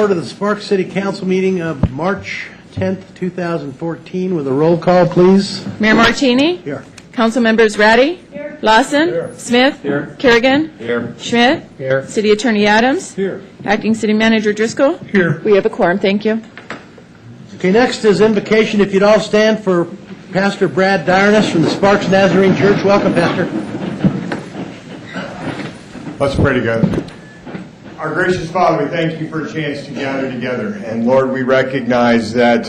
order the Sparks City Council meeting of March 10th, 2014, with a roll call, please. Mayor Martini? Here. Council members Ratty? Here. Lawson? Here. Smith? Here. Kerrigan? Here. Schmidt? Here. City Attorney Adams? Here. Acting City Manager Driscoll? Here. We have a quorum. Thank you. Okay, next is invocation. If you'd all stand for Pastor Brad Dyerness from the Sparks Nazarene Church. Welcome, Pastor. Let's pray together. Our gracious Father, we thank you for a chance to gather together. And Lord, we recognize that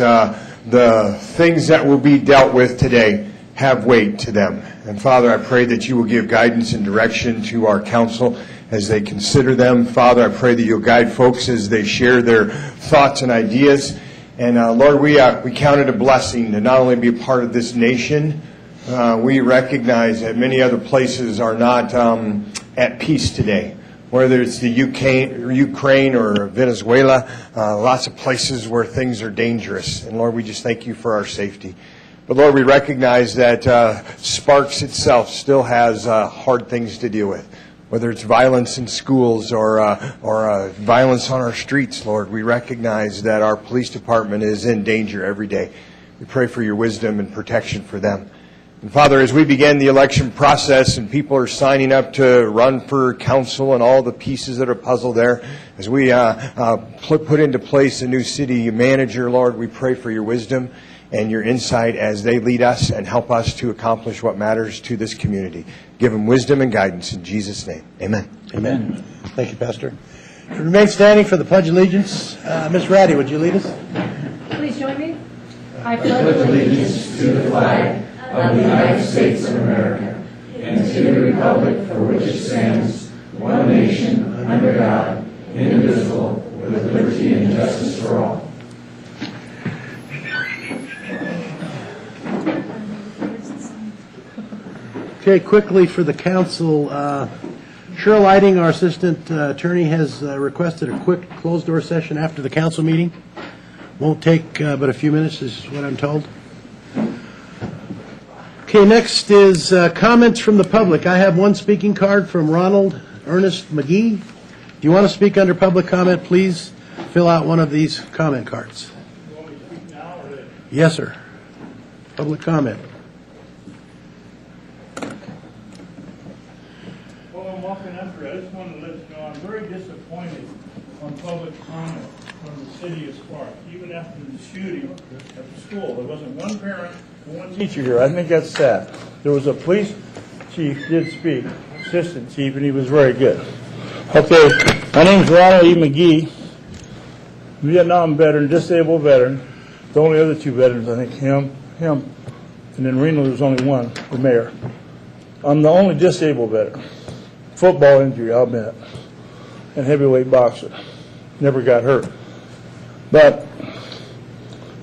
the things that will be dealt with today have weight to them. And Father, I pray that you will give guidance and direction to our council as they consider them. Father, I pray that you'll guide folks as they share their thoughts and ideas. And Lord, we count it a blessing to not only be a part of this nation. We recognize that many other places are not at peace today. Whether it's the Ukraine or Venezuela, lots of places where things are dangerous. And Lord, we just thank you for our safety. But Lord, we recognize that Sparks itself still has hard things to deal with. Whether it's violence in schools or violence on our streets, Lord, we recognize that our police department is in danger every day. We pray for your wisdom and protection for them. And Father, as we begin the election process and people are signing up to run for council and all the pieces that are puzzled there, as we put into place a new city manager, Lord, we pray for your wisdom and your insight as they lead us and help us to accomplish what matters to this community. Give them wisdom and guidance in Jesus' name. Amen. Amen. Thank you, Pastor. To remain standing for the Pledge of Allegiance, Ms. Ratty, would you lead us? Please join me. I pledge allegiance to the flag of the United States of America and to the republic for which it stands, one nation, under God, indivisible, with liberty and justice for all. Okay, quickly for the council, Cheryl Lighting, our assistant attorney, has requested a quick closed-door session after the council meeting. Won't take but a few minutes, is what I'm told. Okay, next is comments from the public. I have one speaking card from Ronald Ernest McGee. If you want to speak under public comment, please fill out one of these comment cards. You want me to speak now or later? Yes, sir. Public comment. Well, I'm walking after it. I just wanted to let you know I'm very disappointed on public comment from the city of Sparks. Even after the shooting at the school, there wasn't one parent or one teacher here. I think that's sad. There was a police chief did speak, assistant chief, and he was very good. Okay, my name's Ronald E. McGee, Vietnam veteran, disabled veteran. The only other two veterans, I think, him, and then Reno, there's only one, the mayor. I'm the only disabled veteran. Football injury, I'll admit, and heavyweight boxer. Never got hurt. But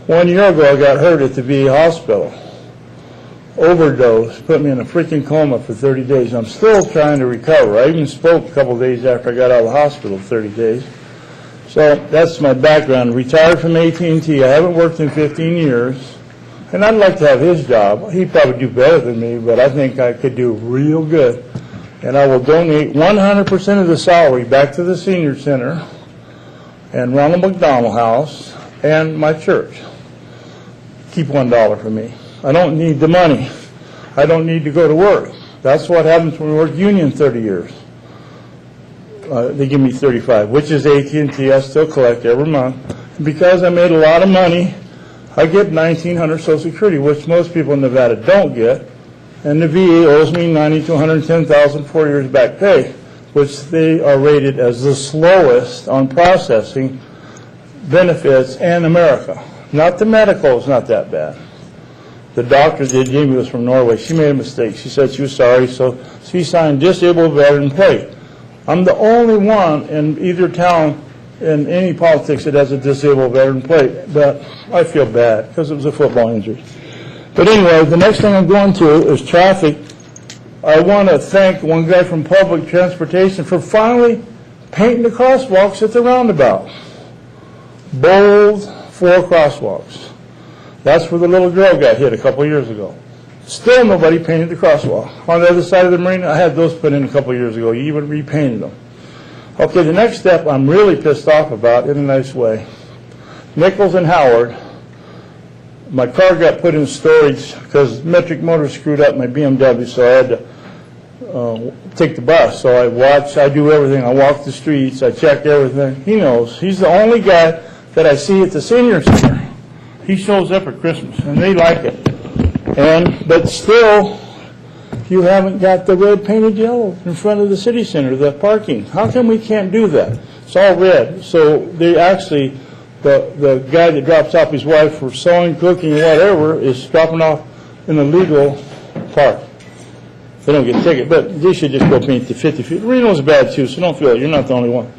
1 year ago, I got hurt at the VA hospital. Overdose, put me in a freaking coma for 30 days. I'm still trying to recover. I even spoke a couple of days after I got out of the hospital, 30 days. So that's my background. Retired from AT&T. I haven't worked in 15 years. And I'd like to have his job. He'd probably do better than me, but I think I could do real good. And I will donate 100% of the salary back to the senior center and Ronald McDonald House and my church. Keep $1 for me. I don't need the money. I don't need to go to work. That's what happens when we work union 30 years. They give me 35, which is AT&T. I still collect every month. And because I made a lot of money, I get $1,900 Social Security, which most people in Nevada don't get. And the VA owes me $90,000 to $110,000 4 years back pay, which they are rated as the slowest on processing benefits in America. Not the medical is not that bad. The doctor that gave me was from Norway. She made a mistake. She said she was sorry, so she signed disabled veteran plate. I'm the only one in either town in any politics that has a disabled veteran plate, but I feel bad because it was a football injury. But anyway, the next thing I'm going to is traffic. I want to thank one guy from Public Transportation for finally painting the crosswalks at the roundabout. Bold 4 crosswalks. That's where the little girl got hit a couple years ago. Still nobody painted the crosswalk. On the other side of the marina, I had those put in a couple years ago. You even repainted them. Okay, the next step I'm really pissed off about in a nice way. Nichols and Howard, my car got put in storage because Metric Motors screwed up my BMW, so I had to take the bus. So I watch, I do everything. I walk the streets, I check everything. He knows. He's the only guy that I see at the senior center. He shows up at Christmas, and they like it. But still, you haven't got the red painted yellow in front of the city center, the parking. How come we can't do that? It's all red. So they actually, the guy that drops off his wife for sewing, cooking, whatever, is dropping off in a legal park. They don't get a ticket, but they should just go paint the 50 feet. Reno's bad too, so don't feel it. You're not the only one.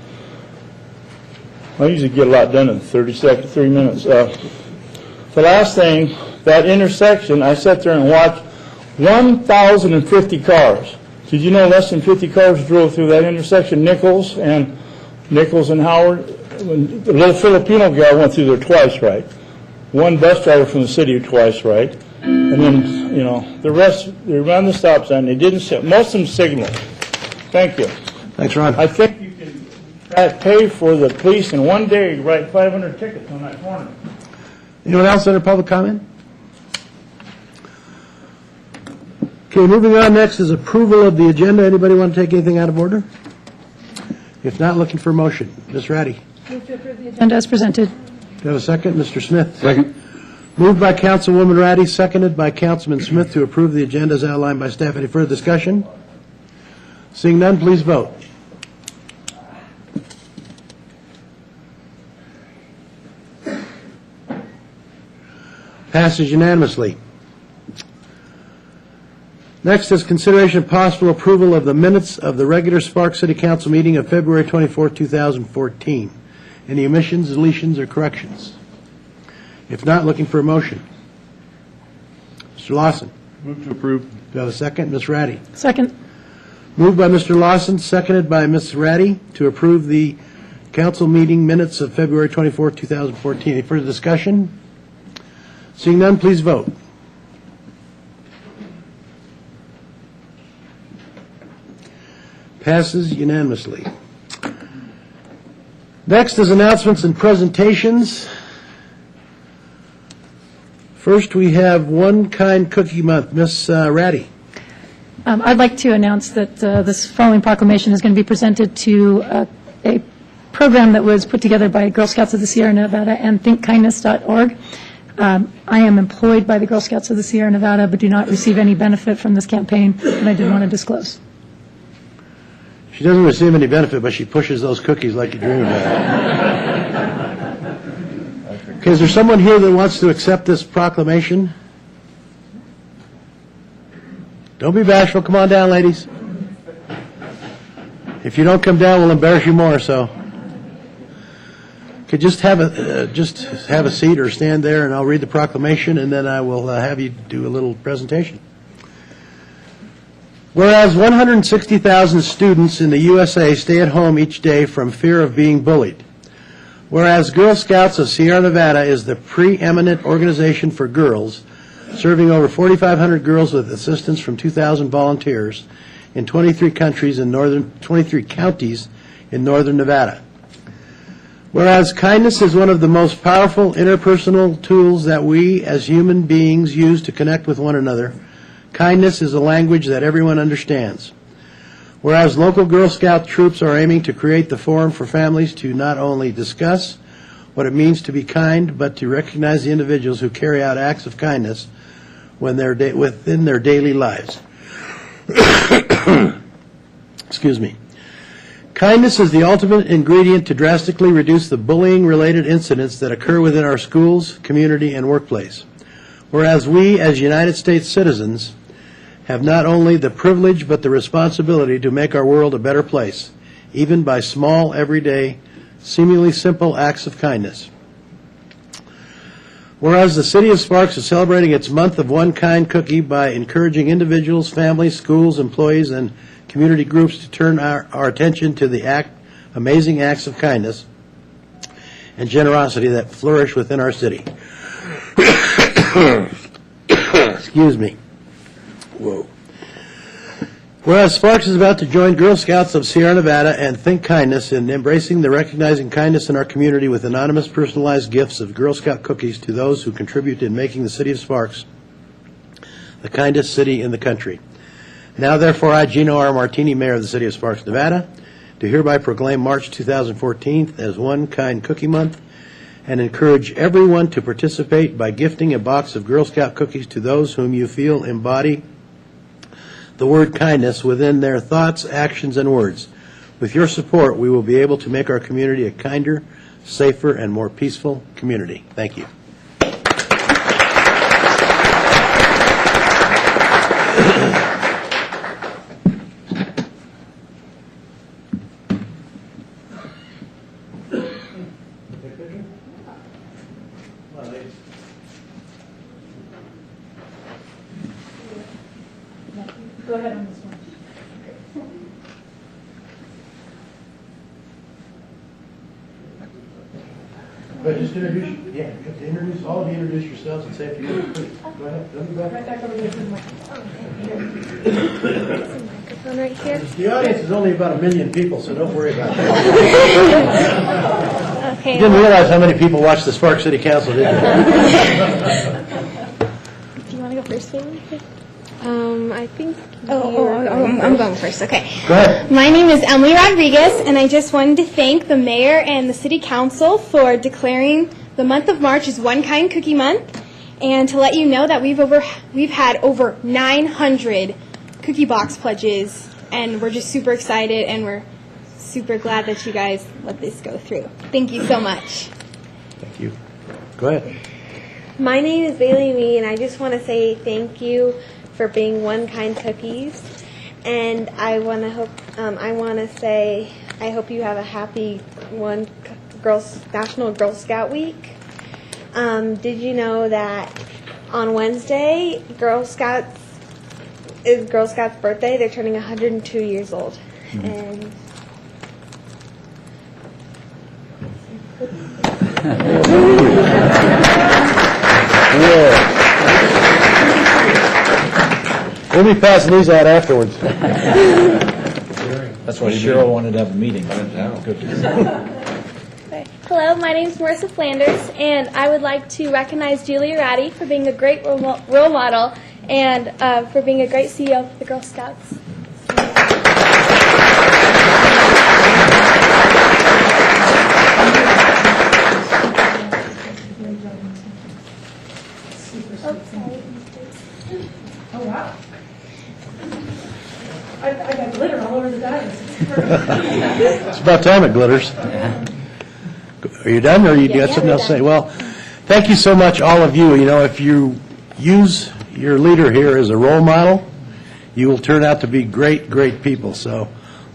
I usually get a lot done in 3 minutes. The last thing, that intersection, I sat there and watched 1,050 cars. Did you know less than 50 cars drove through that intersection? Nichols and Howard. The little Filipino gal went through there twice, right? One bus driver from the city twice, right? And then, you know, the rest, they ran the stop sign. They didn't, most of them signaled. Thank you. Thanks, Ron. I think you can pay for the police in one day, write 500 tickets on that corner. Anyone else under public comment? Okay, moving on, next is approval of the agenda. Anybody want to take anything out of order? If not, looking for a motion. Ms. Ratty. Move to approve the agenda as presented. Do you have a second? Mr. Smith? Second. Moved by Councilwoman Ratty, seconded by Councilman Smith to approve the agenda as outlined by staff. Any further discussion? Seeing none, please vote. Passes unanimously. Next is consideration of possible approval of the minutes of the regular Sparks City Council meeting of February 24, 2014. Any omissions, deletions, or corrections? If not, looking for a motion. Mr. Lawson. Move to approve. Do you have a second? Ms. Ratty. Second. Moved by Mr. Lawson, seconded by Ms. Ratty to approve the council meeting minutes of February 24, 2014. Any further discussion? Seeing none, please vote. Passes unanimously. Next is announcements and presentations. First, we have One Kind Cookie Month. Ms. Ratty. I'd like to announce that this following proclamation is going to be presented to a program that was put together by Girl Scouts of the Sierra Nevada and ThinkKindness.org. I am employed by the Girl Scouts of the Sierra Nevada, but do not receive any benefit from this campaign, and I did want to disclose. She doesn't receive any benefit, but she pushes those cookies like you dream about. Okay, is there someone here that wants to accept this proclamation? Don't be bashful. Come on down, ladies. If you don't come down, we'll embarrass you more, so. Okay, just have a seat or stand there, and I'll read the proclamation, and then I will have you do a little presentation. Whereas 160,000 students in the USA stay at home each day from fear of being bullied. Whereas Girl Scouts of Sierra Nevada is the preeminent organization for girls, serving over 4,500 girls with assistance from 2,000 volunteers in 23 counties in northern Nevada. Whereas kindness is one of the most powerful interpersonal tools that we as human beings use to connect with one another, kindness is a language that everyone understands. Whereas local Girl Scout troops are aiming to create the forum for families to not only discuss what it means to be kind, but to recognize the individuals who carry out acts of kindness within their daily lives. Excuse me. Kindness is the ultimate ingredient to drastically reduce the bullying-related incidents that occur within our schools, community, and workplace. Whereas we, as United States citizens, have not only the privilege but the responsibility to make our world a better place, even by small, everyday, seemingly simple acts of kindness. Whereas the City of Sparks is celebrating its month of One Kind Cookie by encouraging individuals, families, schools, employees, and community groups to turn our attention to the amazing acts of kindness and generosity that flourish within our city. Excuse me. Whoa. Whereas Sparks is about to join Girl Scouts of Sierra Nevada and Think Kindness in embracing the recognizing kindness in our community with anonymous personalized gifts of Girl Scout cookies to those who contribute in making the city of Sparks the kindest city in the country. Now, therefore, I, Gino R. Martini, Mayor of the City of Sparks, Nevada, do hereby proclaim March 2014 as One Kind Cookie Month and encourage everyone to participate by gifting a box of Girl Scout cookies to those whom you feel embody the word kindness within their thoughts, actions, and words. With your support, we will be able to make our community a kinder, safer, and more peaceful community. Thank you. Go ahead on this one. But just introduce, all of you introduce yourselves and say if you would, please. Go ahead. Right back over there to the Microphone right here. The audience is only about 1 million people, so don't worry about that. Okay. You didn't realize how many people watch the Sparks City Council, did you? Do you want to go first, Bailey? I think. I'm going first. Okay. Go ahead. My name is Emily Rodriguez, and I just wanted to thank the mayor and the city council for declaring the month of March as One Kind Cookie Month, and to let you know that we've had over 900 cookie box pledges, and we're just super excited, and we're super glad that you guys let this go through. Thank you so much. Thank you. Go ahead. My name is Bailey Mee, and I just want to say thank you for being One Kind Cookies. And I want to say I hope you have a happy National Girl Scout Week. Did you know that on Wednesday, Girl Scouts' birthday? They're turning 102 years old. And We'll be passing these out afterwards. That's why Cheryl wanted to have a meeting. Hello, my name is Marissa Flanders, and I would like to recognize Julia Ratty for being a great role model and for being a great CEO of the Girl Scouts. Oh, wow. I got glitter all over the dais. It's about time it glitters. Are you done, or you got something else to say? Well, thank you so much, all of you. You know, if you use your leader here as a role model, you will turn out to be great, great people. So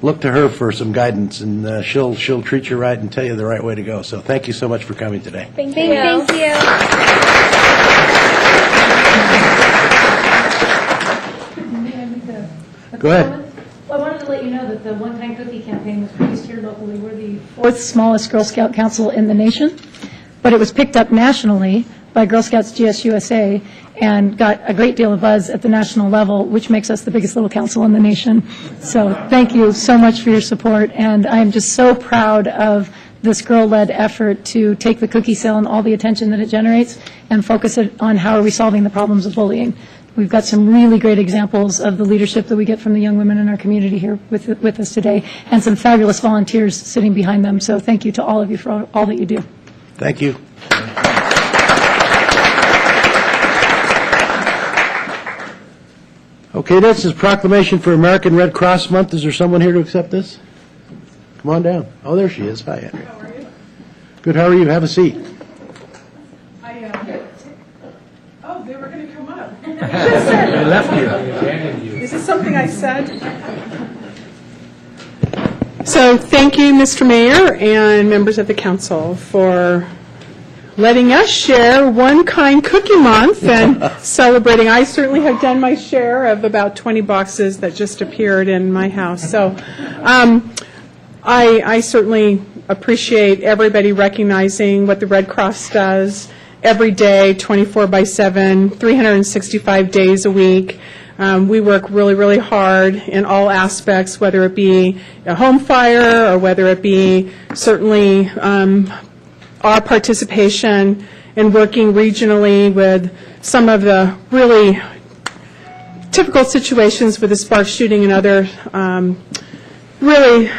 look to her for some guidance, and she'll treat you right and tell you the right way to go. So thank you so much for coming today. Thank you. Thank you. May I make a Go ahead. comment? Well, I wanted to let you know that the One Kind Cookie campaign was produced here locally. We're the fourth smallest Girl Scout council in the nation, but it was picked up nationally by Girl Scouts GSUSA and got a great deal of buzz at the national level, which makes us the biggest little council in the nation. So thank you so much for your support, and I'm just so proud of this girl-led effort to take the cookie sale and all the attention that it generates and focus it on how are we solving the problems of bullying. We've got some really great examples of the leadership that we get from the young women in our community here with us today, and some fabulous volunteers sitting behind them. So thank you to all of you for all that you do. Thank you. Okay, this is proclamation for American Red Cross Month. Is there someone here to accept this? Come on down. Oh, there she is. Hi, Andrea. How are you? Good, how are you? Have a seat. Oh, they were going to come up. They left you. Is this something I said? So thank you, Mr. Mayor and members of the council, for letting us share One Kind Cookie Month and celebrating. I certainly have done my share of about 20 boxes that just appeared in my house. So I certainly appreciate everybody recognizing what the Red Cross does every day, 24/7, 365 days a week. We work really, really hard in all aspects, whether it be a home fire or whether it be certainly our participation in working regionally with some of the really typical situations with the Sparks shooting and other really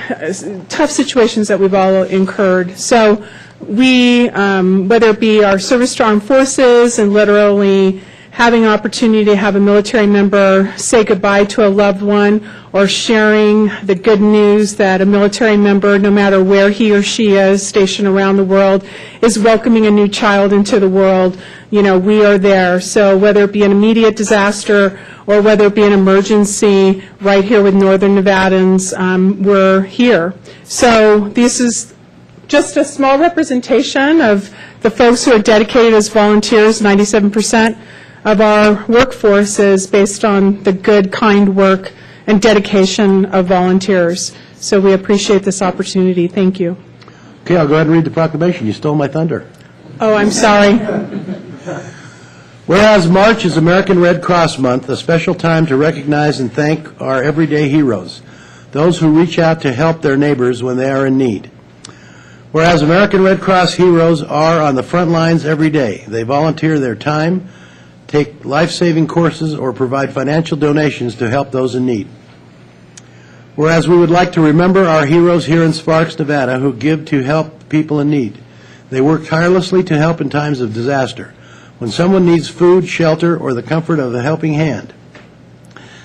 tough situations that we've all incurred. So we, whether it be our service to armed forces and literally having an opportunity to have a military member say goodbye to a loved one, or sharing the good news that a military member, no matter where he or she is stationed around the world, is welcoming a new child into the world, we are there. So whether it be an immediate disaster or whether it be an emergency, right here with Northern Nevadans, we're here. So this is just a small representation of the folks who are dedicated as volunteers. 97% of our workforce is based on the good, kind work and dedication of volunteers. So we appreciate this opportunity. Thank you. Okay, I'll go ahead and read the proclamation. You stole my thunder. Oh, I'm sorry. Whereas March is American Red Cross Month, a special time to recognize and thank our everyday heroes, those who reach out to help their neighbors when they are in need. Whereas American Red Cross heroes are on the front lines every day. They volunteer their time, take life-saving courses, or provide financial donations to help those in need. Whereas we would like to remember our heroes here in Sparks, Nevada, who give to help people in need. They work tirelessly to help in times of disaster. When someone needs food, shelter, or the comfort of a helping hand,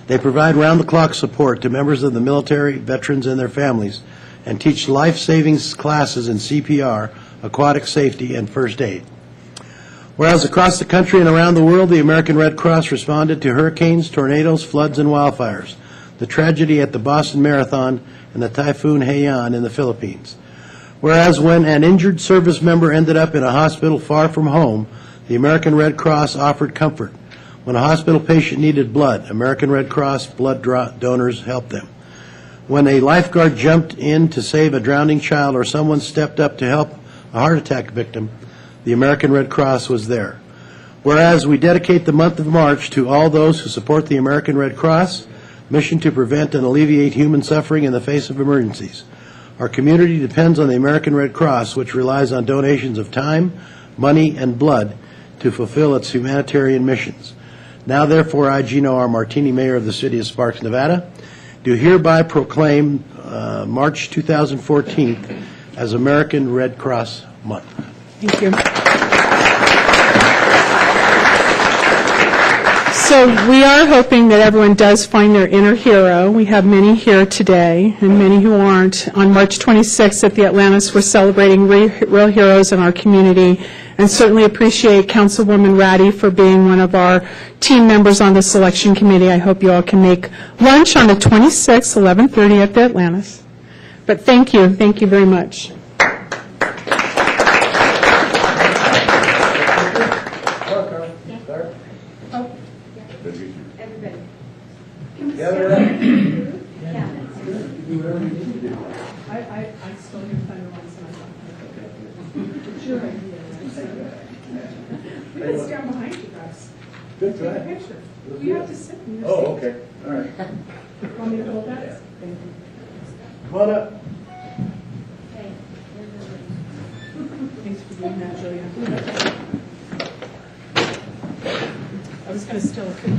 they provide round-the-clock support to members of the military, veterans, and their families, and teach life-saving classes in CPR, aquatic safety, and first aid. Whereas across the country and around the world, the American Red Cross responded to hurricanes, tornadoes, floods, and wildfires, the tragedy at the Boston Marathon, and the Typhoon Haiyan in the Philippines. Whereas when an injured service member ended up in a hospital far from home, the American Red Cross offered comfort. When a hospital patient needed blood, American Red Cross blood donors helped them. When a lifeguard jumped in to save a drowning child, or someone stepped up to help a heart attack victim, the American Red Cross was there. Whereas we dedicate the month of March to all those who support the American Red Cross mission to prevent and alleviate human suffering in the face of emergencies. Our community depends on the American Red Cross, which relies on donations of time, money, and blood to fulfill its humanitarian missions. Now, therefore, I, Gino R. Martini, Mayor of the City of Sparks, Nevada, do hereby proclaim March 2014 as American Red Cross Month. Thank you. So we are hoping that everyone does find their inner hero. We have many here today and many who aren't. On March 26th at the Atlantis, we're celebrating real heroes in our community, and certainly appreciate Councilwoman Ratty for being one of our team members on the selection committee. I hope you all can make lunch on the 26th, 11:30 at the Atlantis. But thank you very much. I stole your thunder once and I thought, sure. We can stand behind you guys. Take a picture. You have to sit in your seat. Oh, okay. All right. Want me to hold that? Thank you. Come on up. Thanks for doing that, Julia. I was going to steal a cookie.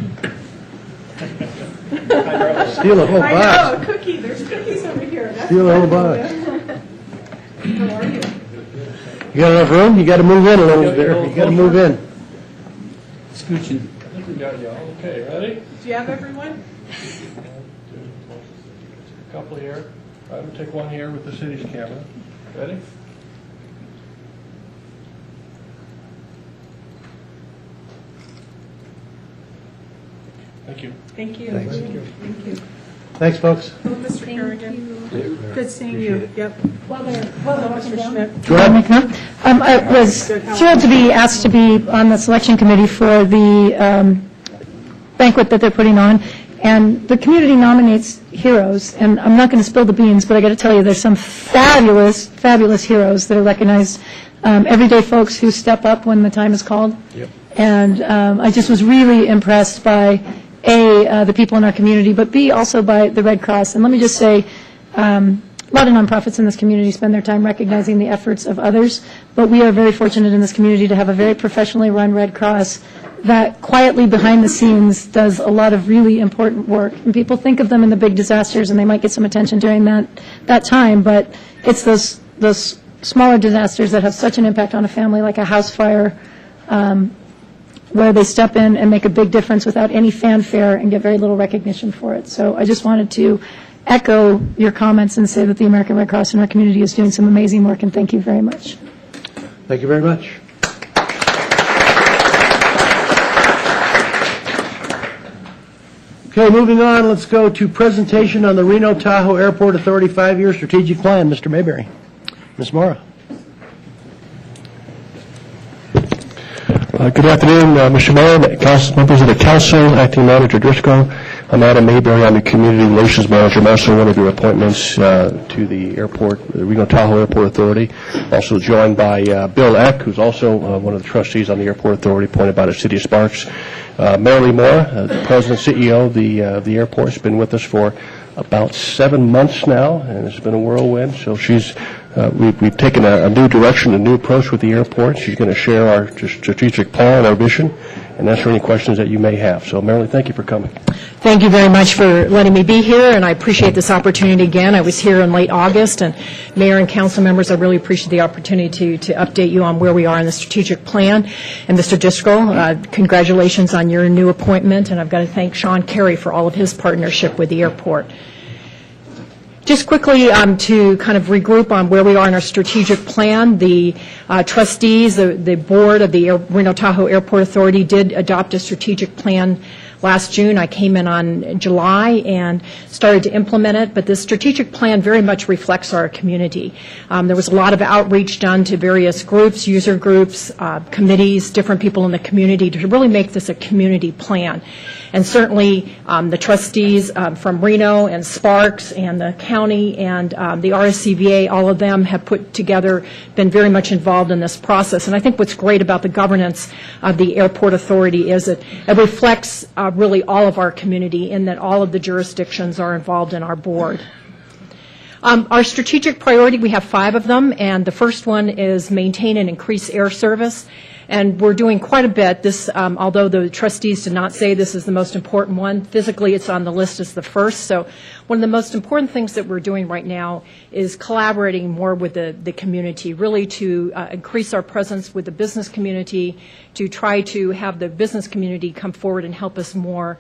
Steal a whole box. I know, a cookie. There's cookies over here. That's Steal a whole box. How are you? You got enough room? You got to move in a little bit. You got to move in. Scooching. I think we got you all. Okay, ready? Do you have everyone? A couple here. I'm going to take one here with the city's camera. Ready? Thank you. Thank you. Thanks. Thank you. Thanks, folks. Oh, Mr. Kerrigan. Good seeing you. Yep. Well, Mr. Schmidt. Go ahead. I was thrilled to be asked to be on the selection committee for the banquet that they're putting on. And the community nominates heroes. And I'm not going to spill the beans, but I got to tell you, there's some fabulous, fabulous heroes that are recognized. Everyday folks who step up when the time is called. Yep. And I just was really impressed by A, the people in our community, but B, also by the Red Cross. And let me just say, a lot of nonprofits in this community spend their time recognizing the efforts of others, but we are very fortunate in this community to have a very professionally run Red Cross that quietly behind the scenes does a lot of really important work. And people think of them in the big disasters, and they might get some attention during that time, but it's those smaller disasters that have such an impact on a family, like a house fire, where they step in and make a big difference without any fanfare and get very little recognition for it. So I just wanted to echo your comments and say that the American Red Cross in our community is doing some amazing work, and thank you very much. Thank you very much. Okay, moving on, let's go to presentation on the Reno Tahoe Airport Authority 5-year strategic plan. Mr. Mayberry. Ms. Mora. Good afternoon, Mr. Mayor, members of the council, acting manager Driscoll. I'm Adam Mayberry. I'm the community relations manager. I'm also one of your appointments to the airport, the Reno Tahoe Airport Authority. Also joined by Bill Eck, who's also one of the trustees on the airport authority, appointed by the city of Sparks. Marilee Moore, the president and CEO of the airport, has been with us for about 7 months now, and it's been a whirlwind. So we've taken a new direction, a new approach with the airport. She's going to share our strategic plan, our vision, and answer any questions that you may have. So, Marilee, thank you for coming. Thank you very much for letting me be here, and I appreciate this opportunity again. I was here in late August, and Mayor and council members, I really appreciate the opportunity to update you on where we are in the strategic plan. And Mr. Driscoll, congratulations on your new appointment, and I've got to thank Sean Carey for all of his partnership with the airport. Just quickly to kind of regroup on where we are in our strategic plan, the trustees, the board of the Reno Tahoe Airport Authority did adopt a strategic plan last June. I came in on July and started to implement it, but this strategic plan very much reflects our community. There was a lot of outreach done to various groups, user groups, committees, different people in the community to really make this a community plan. And certainly the trustees from Reno and Sparks and the county and the RSCVA, all of them have put together, been very much involved in this process. And I think what's great about the governance of the airport authority is that it reflects really all of our community in that all of the jurisdictions are involved in our board. Our strategic priority, we have 5 of them, and the first one is maintain and increase air service. And we're doing quite a bit. This, although the trustees did not say this is the most important one, physically it's on the list as the first. So one of the most important things that we're doing right now is collaborating more with the community, really to increase our presence with the business community, to try to have the business community come forward and help us more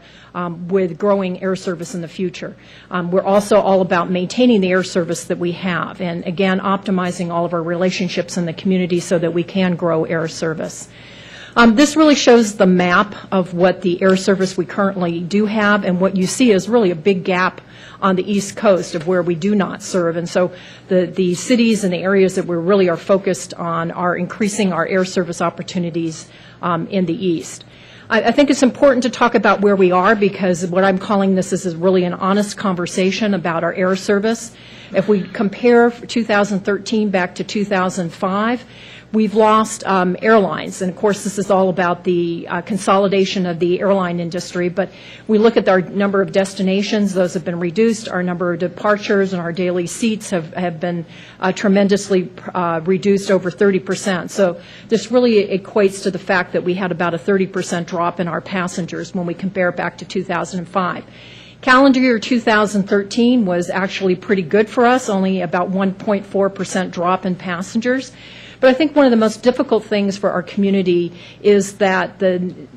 with growing air service in the future. We're also all about maintaining the air service that we have, and again, optimizing all of our relationships in the community so that we can grow air service. This really shows the map of what the air service we currently do have, and what you see is really a big gap on the East Coast of where we do not serve. And so the cities and the areas that we really are focused on are increasing our air service opportunities in the East. I think it's important to talk about where we are, because what I'm calling this is really an honest conversation about our air service. If we compare 2013 back to 2005, we've lost airlines, and of course this is all about the consolidation of the airline industry, but we look at our number of destinations, those have been reduced, our number of departures and our daily seats have been tremendously reduced, over 30%. So this really equates to the fact that we had about a 30% drop in our passengers when we compare back to 2005. Calendar year 2013 was actually pretty good for us, only about 1.4% drop in passengers. But I think one of the most difficult things for our community is that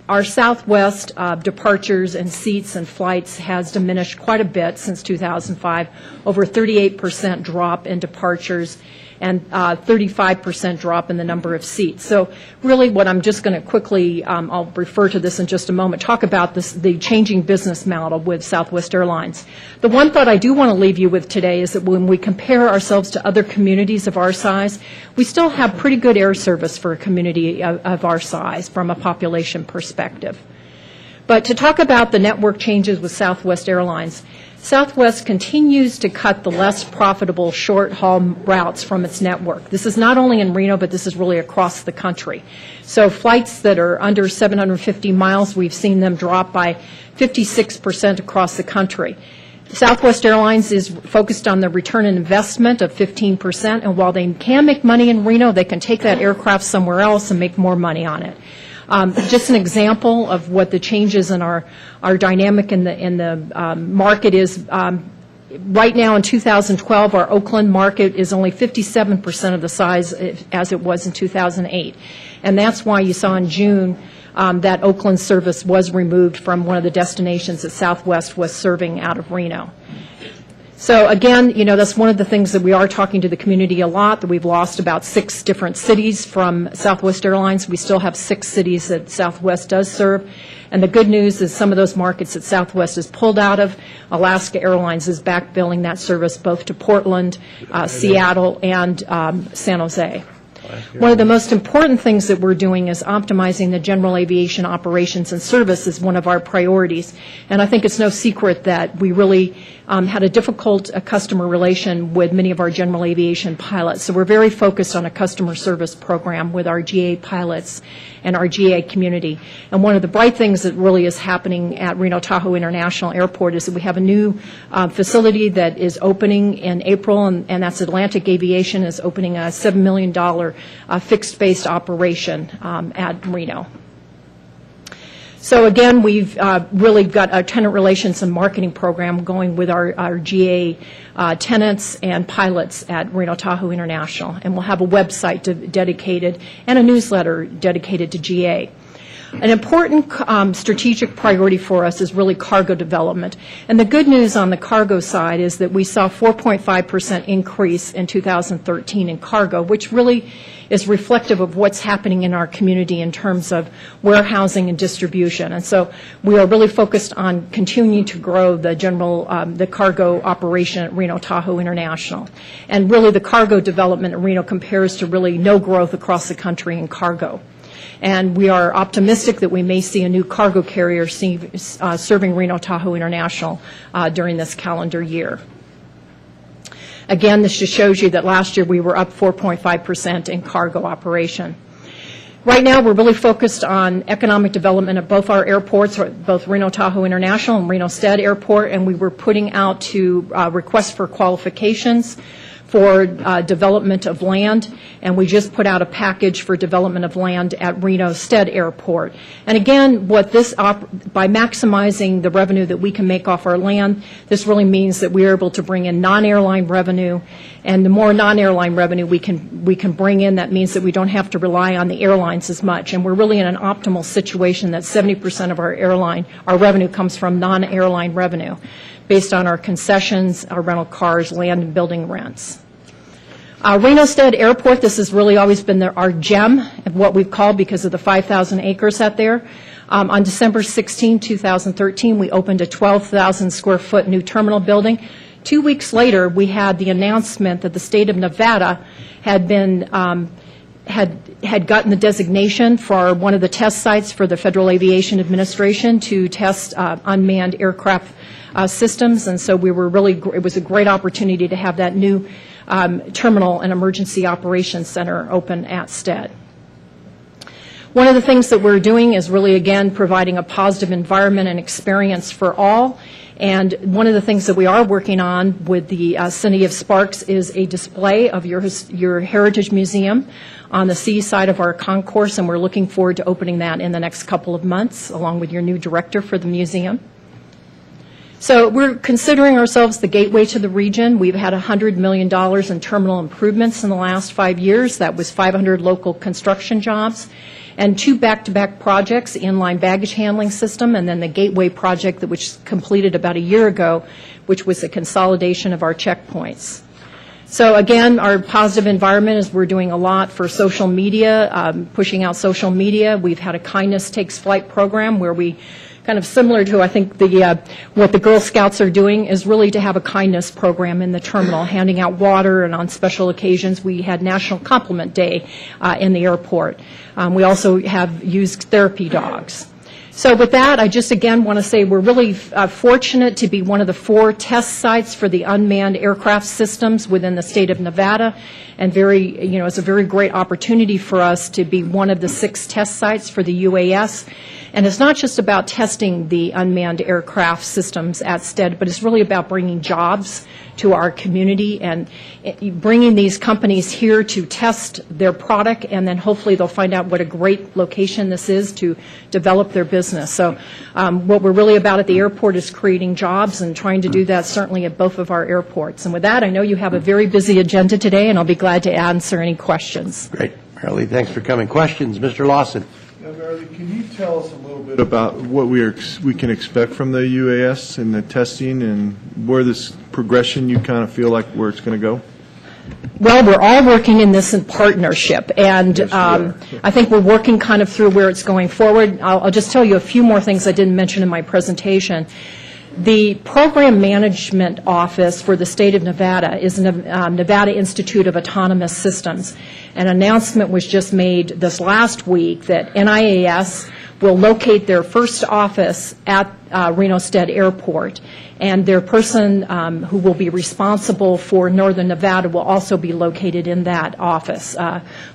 our Southwest departures and seats and flights has diminished quite a bit since 2005, over 38% drop in departures and 35% drop in the number of seats. So really what I'm just going to quickly, I'll refer to this in just a moment, talk about the changing business model with Southwest Airlines. The one thought I do want to leave you with today is that when we compare ourselves to other communities of our size, we still have pretty good air service for a community of our size from a population perspective. But to talk about the network changes with Southwest Airlines, Southwest continues to cut the less profitable short-haul routes from its network. This is not only in Reno, but this is really across the country. So flights that are under 750 miles, we've seen them drop by 56% across the country. Southwest Airlines is focused on the return on investment of 15%, and while they can make money in Reno, they can take that aircraft somewhere else and make more money on it. Just an example of what the changes in our dynamic in the market is. Right now in 2012, our Oakland market is only 57% of the size as it was in 2008. And that's why you saw in June that Oakland service was removed from one of the destinations that Southwest was serving out of Reno. So again, you know, that's one of the things that we are talking to the community a lot, that we've lost about 6 different cities from Southwest Airlines. We still have 6 cities that Southwest does serve. And the good news is some of those markets that Southwest is pulled out of, Alaska Airlines is back billing that service both to Portland, Seattle, and San Jose. One of the most important things that we're doing is optimizing the general aviation operations and service is one of our priorities. And I think it's no secret that we really had a difficult customer relation with many of our general aviation pilots. So we're very focused on a customer service program with our GA pilots and our GA community. And one of the bright things that really is happening at Reno Tahoe International Airport is that we have a new facility that is opening in April, and that's Atlantic Aviation is opening a $7 million fixed-based operation at Reno. So again, we've really got a tenant relations and marketing program going with our GA tenants and pilots at Reno Tahoe International. And we'll have a website dedicated and a newsletter dedicated to GA. An important strategic priority for us is really cargo development. And the good news on the cargo side is that we saw 4.5% increase in 2013 in cargo, which really is reflective of what's happening in our community in terms of warehousing and distribution. And so we are really focused on continuing to grow the the cargo operation at Reno Tahoe International. And really the cargo development at Reno compares to really no growth across the country in cargo. And we are optimistic that we may see a new cargo carrier serving Reno Tahoe International during this calendar year. Again, this just shows you that last year we were up 4.5% in cargo operation. Right now, we're really focused on economic development at both our airports, both Reno Tahoe International and Reno Stead Airport, and we were putting out to requests for qualifications for development of land, and we just put out a package for development of land at Reno Stead Airport. And again, what this by maximizing the revenue that we can make off our land, this really means that we are able to bring in non-airline revenue, and the more non-airline revenue we can bring in, that means that we don't have to rely on the airlines as much. And we're really in an optimal situation that 70% of our revenue comes from non-airline revenue, based on our concessions, our rental cars, land and building rents. Reno Stead Airport, this has really always been our gem, of what we've called because of the 5,000 acres out there. On December 16, 2013, we opened a 12,000 square foot new terminal building. 2 weeks later, we had the announcement that the state of Nevada had been had gotten the designation for one of the test sites for the Federal Aviation Administration to test unmanned aircraft systems, and so it was a great opportunity to have that new terminal and emergency operations center open at Stead. One of the things that we're doing is really, again, providing a positive environment and experience for all. And one of the things that we are working on with the City of Sparks is a display of your Heritage Museum on the sea side of our concourse, and we're looking forward to opening that in the next couple of months, along with your new director for the museum. So we're considering ourselves the gateway to the region. We've had $100 million in terminal improvements in the last 5 years. That was 500 local construction jobs and 2 back-to-back projects, the inline baggage handling system, and then the Gateway project which was completed about a year ago, which was a consolidation of our checkpoints. So again, our positive environment is we're doing a lot for social media, pushing out social media. We've had a Kindness Takes Flight program where we kind of similar to, I think, what the Girl Scouts are doing is really to have a kindness program in the terminal, handing out water, and on special occasions we had National Compliment Day in the airport. We also have used therapy dogs. So with that, I just again want to say we're really fortunate to be one of the 4 test sites for the unmanned aircraft systems within the state of Nevada, and it's a very great opportunity for us to be one of the 6 test sites for the UAS. And it's not just about testing the unmanned aircraft systems at STED, but it's really about bringing jobs to our community and bringing these companies here to test their product, and then hopefully they'll find out what a great location this is to develop their business. So what we're really about at the airport is creating jobs and trying to do that certainly at both of our airports. And with that, I know you have a very busy agenda today, and I'll be glad to answer any questions. Great. Marilee, thanks for coming. Questions? Mr. Lawson. Now, Marilee, can you tell us a little bit about what we can expect from the UAS and the testing, and where this progression you kind of feel like where it's going to go? Well, we're all working in this in partnership, and I think we're working kind of through where it's going forward. I'll just tell you a few more things I didn't mention in my presentation. The Program Management Office for the state of Nevada is Nevada Institute of Autonomous Systems. An announcement was just made this last week that NIAS will locate their first office at Reno-Stead Airport, and their person who will be responsible for Northern Nevada will also be located in that office.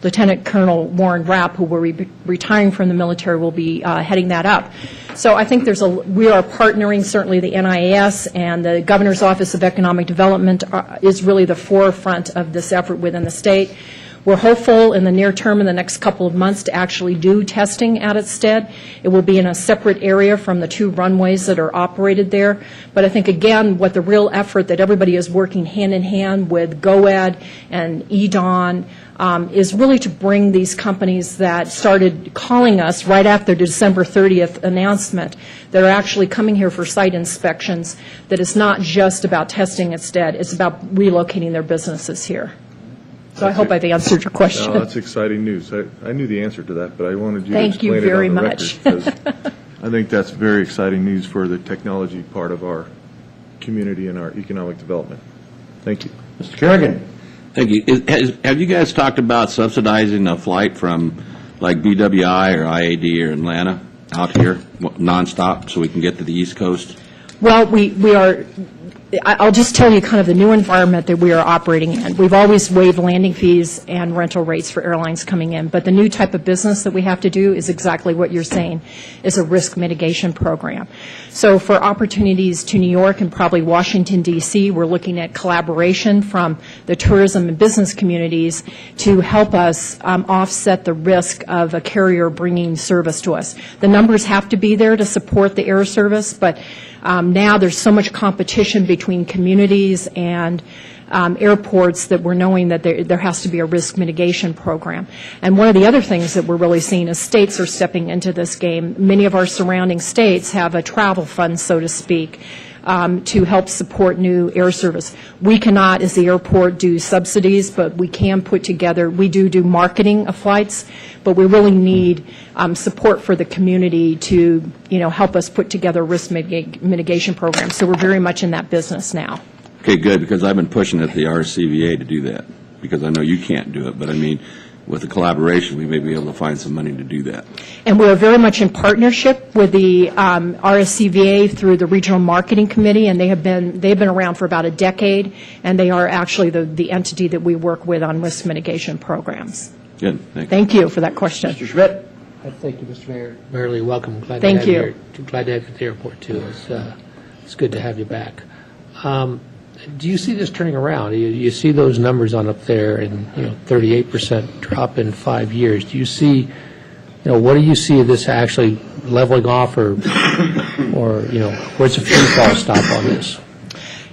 Lieutenant Colonel Warren Rapp, who will be retiring from the military, will be heading that up. So I think we are partnering, certainly the NIAS and the Governor's Office of Economic Development is really the forefront of this effort within the state. We're hopeful in the near term, in the next couple of months, to actually do testing at STED. It will be in a separate area from the 2 runways that are operated there. But I think, again, what the real effort that everybody is working hand in hand with GOED and EDON is really to bring these companies that started calling us right after the December 30th announcement, that are actually coming here for site inspections, that it's not just about testing at STED, it's about relocating their businesses here. So I hope I've answered your question. No, that's exciting news. I knew the answer to that, but I wanted you Thank to you explain very it on the much. record, because I think that's very exciting news for the technology part of our community and our economic development. Thank you. Mr. Kerrigan. Thank you. Have you guys talked about subsidizing a flight from like BWI or IAD or Atlanta out here nonstop so we can get to the East Coast? Well, we are. I'll just tell you kind of the new environment that we are operating in. We've always waived landing fees and rental rates for airlines coming in, but the new type of business that we have to do is exactly what you're saying, is a risk mitigation program. So for opportunities to New York and probably Washington, D.C., we're looking at collaboration from the tourism and business communities to help us offset the risk of a carrier bringing service to us. The numbers have to be there to support the air service, but now there's so much competition between communities and airports that we're knowing that there has to be a risk mitigation program. And one of the other things that we're really seeing is states are stepping into this game. Many of our surrounding states have a travel fund, so to speak, to help support new air service. We cannot, as the airport, do subsidies, but we can put together, we do marketing of flights, but we really need support for the community to, help us put together risk mitigation programs. So we're very much in that business now. Okay, good, because I've been pushing at the RCVA to do that, because I know you can't do it, but I mean, with the collaboration, we may be able to find some money to do that. And we're very much in partnership with the RSCVA through the Regional Marketing Committee, and they've been around for about a decade, and they are actually the entity that we work with on risk mitigation programs. Good, thank you for that question. Mr. Schmidt. Thank you, Mr. Mayor. Marilee, welcome. Glad Thank to have you. Glad to have you at the airport, too. It's good to have you back. Do you see this turning around? You see those numbers on up there, and 38% drop in 5 years. Do you see, what do you see of this actually leveling off, or where's the free fall stop on this?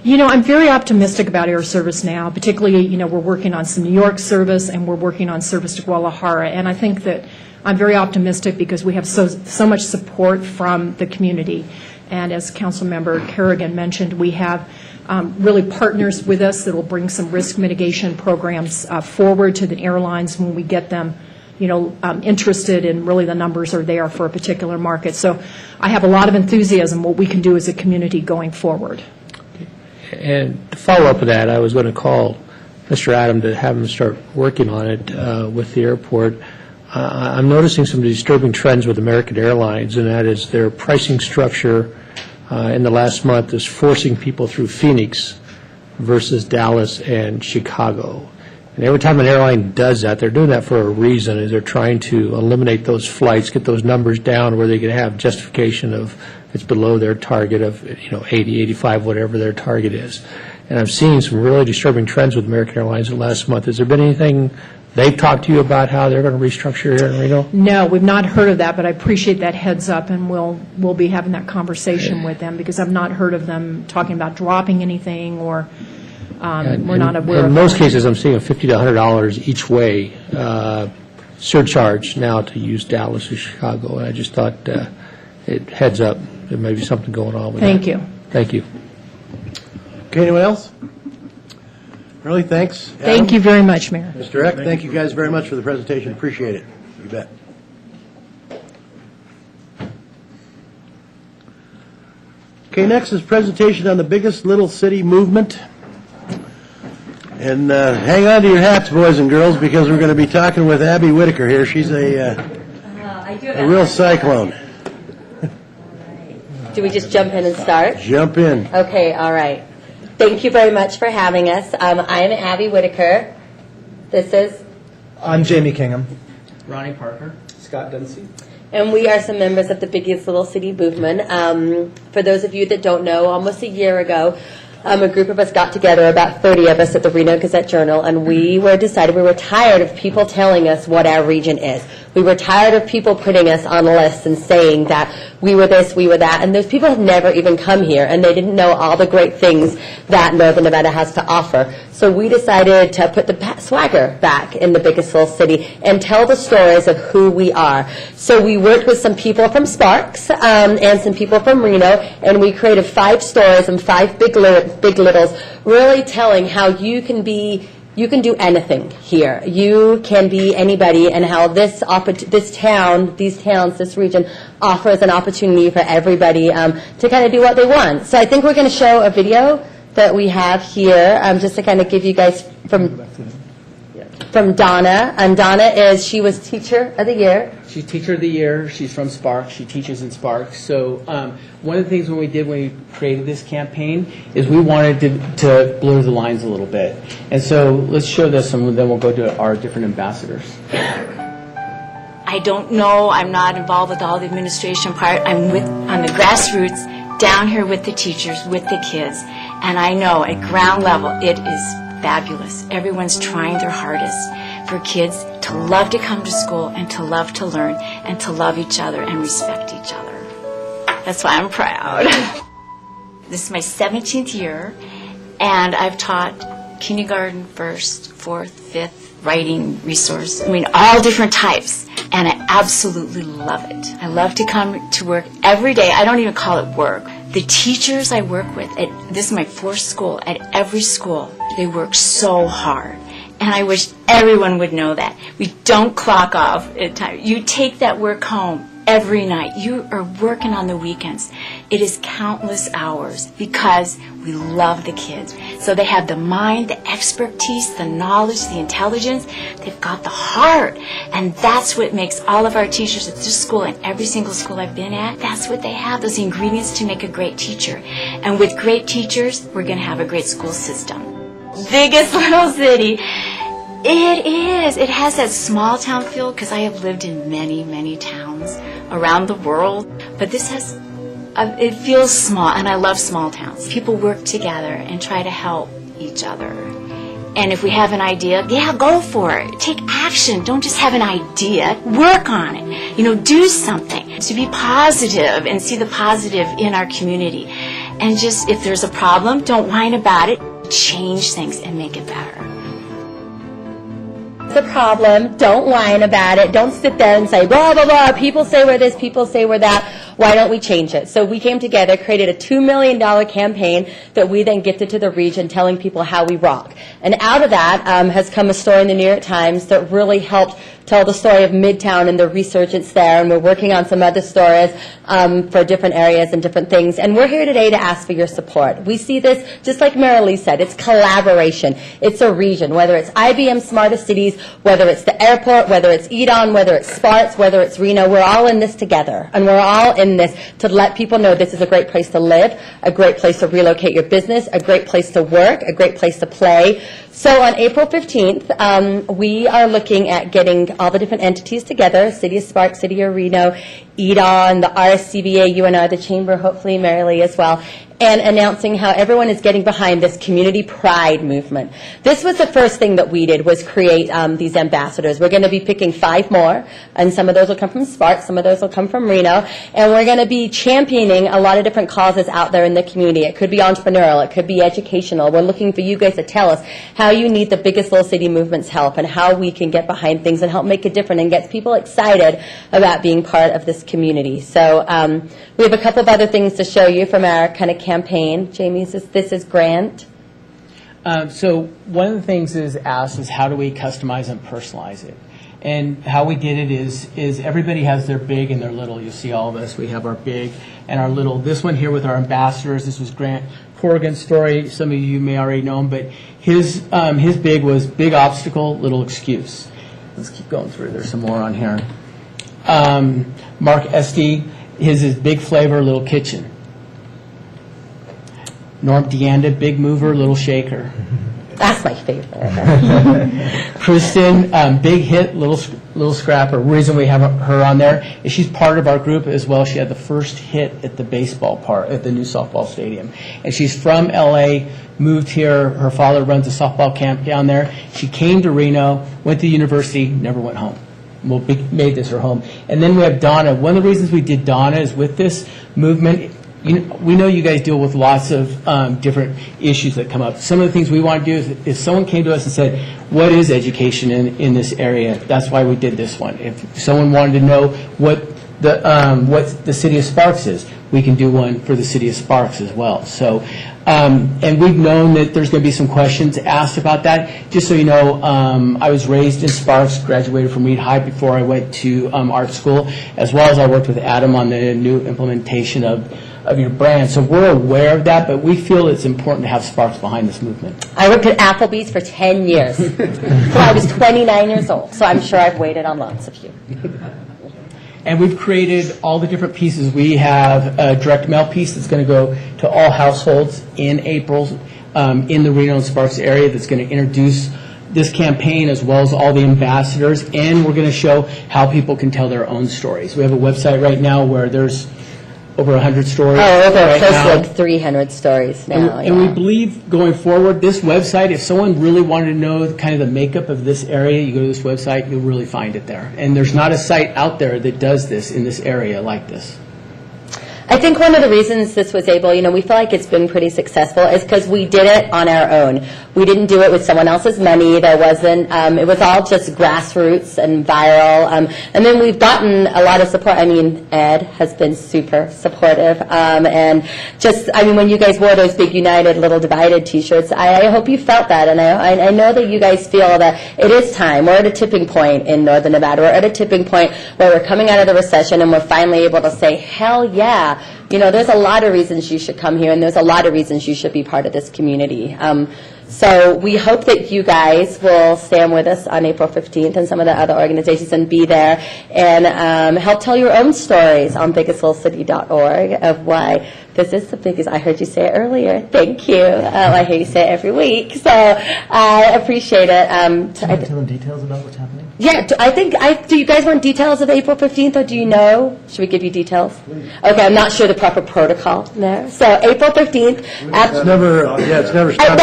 I'm very optimistic about air service now, particularly, we're working on some New York service, and we're working on service to Guadalajara, and I think that I'm very optimistic because we have so much support from the community. And as Councilmember Kerrigan mentioned, we have really partners with us that will bring some risk mitigation programs forward to the airlines when we get them, interested, and really the numbers are there for a particular market. So I have a lot of enthusiasm what we can do as a community going forward. And to follow up with that, I was going to call Mr. Adam to have him start working on it with the airport. I'm noticing some disturbing trends with American Airlines, and that is their pricing structure in the last month is forcing people through Phoenix versus Dallas and Chicago. And every time an airline does that, they're doing that for a reason, is they're trying to eliminate those flights, get those numbers down where they can have justification of it's below their target of 80, 85, whatever their target is. And I've seen some really disturbing trends with American Airlines in the last month. Has there been anything they've talked to you about how they're going to restructure here in Reno? No, we've not heard of that, but I appreciate that heads up, and we'll be having that conversation with them, because I've not heard of them talking about dropping anything, or we're not aware of that. In most cases, I'm seeing a $50 to $100 each way surcharge now to use Dallas or Chicago, and I just thought it heads up, there may be something going on with that. Thank you. Thank you. Okay, anyone else? Really, thanks. Thank you very much, Mayor. Mr. Eck, thank you guys very much for the presentation. Appreciate it. You bet. Okay, next is presentation on the biggest little city movement. And hang on to your hats, boys and girls, because we're going to be talking with Abby Whitaker here. She's a real cyclone. Do we just jump in and start? Jump in. Okay, all right. Thank you very much for having us. I'm Abby Whitaker. This is... I'm Jamie Kingham. Ronnie Parker. Scott Dunsey. And we are some members of the Biggest Little City movement. For those of you that don't know, almost a year ago, a group of us got together, about 30 of us at the Reno Gazette-Journal, and we were tired of people telling us what our region is. We were tired of people putting us on lists and saying that we were this, we were that, and those people had never even come here, and they didn't know all the great things that Northern Nevada has to offer. So we decided to put the swagger back in the Biggest Little City and tell the stories of who we are. So we worked with some people from Sparks and some people from Reno, and we created 5 stories and 5 big littles, really telling how you can do anything here. You can be anybody, and how this town, these towns, this region offers an opportunity for everybody to kind of do what they want. So I think we're going to show a video that we have here, just to kind of give you guys from Donna. And Donna she was Teacher of the Year. She's Teacher of the Year. She's from Sparks. She teaches in Sparks. So one of the things when we created this campaign is we wanted to blur the lines a little bit. And so let's show this, and then we'll go to our different ambassadors. I don't know. I'm not involved with all the administration part. I'm on the grassroots, down here with the teachers, with the kids. And I know at ground level it is fabulous. Everyone's trying their hardest for kids to love to come to school and to love to learn and to love each other and respect each other. That's why I'm proud. This is my 17th year, and I've taught kindergarten, 1st, 4th, 5th, writing resource. I mean, all different types, and I absolutely love it. I love to come to work every day. I don't even call it work. The teachers I work with, this is my 4th school, at every school, they work so hard. And I wish everyone would know that. We don't clock off at time. You take that work home every night. You are working on the weekends. It is countless hours because we love the kids. So they have the mind, the expertise, the knowledge, the intelligence. They've got the heart. And that's what makes all of our teachers at this school and every single school I've been at, that's what they have, those ingredients to make a great teacher. And with great teachers, we're going to have a great school system. Biggest Little City. It is. It has that small town feel because I have lived in many, many towns around the world. But this has, it feels small, and I love small towns. People work together and try to help each other. And if we have an idea, yeah, go for it. Take action. Don't just have an idea. Work on it. Do something. To be positive and see the positive in our community. And just, if there's a problem, don't whine about it. Change things and make it better. The problem, don't whine about it. Don't sit there and say, blah, blah, blah. People say we're this, people say we're that. Why don't we change it? So we came together, created a $2 million campaign that we then gifted to the region, telling people how we rock. And out of that has come a story in the New York Times that really helped tell the story of Midtown and the resurgence there, and we're working on some other stories for different areas and different things. And we're here today to ask for your support. We see this, just like Marilee said, it's collaboration. It's a region, whether it's IBM Smartest Cities, whether it's the airport, whether it's EDON, whether it's Sparks, whether it's Reno, we're all in this together. And we're all in this to let people know this is a great place to live, a great place to relocate your business, a great place to work, a great place to play. So on April 15th, we are looking at getting all the different entities together, City of Sparks, City of Reno, EDON, the RSCVA, UNR, the Chamber, hopefully Marilee as well, and announcing how everyone is getting behind this community pride movement. This was the first thing that we did, was create these ambassadors. We're going to be picking 5 more, and some of those will come from Sparks, some of those will come from Reno, and we're going to be championing a lot of different causes out there in the community. It could be entrepreneurial, it could be educational. We're looking for you guys to tell us how you need the biggest little city movement's help and how we can get behind things and help make a difference and get people excited about being part of this community. So we have a couple of other things to show you from our kind of campaign. Jamie, this is Grant. So one of the things is asked is how do we customize and personalize it? And how we did it is everybody has their big and their little. You see all of us. We have our big and our little. This one here with our ambassadors, this was Grant Corrigan's story. Some of you may already know him, but his big was big obstacle, little excuse. Let's keep going through. There's some more on here. Mark Esty, his is big flavor, little kitchen. Norm Deanda, big mover, little shaker. That's my favorite. Kristen, big hit, little scrapper. Reason we have her on there is she's part of our group as well. She had the first hit at the baseball part at the new softball stadium, and she's from LA. Moved here. Her father runs a softball camp down there. She came to Reno, went to university, never went home. Well, made this her home. And then we have Donna. One of the reasons we did Donna is with this movement. We know you guys deal with lots of different issues that come up. Some of the things we want to do is if someone came to us and said, what is education in this area? That's why we did this one. If someone wanted to know what the City of Sparks is, we can do one for the City of Sparks as well. So, and we've known that there's going to be some questions asked about that. Just so you know, I was raised in Sparks, graduated from Reed High before I went to art school, as well as I worked with Adam on the new implementation of your brand. So we're aware of that, but we feel it's important to have Sparks behind this movement. I worked at Applebee's for 10 years. So I was 29 years old, so I'm sure I've waited on lots of you. And we've created all the different pieces. We have a direct mail piece that's going to go to all households in April in the Reno and Sparks area that's going to introduce this campaign as well as all the ambassadors, and we're going to show how people can tell their own stories. We have a website right now where there's over 100 stories. Oh, over right close now. to like 300 stories now. And we believe going forward, this website, if someone really wanted to know kind of the makeup of this area, you go to this website, you'll really find it there. And there's not a site out there that does this in this area like this. I think one of the reasons this was able, we feel like it's been pretty successful is because we did it on our own. We didn't do it with someone else's money. There wasn't, it was all just grassroots and viral. And then we've gotten a lot of support. Ed has been super supportive. And just, when you guys wore those big United Little Divided t-shirts, I hope you felt that. And I know that you guys feel that it is time. We're at a tipping point in Northern Nevada. We're at a tipping point where we're coming out of the recession and we're finally able to say, hell yeah. There's a lot of reasons you should come here, and there's a lot of reasons you should be part of this community. So we hope that you guys will stand with us on April 15th and some of the other organizations and be there and help tell your own stories on biggestlittlecity.org of why this is the biggest. I heard you say it earlier. Thank you. I hear you say it every week, so I appreciate it. Can you tell them details about what's happening? Yeah, do you guys want details of April 15th, or do you know? Should we give you details? Okay, I'm not sure the proper protocol there. So April 15th. It's never stopped.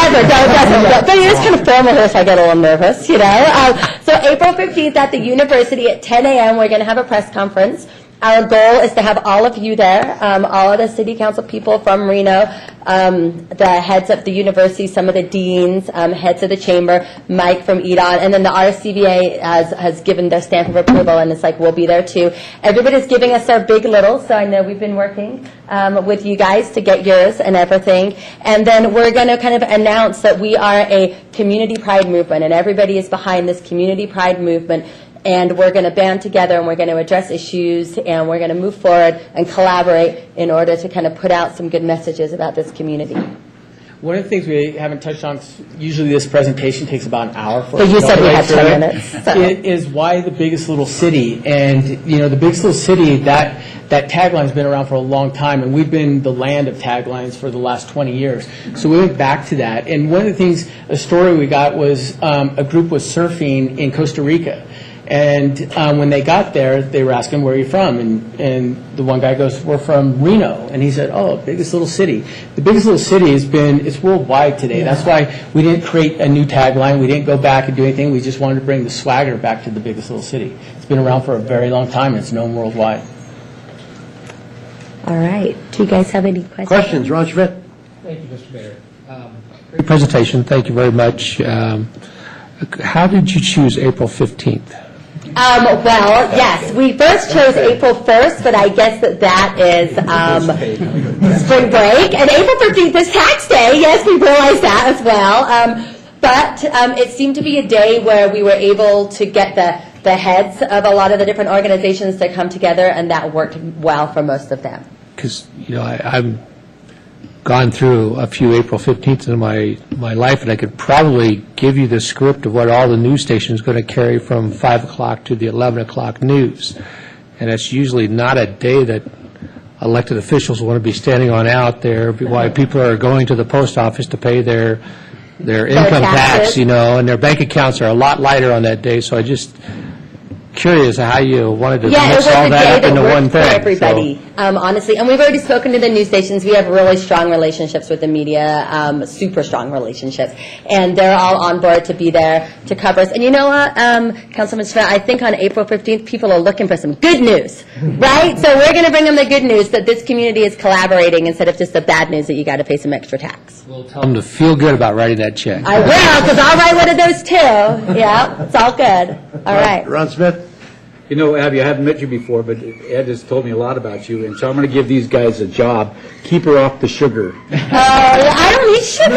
But it is kind of formal here, so I get a little nervous, So April 15th at the university at 10 a.m., we're going to have a press conference. Our goal is to have all of you there, all of the city council people from Reno, the heads of the university, some of the deans, heads of the chamber, Mike from EDON, and then the RSCVA has given their stamp of approval, and it's like, we'll be there too. Everybody's giving us our big little, so I know we've been working with you guys to get yours and everything. And then we're going to kind of announce that we are a community pride movement, and everybody is behind this community pride movement. and we're going to band together and we're going to address issues and we're going to move forward and collaborate in order to kind of put out some good messages about this community. One of the things we haven't touched on, usually this presentation takes about an hour for But us you to said go we right had through 10 it. minutes, so. It is why the biggest little city. And, the biggest little city, that tagline's been around for a long time, and we've been the land of taglines for the last 20 years. So we went back to that. And one of the things, a story we got was a group was surfing in Costa Rica. And when they got there, they were asking, where are you from? And the one guy goes, we're from Reno. And he said, oh, biggest little city. The biggest little city it's worldwide today. Yeah. That's why we didn't create a new tagline. We didn't go back and do anything. We just wanted to bring the swagger back to the biggest little city. It's been around for a very long time, and it's known worldwide. All right. Do you guys have any questions? Questions? Ron Schmidt? Thank you, Mr. Mayor. Great presentation. Thank you very much. How did you choose April 15th? Well, yes, we first chose April 1st, but I guess that is spring break. And April 15th is tax day. Yes, we realize that as well. But it seemed to be a day where we were able to get the heads of a lot of the different organizations to come together, and that worked well for most of them. Because, I've gone through a few April 15th in my life, and I could probably give you the script of what all the news stations are going to carry from 5 o'clock to the 11 o'clock news. And it's usually not a day that elected officials want to be standing on out there, why people are going to the post office to pay their income tax, and their bank accounts are a lot lighter on that day. So I just curious how you wanted to mix all that up into one thing. For everybody, honestly. And we've already spoken to the news stations. We have really strong relationships with the media, super strong relationships. And they're all on board to be there to cover us. And you know what, Councilman Schmidt, I think on April 15th, people are looking for some good news, right? So we're going to bring them the good news that this community is collaborating instead of just the bad news that you got to pay some extra tax. We'll tell them to feel good about writing that check. I will, because I'll write one of those too. Yeah, it's all good. All right. Ron Smith? Abby, I haven't met you before, but Ed has told me a lot about you, and so I'm going to give these guys a job. Keep her off the sugar. I don't need sugar.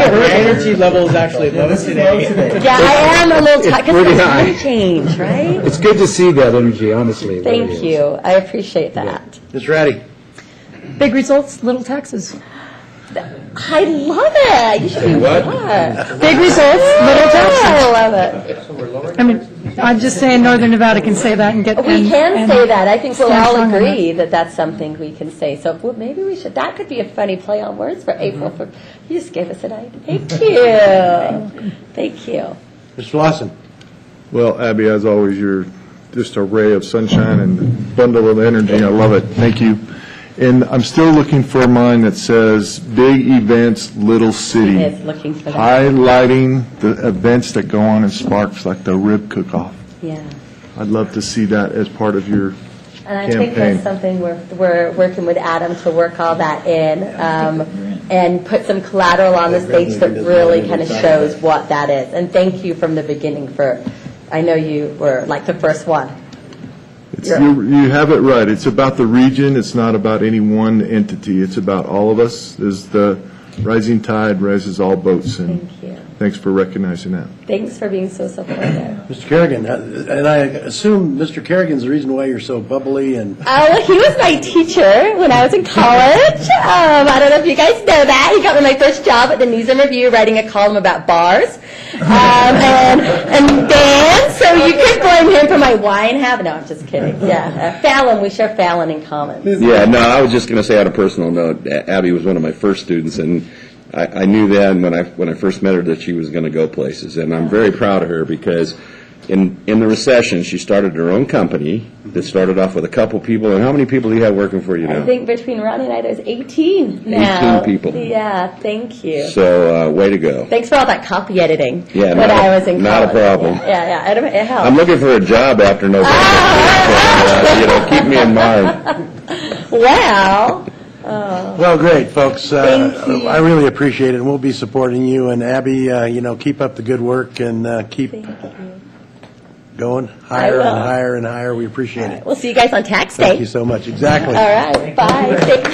Her energy level is actually low today. Yeah, I am a little tired because Pretty of the high. time change, right? It's good to see that energy, honestly. it really Thank is. you. I appreciate that. Ms. Ratty? Big results, little taxes. I love it. You should be What? more. Big results, little taxes. I love it. I mean, I'm just saying Northern Nevada can say that and get. We can say that. I think we'll stand all strong on agree that that's something we can say. So maybe we should. That could be a funny play on words for April. You just gave us an idea. Thank you. Thank you. Mr. Lawson? Well, Abby, as always, you're just a ray of sunshine and bundle of energy. I love it. Thank you. And I'm still looking for mine that says big events, little city. He is looking for that. Highlighting the events that go on in Sparks, like the rib cook-off. Yeah. I'd love to see that as part of your And I think that's something we're working with Adam to work all that in and put some collateral on the stage that really kind of shows what that is. And thank you from the beginning for, I know you were like the first one. You have it right. It's about the region. It's not about any one entity. It's about all of us. As the rising tide raises all boats. And Thank you. thanks for recognizing that. Thanks for being so supportive. Mr. Kerrigan, and I assume Mr. Kerrigan's the reason why you're so bubbly and... He was my teacher when I was in college. I don't know if you guys know that. He got me my first job at the News and Review writing a column about bars and bands, so you could blame him for my wine habit. No, I'm just kidding. Yeah, Fallon, we share Fallon in common. Yeah, no, I was just going to say on a personal note, Abby was one of my first students, and I knew then when I first met her that she was going to go places, and I'm very proud of her because in the recession she started her own company that started off with a couple people. And how many people do you have working for you now? I think between Ronnie and I, there's 18 now. 18 people. Yeah, thank you. So way to go. Thanks for all that copy editing Yeah, when I was in college. not a problem. Yeah, it helps. I'm looking for a job after November. So, keep me in mind. Well. Well, great, folks. Thank you. I really appreciate it, and we'll be supporting you. And Abby, keep up the good work and keep going higher and higher and higher. We appreciate it. We'll see you guys on tax day. Thank you so much. Exactly. All right. Bye. Thank you.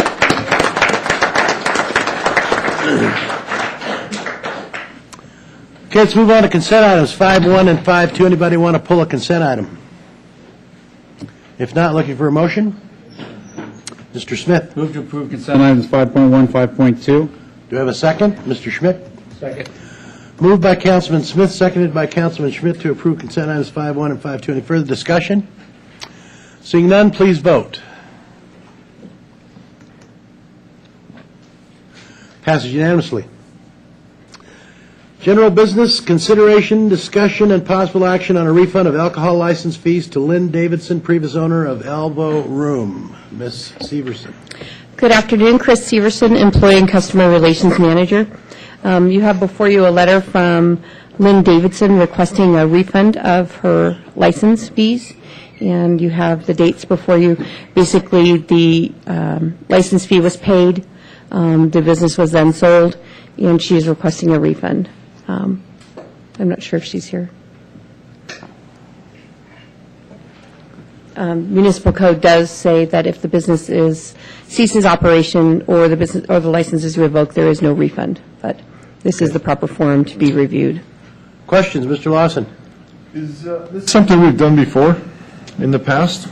Okay, let's move on to consent items 5.1 and 5.2. Anybody want to pull a consent item? If not, looking for a motion? Mr. Smith. Move to approve consent items 5.1, 5.2. Do we have a second? Mr. Schmidt? Second. Moved by Councilman Smith, seconded by Councilman Schmidt to approve consent items 5.1 and 5.2. Any further discussion? Seeing none, please vote. Passes unanimously. General business, consideration, discussion, and possible action on a refund of alcohol license fees to Lynn Davidson, previous owner of Alvo Room. Ms. Severson. Good afternoon, Chris Severson, Employee and Customer Relations Manager. You have before you a letter from Lynn Davidson requesting a refund of her license fees, and you have the dates before you. Basically, the license fee was paid, the business was then sold, and she is requesting a refund. I'm not sure if she's here. Municipal code does say that if the business ceases operation or the business or the license is revoked, there is no refund. But this is the proper form to be reviewed. Questions, Mr. Lawson? Is this something we've done before in the past?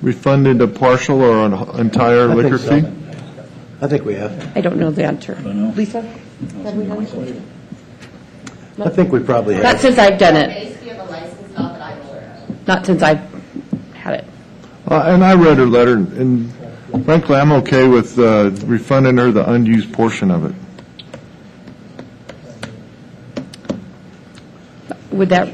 Refunded a partial or an entire liquor fee? I think we have. I don't know the answer. Lisa? Have we done it? I think we probably have. Not since I've done it. Not since I've had it. And I read her letter, and frankly, I'm okay with refunding her the unused portion of it. Would that,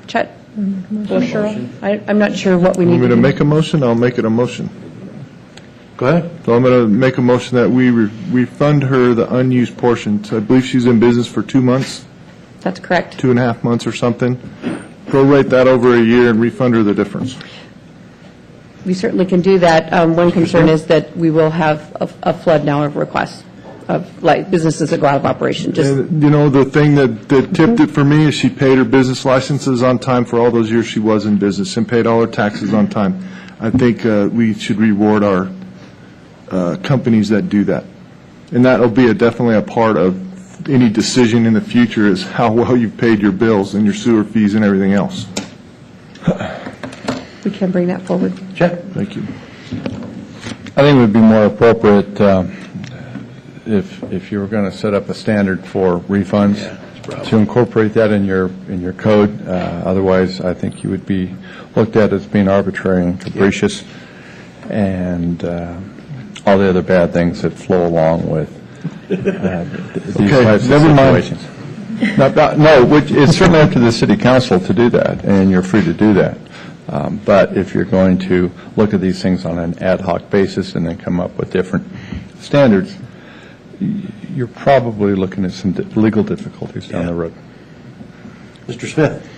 Chet? I'm not sure what we need Want me to to do. make a motion? I'll make it a motion. Go ahead. So I'm going to make a motion that we refund her the unused portion. So I believe she's in business for 2 months, That's correct. 2.5 months or something. Prorate that over a year and refund her the difference. We certainly can do that. One concern is that we will have a flood now of requests of like businesses that go out of operation. Just And, you know, the thing that tipped it for me is she paid her business licenses on time for all those years she was in business and paid all her taxes on time. I think we should reward our companies that do that. And that'll be definitely a part of any decision in the future is how well you've paid your bills and your sewer fees and everything else. we can bring that forward. Chet? Thank you. I think it would be more appropriate if you were going to set up a standard for refunds, to incorporate that in your code. Otherwise, I think you would be looked at as being arbitrary and capricious, and all the other bad things that flow along with these types of situations. No, it's certainly up to the city council to do that, and you're free to do that. But if you're going to look at these things on an ad hoc basis and then come up with different standards, you're probably looking at some legal difficulties down the road. Mr. Smith?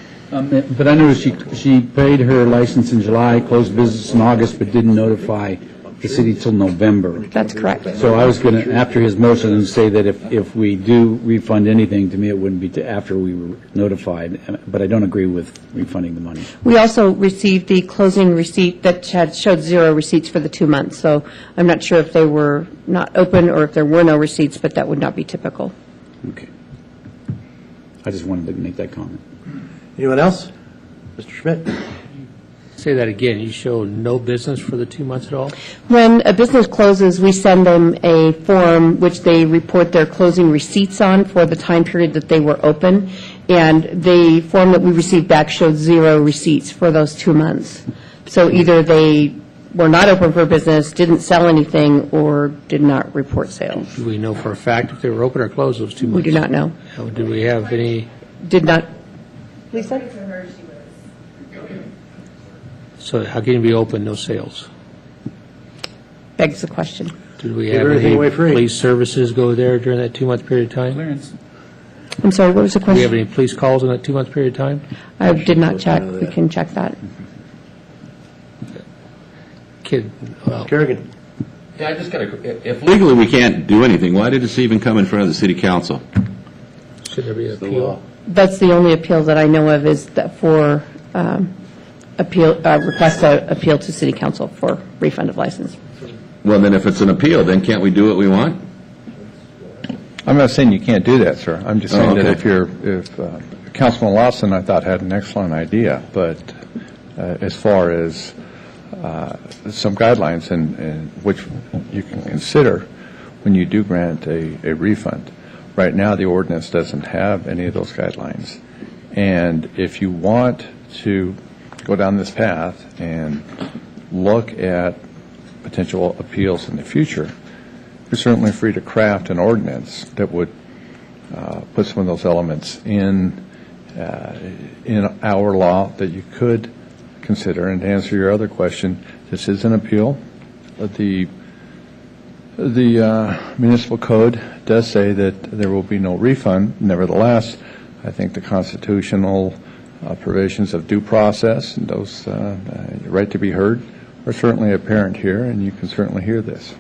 But I noticed she paid her license in July, closed business in August, but didn't notify the city till November. That's correct. So I was going to, after his motion, say that if we do refund anything, to me, it wouldn't be after we were notified, but I don't agree with refunding the money. We also received the closing receipt that showed 0 receipts for the 2 months. So I'm not sure if they were not open or if there were no receipts, but that would not be typical. Okay. I just wanted to make that comment. Anyone else? Mr. Schmidt? Say that again. You show no business for the 2 months at all? When a business closes, we send them a form which they report their closing receipts on for the time period that they were open, and the form that we received back showed 0 receipts for those 2 months. So either they were not open for business, didn't sell anything, or did not report sales. Do we know for a fact if they were open or closed those 2 We months? do not know. Do we have any? Did not. Lisa? So how can you be open, no sales? Begs the question. Did we Give have everything any away free. police services go there during that 2 month period of time? I'm sorry, what was the Do we have question? any police calls in that 2 month period of time? I did not check. We can check that. Kerrigan? Yeah, I just got to, if legally we can't do anything, why did this even come in front of the city council? Should there be an appeal? That's the only appeal that I know of is that for request to appeal to city council for refund of license. Well, then if it's an appeal, then can't we do what we want? I'm not saying you can't do that, sir. I'm just saying that okay. if Councilman Lawson, I thought, had an excellent idea, but as far as some guidelines and which you can consider when you do grant a refund. Right now, the ordinance doesn't have any of those guidelines. And if you want to go down this path and look at potential appeals in the future, you're certainly free to craft an ordinance that would put some of those elements in our law that you could consider. And to answer your other question, this is an appeal. The municipal code does say that there will be no refund. Nevertheless, I think the constitutional provisions of due process and those right to be heard are certainly apparent here, and you can certainly hear this.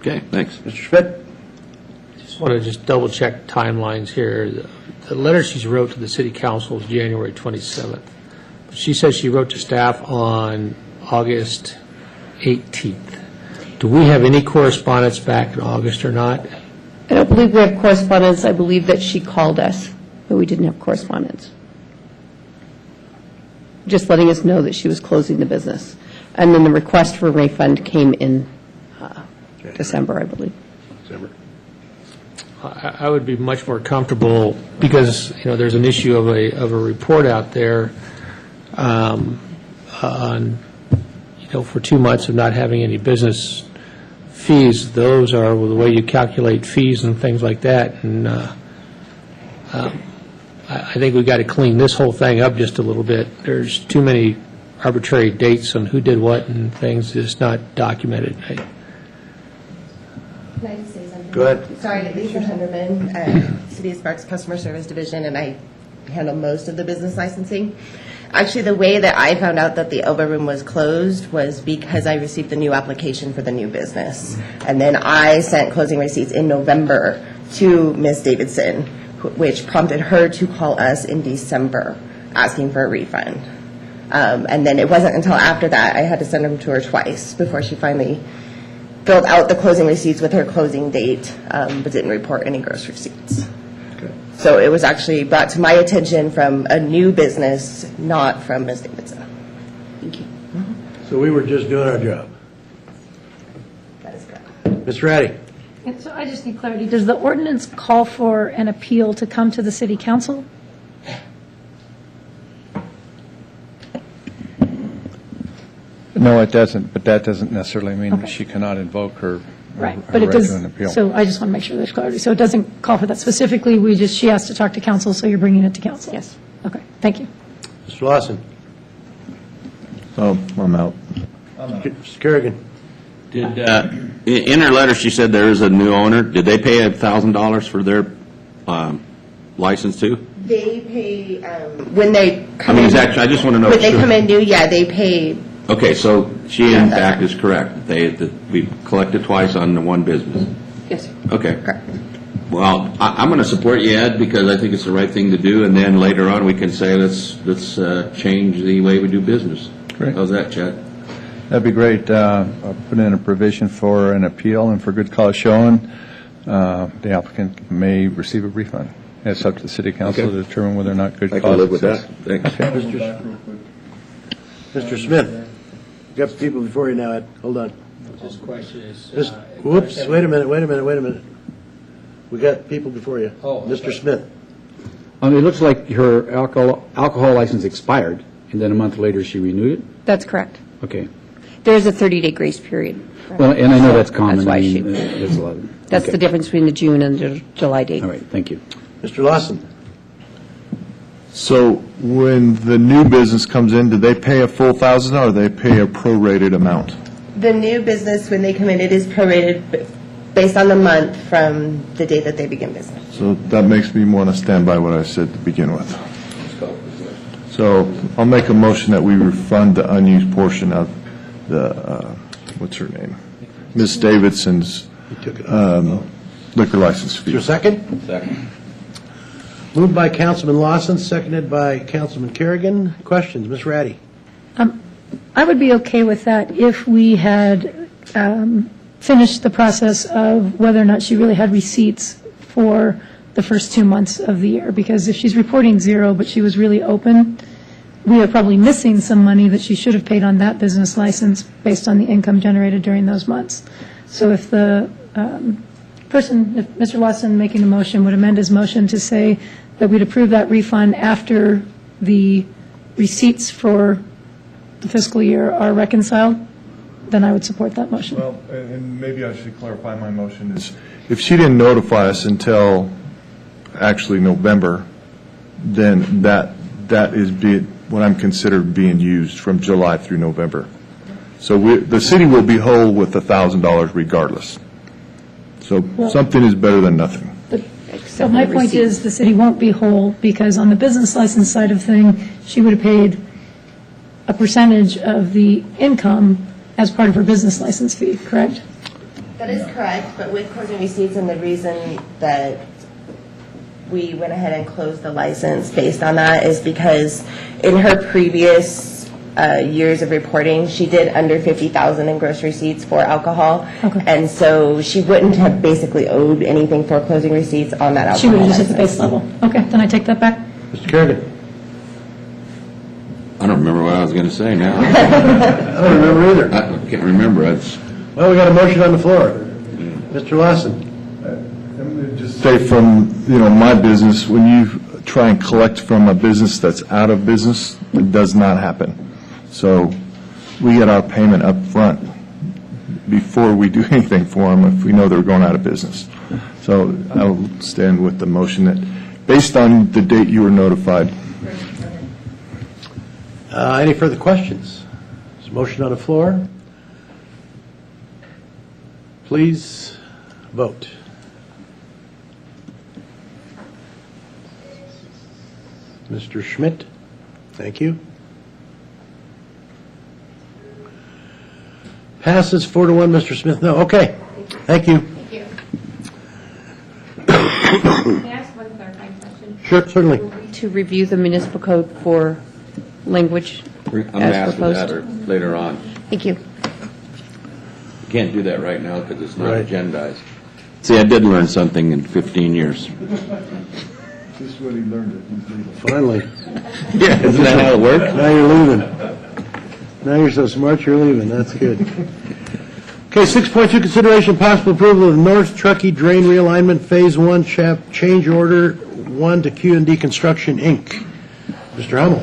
Okay, thanks. Mr. Schmidt? Just want to just double-check timelines here. The letter she wrote to the city council is January 27th. She says she wrote to staff on August 18th. Do we have any correspondence back in August or not? I don't believe we have correspondence. I believe that she called us, but we didn't have correspondence. Just letting us know that she was closing the business. And then the request for refund came in December, I believe. December. I would be much more comfortable because, there's an issue of a report out there on, for 2 months of not having any business fees. Those are the way you calculate fees and things like that. And I think we've got to clean this whole thing up just a little bit. There's too many arbitrary dates on who did what and things that's not documented. Can I just say something? Go ahead. Sorry, Lisa Hunderman, City of Sparks Customer Service Division, and I handle most of the business licensing. Actually, the way that I found out that the Elba Room was closed was because I received the new application for the new business. And then I sent closing receipts in November to Ms. Davidson, which prompted her to call us in December asking for a refund. And then it wasn't until after that I had to send them to her twice before she finally filled out the closing receipts with her closing date, but didn't report any gross receipts. Okay. So it was actually brought to my attention from a new business, not from Ms. Davidson. Thank you. So we were just doing our job. That is correct. Ms. Ratty? And so I just need clarity. Does the ordinance call for an appeal to come to the city council? No, it doesn't, but that doesn't necessarily mean that she cannot invoke her Right, her but it right does, to an appeal. so I just want to make sure there's clarity. So it doesn't call for that specifically, she has to talk to council, so you're bringing it to council? Yes. Okay, thank you. Mr. Lawson? Oh, I'm out. Mr. Kerrigan? Did, in her letter, she said there is a new owner. Did they pay $1,000 for their license too? They pay, when they come in. Exactly, I just want to know. When they come in new, yeah, they pay. Okay, so she in fact is correct. We collected twice on the one business. Yes, sir. Okay. Well, I'm going to support you, Ed, because I think it's the right thing to do, and then later on we can say let's change the way we do business. Great. How's that, Chad? That'd be great. I'll put in a provision for an appeal, and for good cause shown, the applicant may receive a refund. It's up to the city council to determine whether or not good cause I can live with exists. that. Thanks. Okay. Mr. Smith? You got people before you now, Ed. Hold on. This question is... Whoops, wait a minute. We got people before you. Oh, Mr. Smith? It looks like her alcohol license expired, and then a month later she renewed it? That's correct. Okay. There's a 30-day grace period. Well, and I know that's common. That's why I mean, there's a lot of... That's okay. the difference between the June and the July date. All right, thank you. Mr. Lawson? So when the new business comes in, do they pay a full $1,000 or they pay a prorated amount? The new business, when they come in, it is prorated based on the month from the day that they begin business. So that makes me want to stand by what I said to begin with. So I'll make a motion that we refund the unused portion of the, what's her name? Ms. Davidson's liquor license fee. Is there a second? Second. Moved by Councilman Lawson, seconded by Councilman Kerrigan. Questions? Ms. Ratty? I would be okay with that if we had finish the process of whether or not she really had receipts for the first 2 months of the year. Because if she's reporting zero, but she was really open, we are probably missing some money that she should have paid on that business license based on the income generated during those months. So if the if Mr. Watson making the motion would amend his motion to say that we'd approve that refund after the receipts for the fiscal year are reconciled, then I would support that motion. Well, and maybe I should clarify my motion is, if she didn't notify us until actually November, then that is what I'm considered being used from July through November. So the city will be whole with $1,000 regardless. So something is better than nothing. So my point is, the city won't be whole, because on the business license side of thing, she would have paid a percentage of the income as part of her business license fee, correct? That is correct, but with closing receipts, and the reason that we went ahead and closed the license based on that is because in her previous years of reporting, she did under $50,000 in gross receipts for alcohol, and so she wouldn't have basically owed anything for closing receipts on that alcohol. She would have just hit the base level. Okay, then I take that back. Mr. Kerrigan? I don't remember what I was going to say now. I don't remember either. I can't remember. Well, we got a motion on the floor. Mr. Lawson? Just say from, my business, when you try and collect from a business that's out of business, it does not happen. So we get our payment up front before we do anything for them if we know they're going out of business. So I'll stand with the motion that, based on the date you were notified. Any further questions? There's a motion on the floor. Please vote. Mr. Schmidt? Thank you. Passes 4-1. Mr. Smith, no. Okay. Thank you. Thank you. May I ask one clarifying question? Sure, certainly. To review the municipal code for language I'm going to as ask for that proposed. later on. Thank you. You can't do that right now because it's not Right. agendized. See, I did learn something in 15 years. This is what he learned it. Finally. Yeah, isn't that how it works? Now you're leaving. Now you're so smart, you're leaving. That's good. Okay, 6.2, consideration possible approval of North Truckee Drain Realignment Phase 1 Change Order 1 to Q&D Construction, Inc. Mr. Hummel.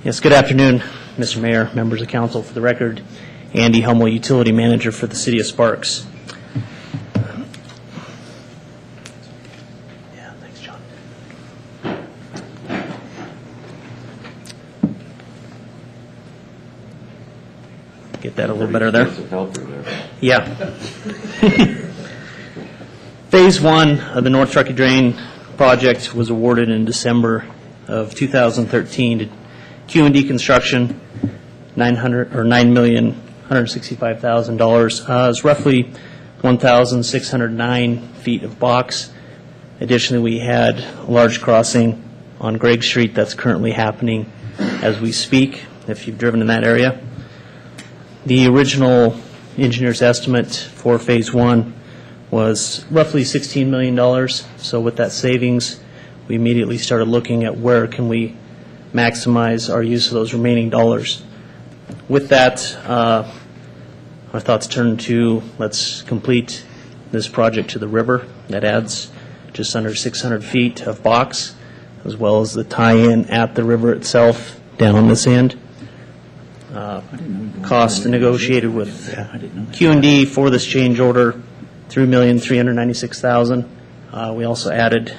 Yes, good afternoon, Mr. Mayor, members of council. For the record, Andy Hummel, Utility Manager for the City of Sparks. Yeah, thanks, John. Get that a little better there? Yeah. Phase 1 of the North Truckee Drain project was awarded in December of 2013 to Q&D Construction, $9,165,000. It's roughly 1,609 feet of box. Additionally, we had a large crossing on Gregg Street that's currently happening as we speak, if you've driven in that area. The original engineer's estimate for Phase 1 was roughly $16 million. So with that savings, we immediately started looking at where can we maximize our use of those remaining dollars. With that, our thoughts turned to, let's complete this project to the river. That adds just under 600 feet of box, as well as the tie-in at the river itself down this end. Cost negotiated with Q&D for this change order, $3,396,000. We also added,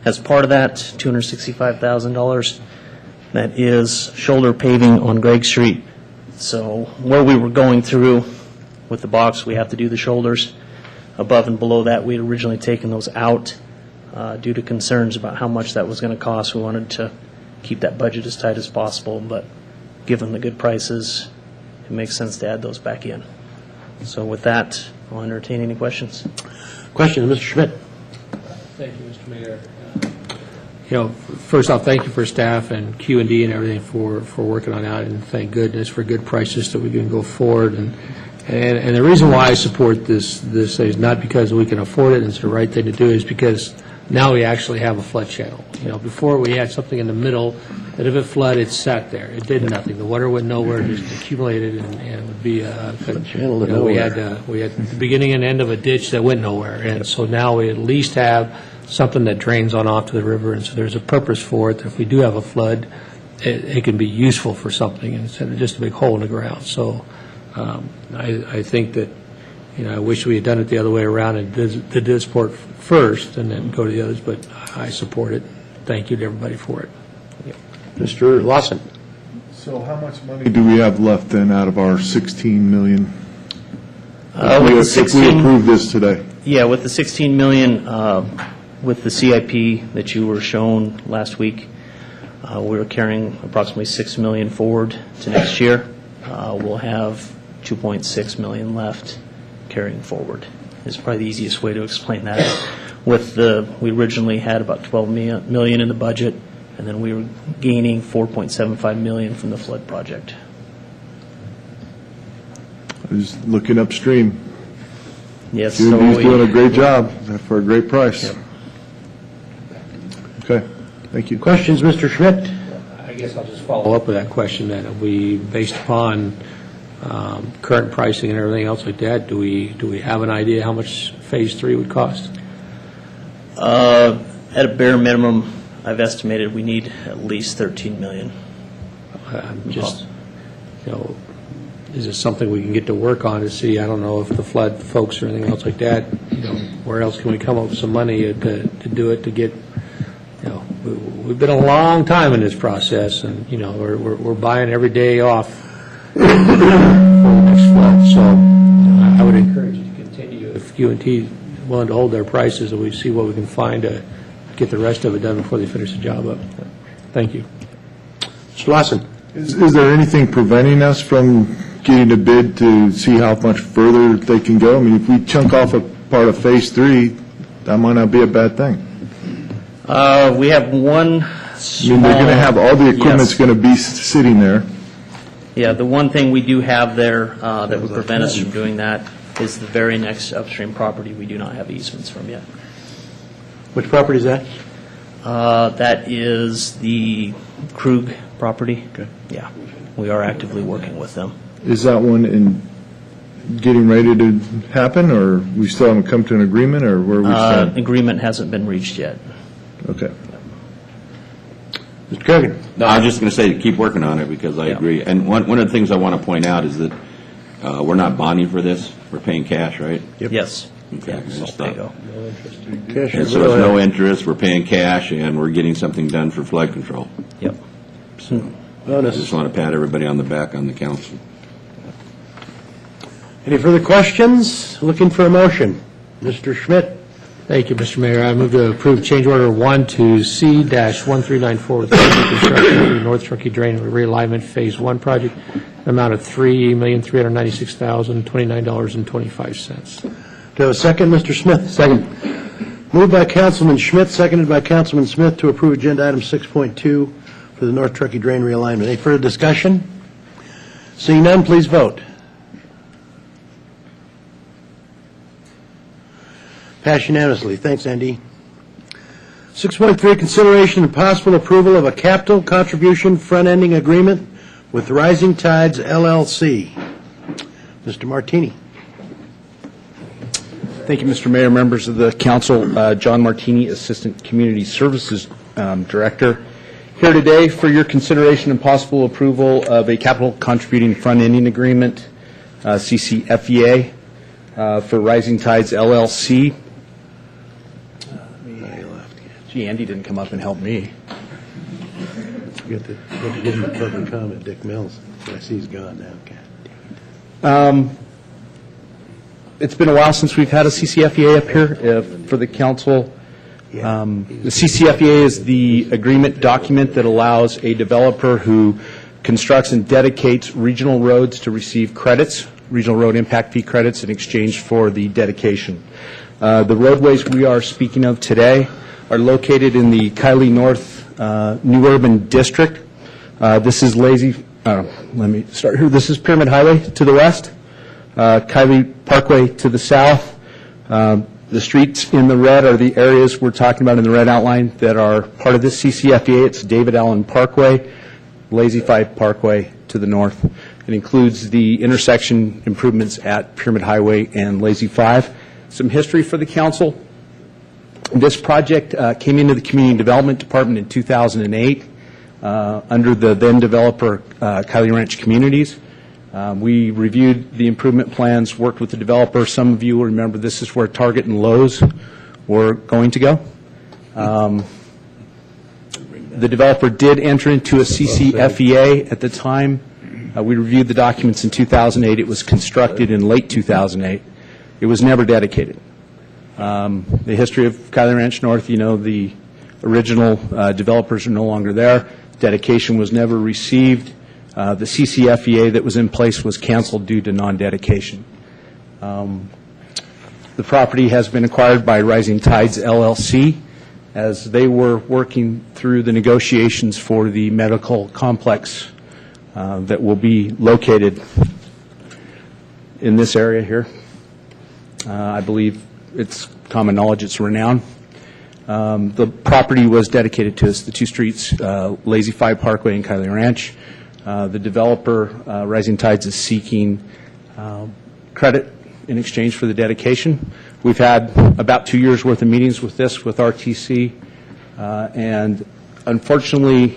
as part of that, $265,000. That is shoulder paving on Gregg Street. So where we were going through with the box, we have to do the shoulders. Above and below that, we had originally taken those out due to concerns about how much that was going to cost. We wanted to keep that budget as tight as possible, but given the good prices, it makes sense to add those back in. So with that, I'll entertain any questions. Question, Mr. Schmidt. Thank you, Mr. Mayor. First off, thank you for staff and Q&D and everything for working on that, and thank goodness for good prices that we can go forward. And the reason why I support this is not because we can afford it and it's the right thing to do, is because now we actually have a flood channel. Before we had something in the middle that if it flooded, it sat there. It did nothing. The water went nowhere, just accumulated, and would be we had the beginning and end of a ditch that went nowhere. And so now we at least have something that drains on off to the river, and so there's a purpose for it. If we do have a flood, it can be useful for something instead of just a big hole in the ground. So I think that, I wish we had done it the other way around and did this part first and then go to the others, but I support it. Thank you to everybody for it. Mr. Lawson. So how much money do we have left then out of our 16 million? If we approve this today? Yeah, with the 16 million, with the CIP that you were shown last week, we're carrying approximately 6 million forward to next year. We'll have 2.6 million left carrying forward. Is probably the easiest way to explain that. We originally had about 12 million in the budget, and then we were gaining 4.75 million from the flood project. Just looking upstream. Yes, He's doing a great job for a great price. Yep. Okay, thank you. Questions, Mr. Schmidt? I guess I'll just follow up with that question then. We, based upon current pricing and everything else like that, do we have an idea how much Phase 3 would cost? At a bare minimum, I've estimated we need at least 13 million. Just, is this something we can get to work on to see? I don't know if the flood folks or anything else like that, where else can we come up with some money to do it, to get, we've been a long time in this process, and, we're buying every day off for the next flood. So I would encourage you to continue. If UNT is willing to hold their prices, and we see what we can find to get the rest of it done before they finish the job up. Thank you. Mr. Lawson. Is there anything preventing us from getting a bid to see how much further they can go? I mean, if we chunk off a part of Phase 3, that might not be a bad thing. We have one small... they're going to have all the equipment's Yes. going to be sitting there. Yeah, the one thing we do have there that would prevent us from doing that is the very next upstream property we do not have easements from yet. Which property is that? That is the Krug property. Okay. Yeah, we are actively working with them. Is that one getting ready to happen, or we still haven't come to an agreement, or where are we stand? Agreement hasn't been reached yet. Okay. Mr. Kogan. No, I was just going to say, keep working on it, because I agree. And one of the things I want to point out is that we're not bonding for this. We're paying cash, right? Yep. Yes. Okay. Yeah, there you go. And so there's no interest, we're paying cash, and we're getting something done for flood control. Yep. So I just want to pat everybody on the back on the council. Any further questions? Looking for a motion. Mr. Schmidt. Thank you, Mr. Mayor. I move to approve change order 1 to C-1394 with construction of the North Truckee Drain Realignment Phase 1 project, an amount of $3,396,029.25. Do I have a second, Mr. Smith? Second. Moved by Councilman Schmidt, seconded by Councilman Smith to approve agenda item 6.2 for the North Truckee Drain Realignment. Any further discussion? Seeing none, please vote. Passed unanimously. Thanks, Andy. 6.3, consideration and possible approval of a capital contribution front-ending agreement with Rising Tides LLC. Mr. Martini. Thank you, Mr. Mayor, members of the council. John Martini, Assistant Community Services Director, here today for your consideration and possible approval of a capital contributing front-ending agreement, CCFEA, for Rising Tides LLC. Gee, Andy didn't come up and help me. You got the public comment, Dick Mills. I see he's gone now. Okay. It's been a while since we've had a CCFEA up here for the council. The CCFEA is the agreement document that allows a developer who constructs and dedicates regional roads to receive credits, regional road impact fee credits, in exchange for the dedication. The roadways we are speaking of today are located in the Kylie North New Urban District. This is let me start here. This is Pyramid Highway to the west, Kylie Parkway to the south. The streets in the red are the areas we're talking about in the red outline that are part of this CCFEA. It's David Allen Parkway, Lazy Five Parkway to the north. It includes the intersection improvements at Pyramid Highway and Lazy Five. Some history for the council. This project came into the Community Development Department in 2008 under the then developer Kylie Ranch Communities. We reviewed the improvement plans, worked with the developer. Some of you will remember this is where Target and Lowe's were going to go. The developer did enter into a CCFEA at the time. We reviewed the documents in 2008. It was constructed in late 2008. It was never dedicated. The history of Kylie Ranch North, you know, the original developers are no longer there. Dedication was never received. The CCFEA that was in place was canceled due to non-dedication. The property has been acquired by Rising Tides LLC as they were working through the negotiations for the medical complex that will be located in this area here. I believe it's common knowledge it's renowned. The property was dedicated to us, the two streets, Lazy Five Parkway and Kylie Ranch. The developer, Rising Tides, is seeking credit in exchange for the dedication. We've had about 2 years' worth of meetings with this, with RTC, and unfortunately,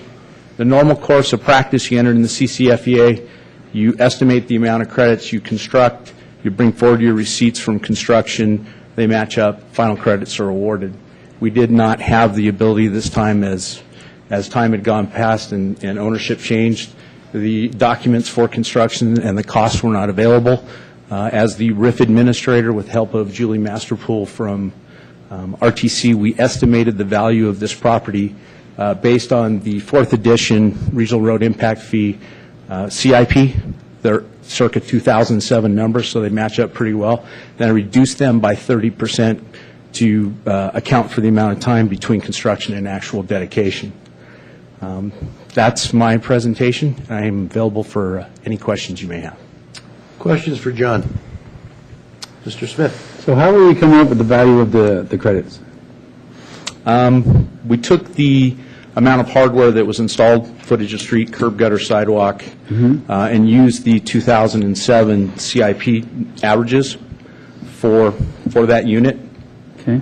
the normal course of practice, you enter in the CCFEA, you estimate the amount of credits you construct, you bring forward your receipts from construction, they match up, final credits are awarded. We did not have the ability this time as time had gone past and ownership changed. The documents for construction and the costs were not available. As the RIF administrator, with help of Julie Masterpool from RTC, we estimated the value of this property based on the 4th edition Regional Road Impact Fee CIP. They're circa 2007 numbers, so they match up pretty well. Then I reduced them by 30% to account for the amount of time between construction and actual dedication. That's my presentation. I am available for any questions you may have. Questions for John? Mr. Smith? So how will we come up with the value of the credits? We took the amount of hardware that was installed, footage of street, curb, gutter, sidewalk, and used the 2007 CIP averages for that unit. Okay.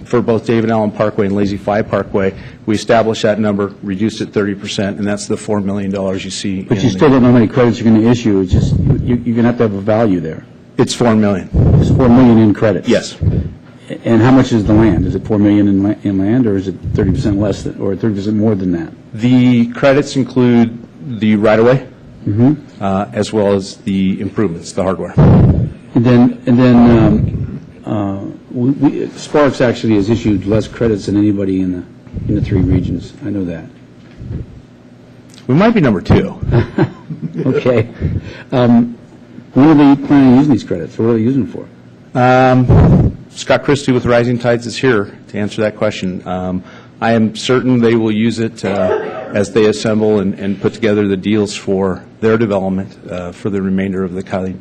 For both David Allen Parkway and Lazy Five Parkway, we established that number, reduced it 30%, and that's the $4 million you see. But you still don't know how many credits you're going to issue. It's just you're going to have a value there. It's $4 million. It's $4 million in credits. Yes. And how much is the land? Is it $4 million in land, or is it 30% less, or 30% more than that? The credits include the right-of-way, as well as the improvements, the hardware. And then Sparks actually has issued less credits than anybody in the three regions. I know that. We might be number 2. Okay. When are they planning on using these credits? What are they using for? Scott Christie with Rising Tides is here to answer that question. I am certain they will use it as they assemble and put together the deals for their development for the remainder of the Kylie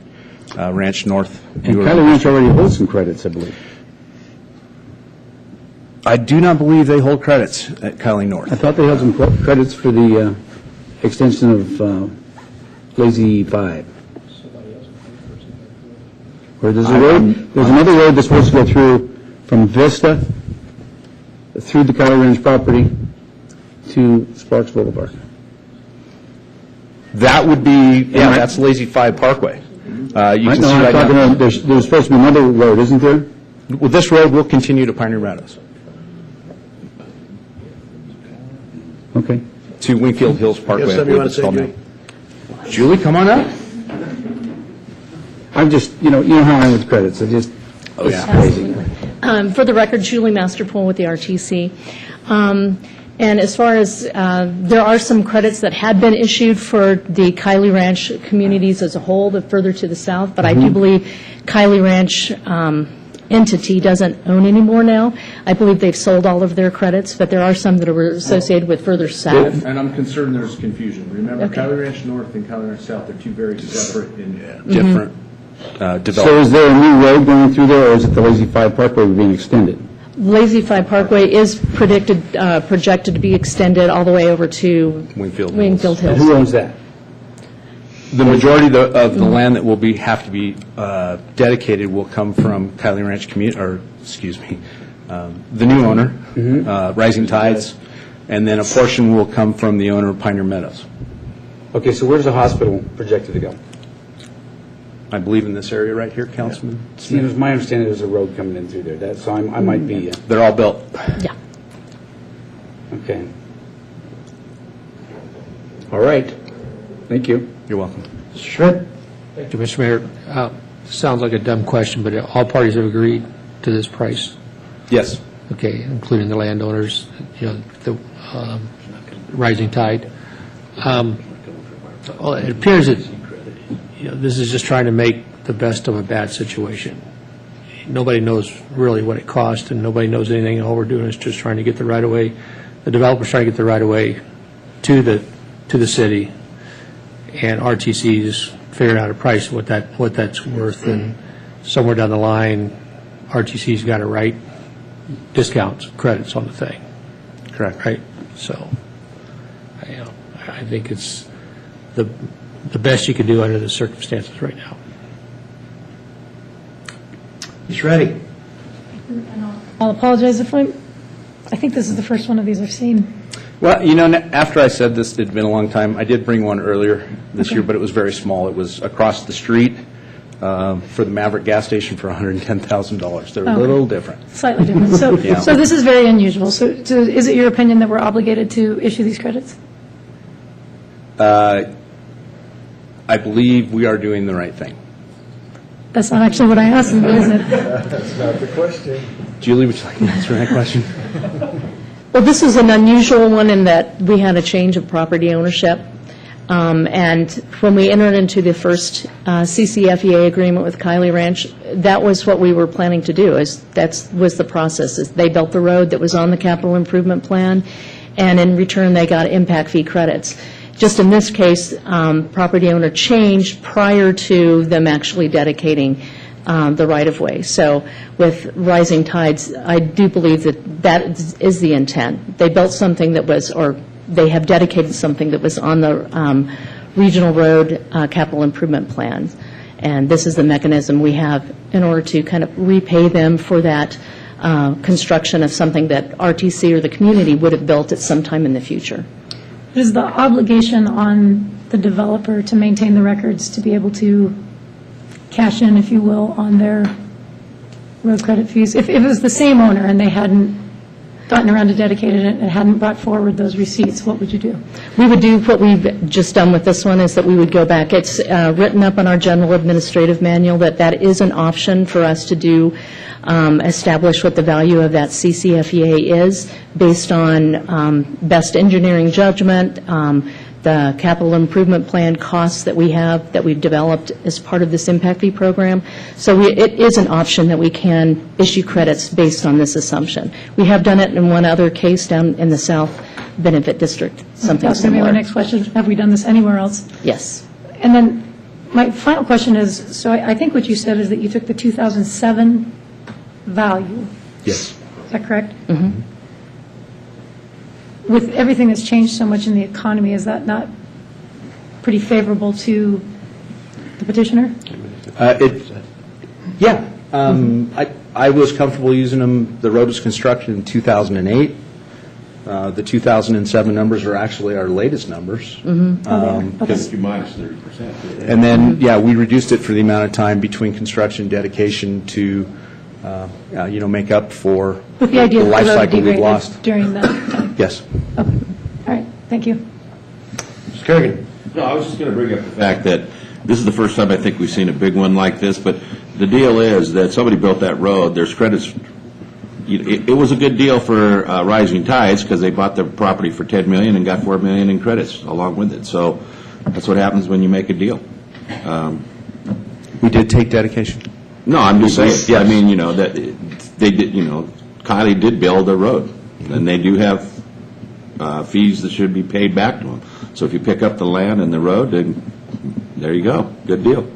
Ranch North. And Kylie Ranch already holds some credits, I believe. I do not believe they hold credits at Kylie North. I thought they held some credits for the extension of Lazy Five. Or there's a road, there's another road that's supposed to go through from Vista through the Kylie Ranch property to Sparks Boulevard. That would be, yeah, that's Lazy Five Parkway. You can see right now. There's supposed to be another road, isn't there? Well, this road will continue to Pioneer Meadows. Okay. To Wingfield Hills Parkway. You have something you want to say, Julie? Julie, come on up. I'm just, you know how I am with credits. It's crazy. For the record, Julie Masterpool with the RTC. And as far as, there are some credits that had been issued for the Kylie Ranch communities as a whole, but further to the south, but I do believe Kylie Ranch entity doesn't own anymore now. I believe they've sold all of their credits, but there are some that are associated with further south. And I'm concerned there's confusion. Remember, Okay. Kylie Ranch North and Kylie Ranch South are two very separate and different developments. So is there a new road going through there, or is it the Lazy Five Parkway being extended? Lazy Five Parkway is projected to be extended all the way over to Wingfield Hills. And who owns that? The majority of the land that will have to be dedicated will come from Kylie Ranch the new owner, Rising Tides, and then a portion will come from the owner of Pioneer Meadows. Okay, so where's the hospital projected to go? I believe in this area right here, Councilman. See, it was my understanding there's a road coming in through there, so I might be... They're all built. Yeah. Okay. All right. Thank you. You're welcome. Schmidt? Thank you, Mr. Mayor. Sounds like a dumb question, but all parties have agreed to this price? Yes. Okay, including the landowners, the Rising Tide. Well, it appears that this is just trying to make the best of a bad situation. Nobody knows really what it cost, and nobody knows anything. All we're doing is just trying to get the right-of-way. The developer's trying to get the right-of-way to the city, and RTC is figuring out a price of what that's worth, and somewhere down the line, RTC's got to write discounts, credits on the thing. Correct. Right? So, I think it's the best you can do under the circumstances right now. He's ready. I'll apologize if I think this is the first one of these I've seen. Well, after I said this, it had been a long time, I did bring one earlier this year, but it was very small. It was across the street for the Maverick gas station for $110,000. They're a little different. Slightly different. So, Yeah. so this is very unusual. So is it your opinion that we're obligated to issue these credits? I believe we are doing the right thing. That's not actually what I asked, is it? That's not the question. Julie, would you like to answer that question? Well, this is an unusual one in that we had a change of property ownership. And when we entered into the first CCFEA agreement with Kylie Ranch, that was what we were planning to do. That was the process. Is they built the road that was on the capital improvement plan, and in return, they got impact fee credits. Just in this case, property owner changed prior to them actually dedicating the right-of-way. So with Rising Tides, I do believe that is the intent. They built something that was, or they have dedicated something that was on the regional road capital improvement plan. And this is the mechanism we have in order to kind of repay them for that construction of something that RTC or the community would have built at some time in the future. Is the obligation on the developer to maintain the records to be able to cash in, if you will, on their road credit fees? If it was the same owner and they hadn't gotten around to dedicating it and hadn't brought forward those receipts, what would you do? We would do what we've just done with this one, is that we would go back. It's written up in our general administrative manual that is an option for us to do, establish what the value of that CCFEA is based on best engineering judgment, the capital improvement plan costs that we have, that we've developed as part of this impact fee program. So it is an option that we can issue credits based on this assumption. We have done it in one other case down in the South Benefit District, something That's going to be similar. my next question. Have we done this anywhere else? Yes. And then my final question is, so I think what you said is that you took the 2007 value. Yes. Is that correct? Mm-hmm. With everything that's changed so much in the economy, is that not pretty favorable to the petitioner? Yeah. I was comfortable using them. The road was constructed in 2008. The 2007 numbers are actually our latest numbers. Because you minus 30%. And then, we reduced it for the amount of time between construction and dedication to, make up for With the idea the that life the road cycle we've degraded lost. during that time? Yes. Okay. All right. Thank you. Mr. Kerrigan. No, I was just going to bring up the fact that this is the first time I think we've seen a big one like this, but the deal is that somebody built that road, there's credits. It was a good deal for Rising Tides because they bought the property for $10 million and got $4 million in credits along with it. So that's what happens when you make a deal. We did take dedication. No, I'm just saying, yeah, I mean, that they did, Kylie did build a road, and they do have fees that should be paid back to them. So if you pick up the land and the road, then there you go, good deal.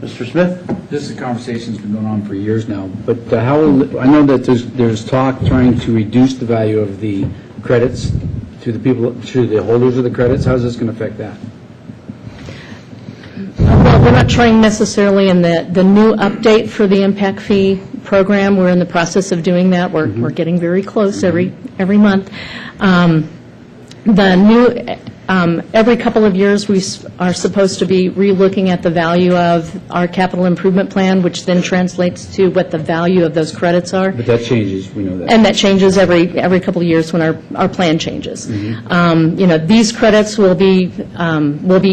Mr. Smith? This conversation's been going on for years now, but I know that there's talk trying to reduce the value of the credits to the holders of the credits. How's this going to affect that? Well, we're not trying necessarily in the new update for the impact fee program. We're in the process of doing that. We're getting very close every month. The new, every couple of years, we are supposed to be relooking at the value of our capital improvement plan, which then translates to what the value of those credits are. But that changes, we know that. And that changes every couple of years when our plan changes. These credits will be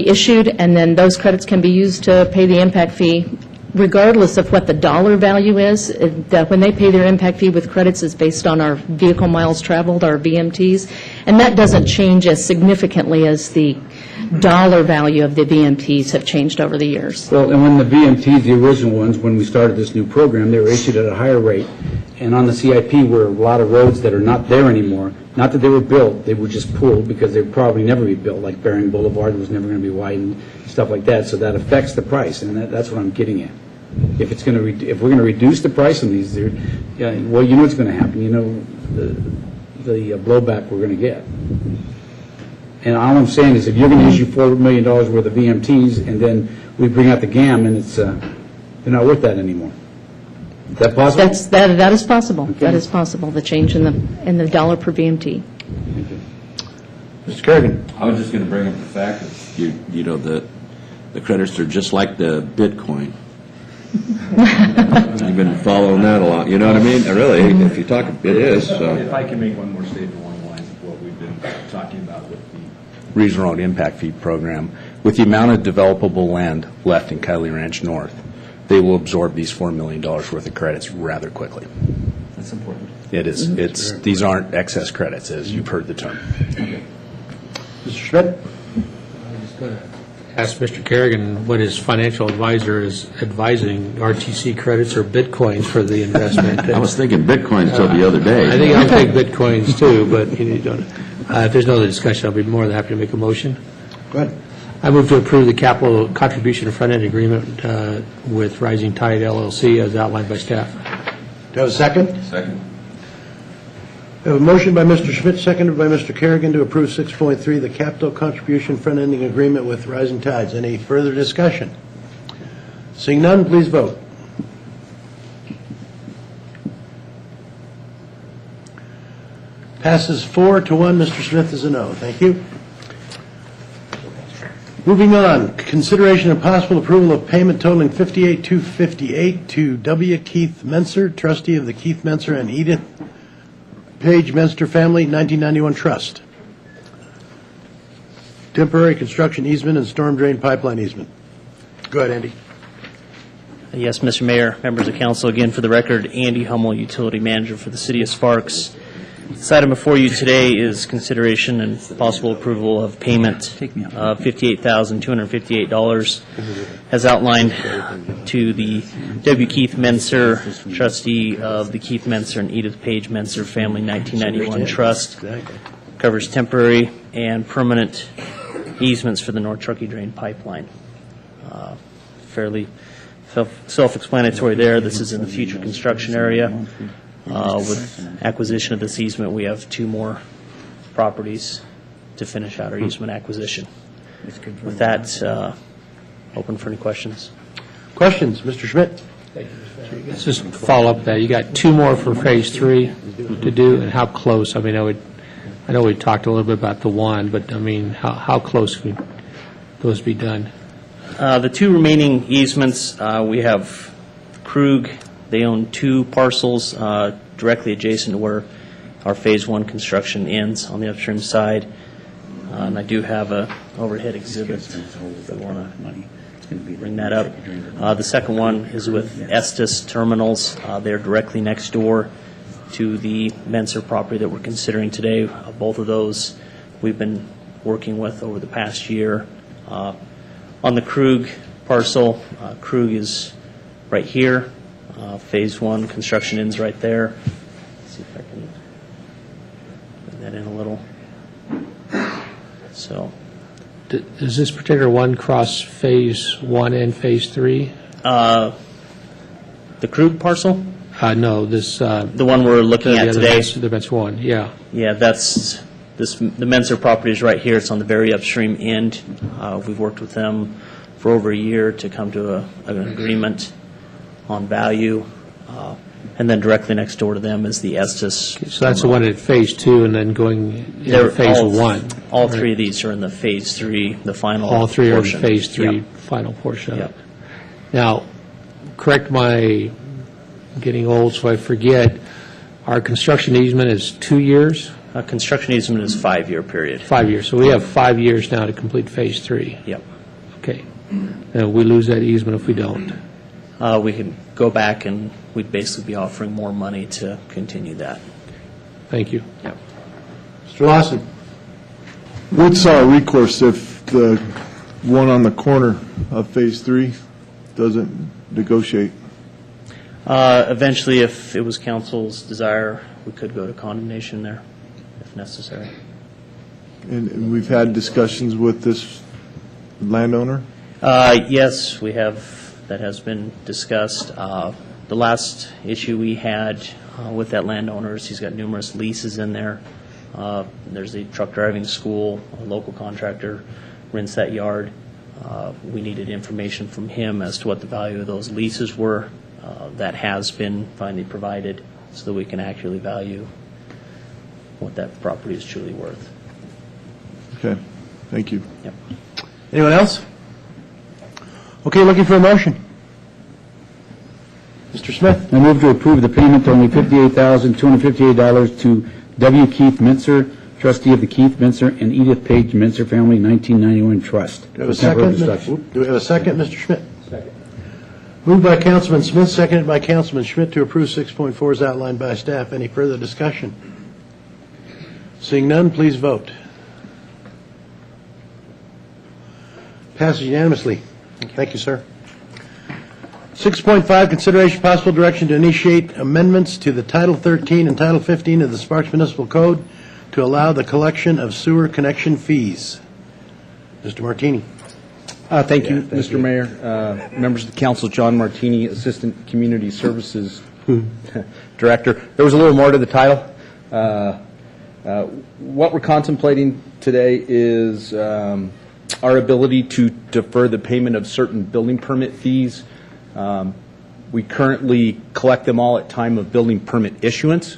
issued, and then those credits can be used to pay the impact fee regardless of what the dollar value is. When they pay their impact fee with credits, is based on our vehicle miles traveled, our VMTs, and that doesn't change as significantly as the dollar value of the VMTs have changed over the years. Well, and when the VMTs, the original ones, when we started this new program, they were issued at a higher rate, and on the CIP were a lot of roads that are not there anymore. Not that they were built, they were just pulled because they would probably never be built, like Bering Boulevard was never going to be widened, stuff like that, so that affects the price, and that's what I'm getting at. If we're going to reduce the price on these, well, you know what's going to happen. The blowback we're going to get. And all I'm saying is, if you're going to issue $4 million worth of VMTs, and then we bring out the GAM, and they're not worth that anymore. Is that possible? That is possible. Okay. That is possible. The change in the dollar per VMT. Mr. Kerrigan? I was just going to bring up the fact that the credits are just like the Bitcoin. You've been following that a lot. You know what I mean? Really, if you talk, it is. So. If I can make one more statement along the lines of what we've been talking about with the Regional Road Impact Fee Program, with the amount of developable land left in Kylie Ranch North, they will absorb these $4 million worth of credits rather quickly. That's important. It is. These aren't excess credits, as you've heard the term. Okay. Mr. Schmidt? Ask Mr. Kerrigan what his financial advisor is advising, RTC credits or Bitcoins for the investment. I was thinking Bitcoin until the other day. I think I'll take Bitcoins too, but if there's no other discussion, I'll be more than happy to make a motion. Go ahead. I move to approve the capital contribution front-end agreement with Rising Tide LLC as outlined by staff. Do I have a second? Second. We have a motion by Mr. Schmidt, seconded by Mr. Kerrigan to approve 6.3, the capital contribution front-ending agreement with Rising Tides. Any further discussion? Seeing none, please vote. Passes 4-1. Mr. Smith is a no. Thank you. Moving on, consideration and possible approval of payment totaling $58,258 to W. Keith Menser, trustee of the Keith Menser and Edith Page Menster Family 1991 Trust. Temporary construction easement and storm drain pipeline easement. Go ahead, Andy. Yes, Mr. Mayor, members of council, again for the record, Andy Hummel, utility manager for the city of Sparks. This item before you today is consideration and possible approval of payment of $58,258 as outlined to the W. Keith Menser, trustee of the Keith Menser and Edith Page Menser Family 1991 Trust. Covers temporary and permanent easements for the North Truckee Drain Pipeline. Fairly self-explanatory there. This is in the future construction area. With acquisition of this easement, we have 2 more properties to finish out our easement acquisition. With that, open for any questions. Questions? Mr. Schmidt? Let's just follow up that. You got 2 more for Phase 3 to do, and how close? I mean, I know we talked a little bit about the one, but I mean, how close would those be done? The 2 remaining easements, we have Krug. They own 2 parcels directly adjacent to where our Phase 1 construction ends on the upstream side. And I do have a overhead exhibit if you want to bring that up. The second one is with Estes Terminals. They're directly next door to the Menser property that we're considering today. Both of those we've been working with over the past year. On the Krug parcel, Krug is right here. Phase 1 construction ends right there. Let's see if I can bring that in a little. So, Does this particular one cross Phase 1 and Phase 3? the Krug parcel? No, this... The one we're looking at today? The Metz one, yeah. Yeah, that's, the Menzer property is right here. It's on the very upstream end. We've worked with them for over a year to come to an agreement on value. And then directly next door to them is the Estes. So that's the one at Phase 2 and then going into Phase 1? All three of these are in the Phase 3, the final portion. All three are in Phase 3, Yep. final portion of Yep. it. Now, correct my getting old so I forget, our construction easement is 2 years? Construction easement is 5-year period. 5 years. So we have 5 years now to complete Phase 3. Yep. Okay. We lose that easement if we don't. We could go back and we'd basically be offering more money to continue that. Thank you. Yep. Mr. Lawson. What's our recourse if the one on the corner of Phase 3 doesn't negotiate? Eventually, if it was council's desire, we could go to condemnation there, if necessary. And we've had discussions with this landowner? Yes, we have. That has been discussed. The last issue we had with that landowner is he's got numerous leases in there. There's a truck driving school, a local contractor rents that yard. We needed information from him as to what the value of those leases were. That has been finally provided so that we can accurately value what that property is truly worth. Okay, thank you. Yep. Anyone else? Okay, looking for a motion. Mr. Smith. I move to approve the payment totaling $58,258 to W. Keith Mintzer, trustee of the Keith Mintzer and Edith Page Mintzer Family 1991 Trust. Do we have a second? Do we have a second, Mr. Schmidt? Second. Moved by Councilman Smith, seconded by Councilman Schmidt to approve 6.4 as outlined by staff. Any further discussion? Seeing none, please vote. Passes unanimously. Thank you, sir. 6.5, consideration possible direction to initiate amendments to the Title 13 and Title 15 of the Sparks Municipal Code to allow the collection of sewer connection fees. Mr. Martini. Thank you, Mr. Mayor. Members of the council, John Martini, Assistant Community Services Director. There was a little more to the title. What we're contemplating today is our ability to defer the payment of certain building permit fees. We currently collect them all at time of building permit issuance,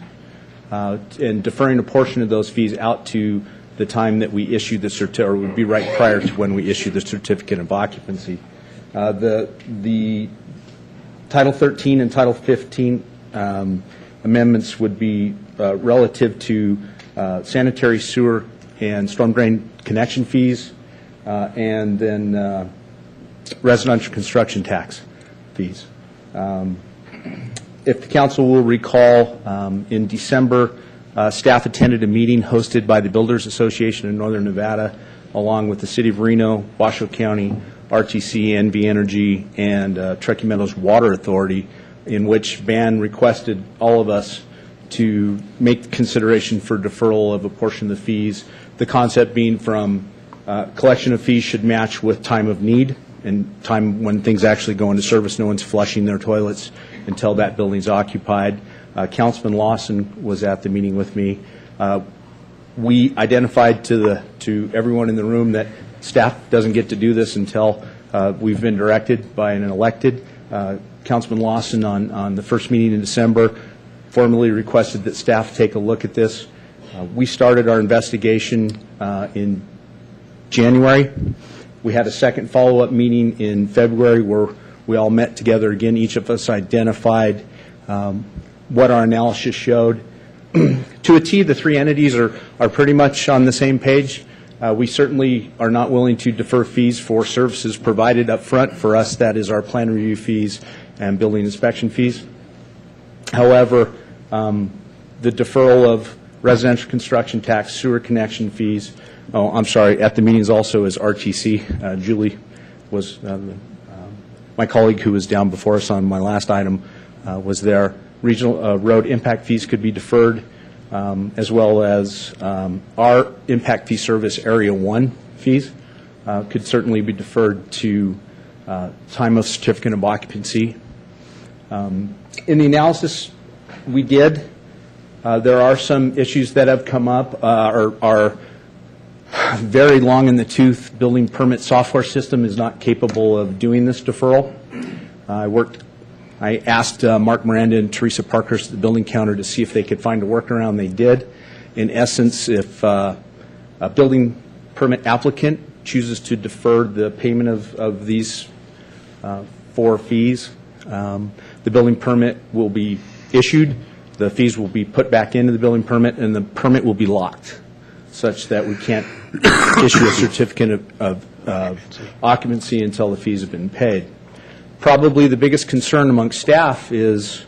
and deferring a portion of those fees out to the time that we issue the certificate, or would be right prior to when we issue the certificate of occupancy. The Title 13 and Title 15 amendments would be relative to sanitary sewer and storm drain connection fees, and then residential construction tax fees. If the council will recall, in December, staff attended a meeting hosted by the Builders Association of Northern Nevada, along with the City of Reno, Washoe County, RTC, NV Energy, and Truckee Meadows Water Authority, in which BAN requested all of us to make consideration for deferral of a portion of the fees, the concept being from collection of fees should match with time of need and time when things actually go into service. No one's flushing their toilets until that building's occupied. Councilman Lawson was at the meeting with me. We identified to everyone in the room that staff doesn't get to do this until we've been directed by an elected. Councilman Lawson on the first meeting in December formally requested that staff take a look at this. We started our investigation in January. We had a second follow-up meeting in February where we all met together again. Each of us identified what our analysis showed. To a T, the three entities are pretty much on the same page. We certainly are not willing to defer fees for services provided up front. For us, that is our plan review fees and building inspection fees. However, the deferral of residential construction tax, sewer connection fees, at the meetings also is RTC. Julie was my colleague who was down before us on my last item was there. Regional road impact fees could be deferred, as well as our impact fee service Area 1 fees could certainly be deferred to time of certificate of occupancy. In the analysis we did, there are some issues that have come up or are very long in the tooth. Building permit software system is not capable of doing this deferral. I asked Mark Miranda and Teresa Parkhurst, the building counter, to see if they could find a workaround. They did. In essence, if a building permit applicant chooses to defer the payment of these 4 fees, the building permit will be issued, the fees will be put back into the building permit, and the permit will be locked, such that we can't issue a certificate of occupancy until the fees have been paid. Probably the biggest concern among staff is,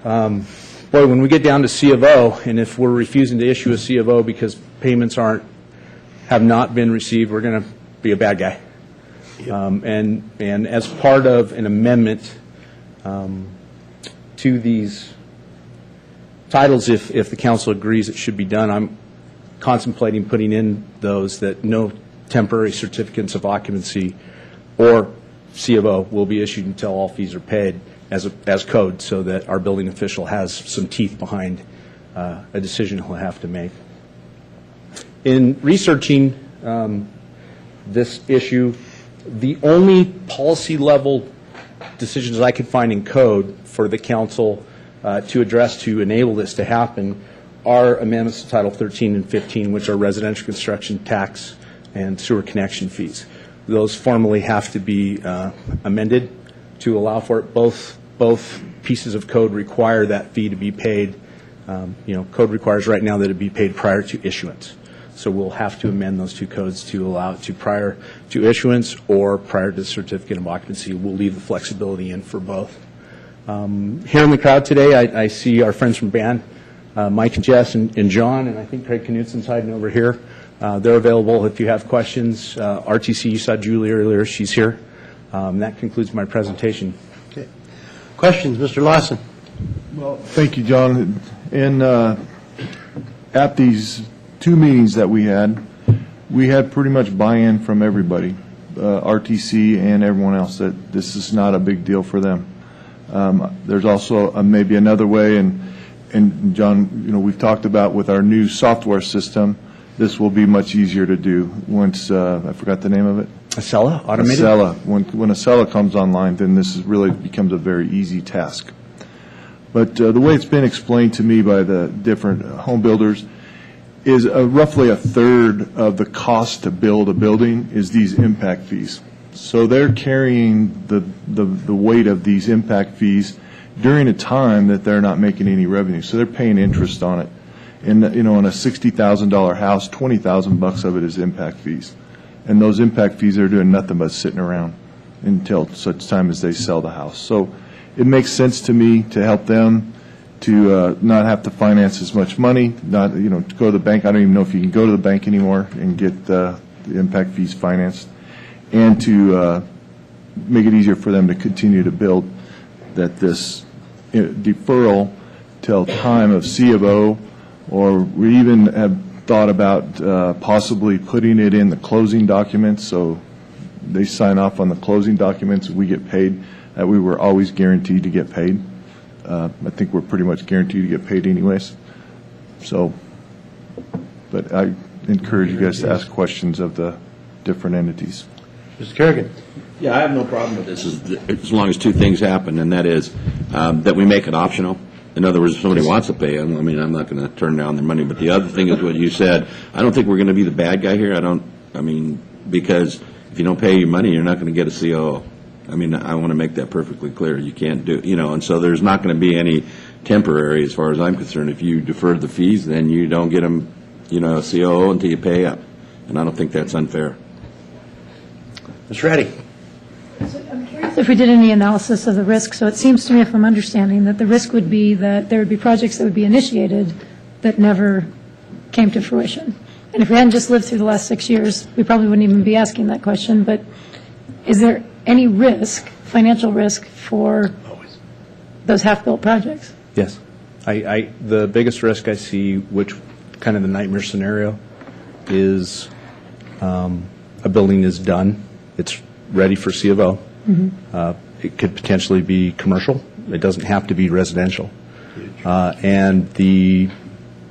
when we get down to C of O, and if we're refusing to issue a C of O because payments have not been received, we're going to be a bad guy. And as part of an amendment to these titles, if the council agrees it should be done, I'm contemplating putting in those that no temporary certificates of occupancy or C of O will be issued until all fees are paid as code, so that our building official has some teeth behind a decision he'll have to make. In researching this issue, the only policy level decisions I could find in code for the council to address to enable this to happen are amendments to Title 13 and 15, which are residential construction tax and sewer connection fees. Those formally have to be amended to allow for it. Both pieces of code require that fee to be paid. Code requires right now that it be paid prior to issuance. So we'll have to amend those 2 codes to allow it to prior to issuance or prior to the certificate of occupancy. We'll leave the flexibility in for both. Here in the crowd today, I see our friends from BAN, Mike and Jess and John, and I think Craig Knutson's hiding over here. They're available if you have questions. RTC, you saw Julie earlier. She's here. That concludes my presentation. Okay. Questions, Mr. Lawson? Well, thank you, John. And at these 2 meetings that we had pretty much buy-in from everybody, RTC and everyone else, that this is not a big deal for them. There's also maybe another way, and John, we've talked about with our new software system, this will be much easier to do once, I forgot the name of it. Acela, automated? Acela. When Acela comes online, then this really becomes a very easy task. But the way it's been explained to me by the different home builders is roughly 1/3 of the cost to build a building is these impact fees. So they're carrying the weight of these impact fees during a time that they're not making any revenue. So they're paying interest on it. And, on a $60,000 house, $20,000 of it is impact fees. And those impact fees are doing nothing but sitting around until such time as they sell the house. So it makes sense to me to help them to not have to finance as much money, not, to go to the bank. I don't even know if you can go to the bank anymore and get the impact fees financed, and to make it easier for them to continue to build, that this deferral till time of C of O, or we even have thought about possibly putting it in the closing documents, so they sign off on the closing documents, we get paid, that we were always guaranteed to get paid. I think we're pretty much guaranteed to get paid anyways. So, but I encourage you guys to ask questions of the different entities. Mr. Kerrigan. Yeah, I have no problem with this as long as 2 things happen, and that is that we make it optional. In other words, if somebody wants to pay, I'm not going to turn down their money. But the other thing is what you said. I don't think we're going to be the bad guy here. Because if you don't pay your money, you're not going to get a COO. I want to make that perfectly clear. You can't do, and so there's not going to be any temporary, as far as I'm concerned. If you defer the fees, then you don't get them, a COO until you pay up. And I don't think that's unfair. Ms. Reddy. If we did any analysis of the risk, so it seems to me, if I'm understanding, that the risk would be that there would be projects that would be initiated that never came to fruition. And if we hadn't just lived through the last 6 years, we probably wouldn't even be asking that question. But is there any risk financial risk for those half-built projects. Yes. The biggest risk I see, which kind of the nightmare scenario, is a building is done, it's ready for C of O. It could potentially be commercial. It doesn't have to be residential. And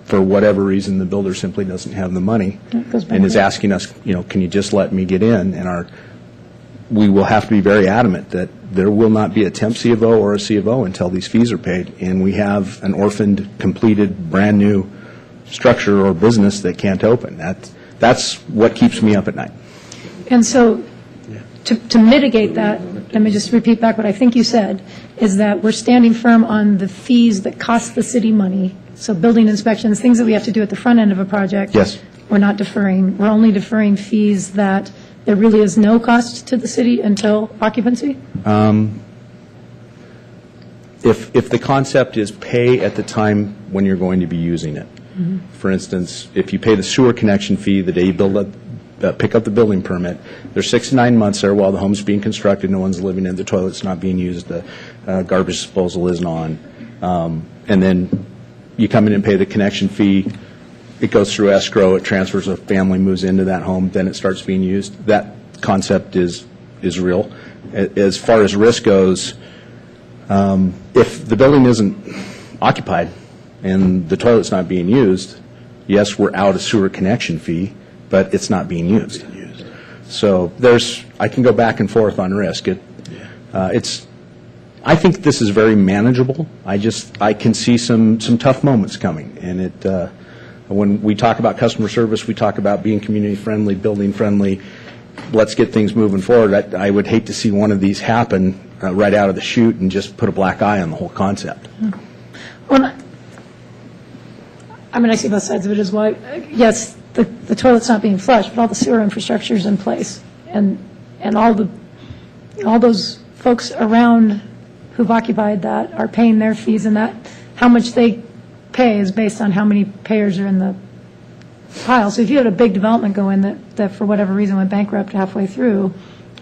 for whatever reason, the builder simply doesn't have the money and is asking us, can you just let me get in? And we will have to be very adamant that there will not be a temp C of O or a C of O until these fees are paid, and we have an orphaned, completed, brand-new structure or business that can't open. That's what keeps me up at night. And so, to mitigate that, let me just repeat back what I think you said, is that we're standing firm on the fees that cost the city money, so building inspections, things that we have to do at the front end of a project. Yes. We're not deferring. We're only deferring fees that there really is no cost to the city until occupancy? If the concept is pay at the time when you're going to be using it. For instance, if you pay the sewer connection fee the day you pick up the building permit, there's 6 to 9 months there while the home's being constructed, no one's living in it, the toilet's not being used, the garbage disposal isn't on, and then you come in and pay the connection fee, it goes through escrow, it transfers, a family moves into that home, then it starts being used. That concept is real. As far as risk goes, if the building isn't occupied and the toilet's not being used, yes, we're out a sewer connection fee, but it's not being used. So I can go back and forth on risk. I think this is very manageable. I can see some tough moments coming, and when we talk about customer service, we talk about being community friendly, building friendly. Let's get things moving forward. I would hate to see one of these happen right out of the chute and just put a black eye on the whole concept. Well, I see both sides of it as well. Yes, the toilet's not being flushed, but all the sewer infrastructure is in place, and all those folks around who've occupied that are paying their fees, and that how much they pay is based on how many payers are in the pile. So if you had a big development go in that for whatever reason went bankrupt halfway through,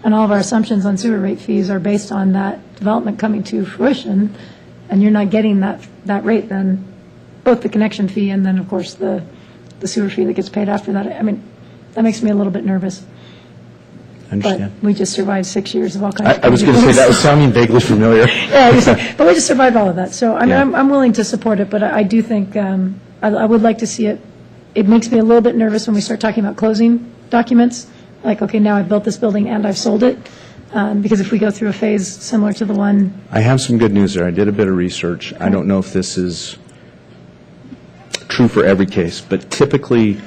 and all of our assumptions on sewer rate fees are based on that development coming to fruition, and you're not getting that rate, then both the connection fee and then, of course, the sewer fee that gets paid after that, that makes me a little bit nervous. I understand. But we just survived 6 years of all kinds of I was going to say, that was sounding vaguely familiar. Yeah, but we just survived all of that. So I'm willing to support it, but I do think I would like to see it. It makes me a little bit nervous when we start talking about closing documents, like, okay, now I've built this building and I've sold it, because if we go through a phase similar to the one. I have some good news there. I did a bit of research. I don't know if this is true for every case, but typically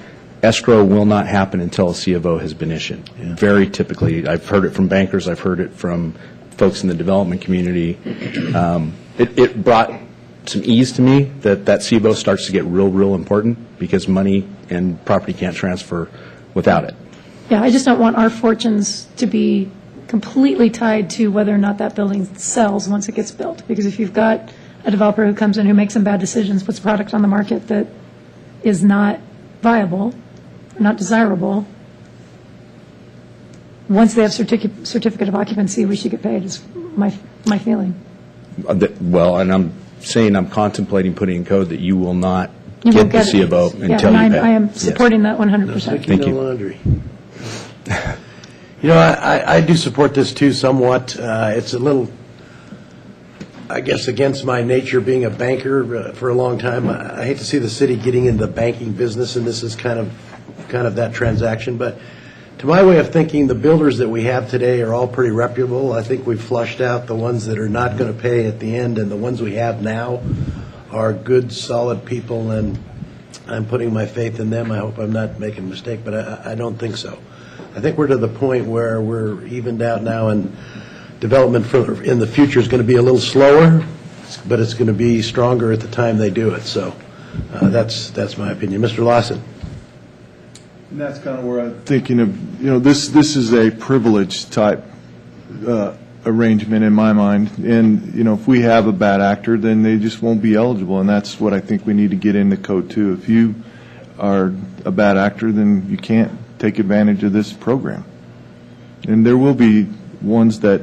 escrow will not happen until a C of O has been issued. Very typically. I've heard it from bankers. I've heard it from folks in the development community. It brought some ease to me that C of O starts to get real important, because money and property can't transfer without it. Yeah, I just don't want our fortunes to be completely tied to whether or not that building sells once it gets built. Because if you've got a developer who comes in who makes some bad decisions, puts a product on the market that is not viable, not desirable, once they have certificate of occupancy, we should get paid, is my feeling. Well, and I'm saying I'm contemplating putting in code that you will not You get won't the get C it. of O Yeah, until and you pay. I am Yes. supporting that 100%. Thank you. Laundry. I do support this too somewhat. It's a little, I guess, against my nature being a banker for a long time. I hate to see the city getting into the banking business, and this is kind of that transaction. But to my way of thinking, the builders that we have today are all pretty reputable. I think we've flushed out the ones that are not going to pay at the end, and the ones we have now are good, solid people, and I'm putting my faith in them. I hope I'm not making a mistake, but I don't think so. I think we're to the point where we're evened out now, and development in the future is going to be a little slower, but it's going to be stronger at the time they do it. So that's my opinion. Mr. Lawson. And that's kind of where I'm thinking of, this is a privilege type arrangement in my mind. And, if we have a bad actor, then they just won't be eligible. And that's what I think we need to get in the code too. If you are a bad actor, then you can't take advantage of this program. And there will be ones that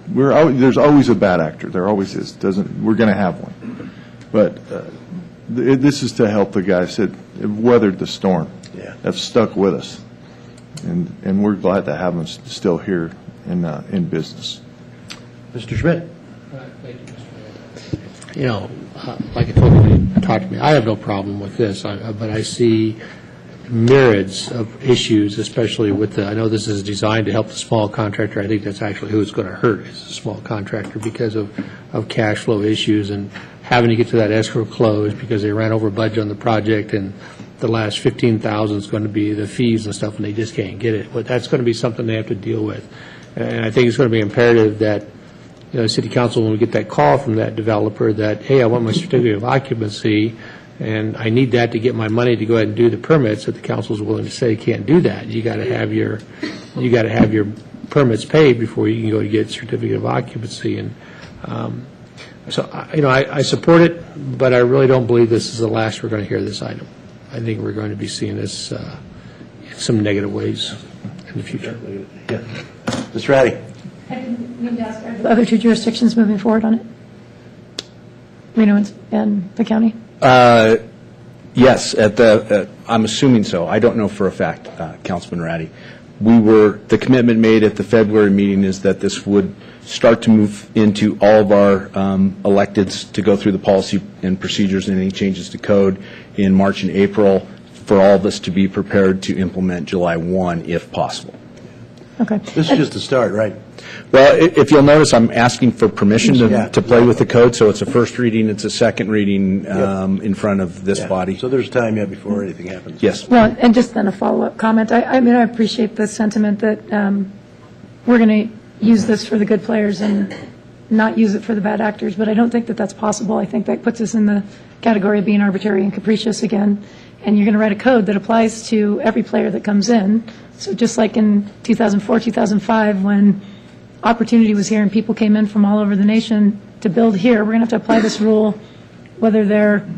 there's always a bad actor. There always is. We're going to have one. But this is to help the guys that have weathered the storm, have stuck with us. And we're glad to have them still here in business. Mr. Schmidt. Thank you, Mr. Mayor. You know, like I told you when you talked to me, I have no problem with this, but I see myriads of issues, especially with I know this is designed to help the small contractor. I think that's actually who it's going to hurt is the small contractor because of cash flow issues and having to get to that escrow close because they ran over budget on the project and the last $15,000 is going to be the fees and stuff and they just can't get it. But that's going to be something they have to deal with. And I think it's going to be imperative that City Council, when we get that call from that developer that, hey, I want my certificate of occupancy and I need that to get my money to go ahead and do the permits, that the council is willing to say you can't do that. You got to have your permits paid before you can go to get certificate of occupancy. And so I support it, but I really don't believe this is the last we're going to hear this item. I think we're going to be seeing this in some negative ways in the future. Yeah. Mr. Ratty. I didn't mean to ask, are the other two jurisdictions moving forward on it? Reno and the county? Yes, I'm assuming so. I don't know for a fact, Councilman Ratty. The commitment made at the February meeting is that this would start to move into all of our electeds to go through the policy and procedures and any changes to code in March and April for all of this to be prepared to implement July 1 if possible. Okay. This is just a start, right? Well, if you'll notice, I'm asking for permission to play with the code, so it's a first reading, it's a second reading in front of this body. So there's time yet before anything happens. Yes. Well, and just then a follow-up comment. I mean, I appreciate the sentiment that we're going to use this for the good players and not use it for the bad actors, but I don't think that that's possible. I think that puts us in the category of being arbitrary and capricious again, and you're going to write a code that applies to every player that comes in. So just like in 2004, 2005, when opportunity was here and people came in from all over the nation to build here, we're going to have to apply this rule whether they're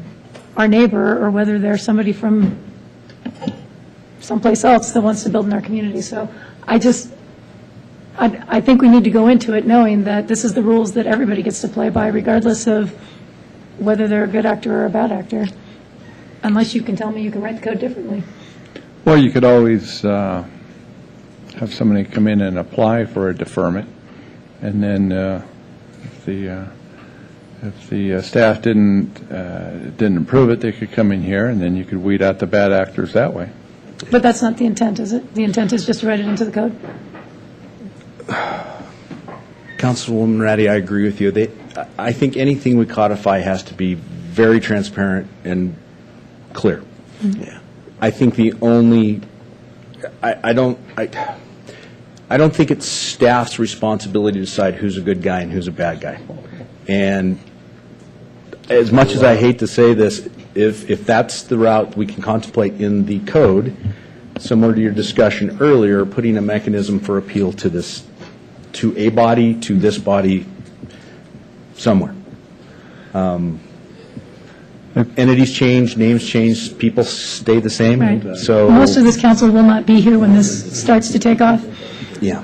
our neighbor or whether they're somebody from someplace else that wants to build in our community. So I think we need to go into it knowing that this is the rules that everybody gets to play by, regardless of whether they're a good actor or a bad actor, unless you can tell me you can write the code differently. Well, you could always have somebody come in and apply for a deferment, and then if the staff didn't approve it, they could come in here, and then you could weed out the bad actors that way. But that's not the intent, is it? The intent is just to write it into the code? Councilwoman Ratty, I agree with you. I think anything we codify has to be very transparent and clear. Yeah. I think I don't think it's staff's responsibility to decide who's a good guy and who's a bad guy. And as much as I hate to say this, if that's the route we can contemplate in the code, similar to your discussion earlier, putting a mechanism for appeal to a body, to this body, somewhere. Entities change, names change, people stay the same. Right. So most of this council will not be here when this starts to take off. Yeah.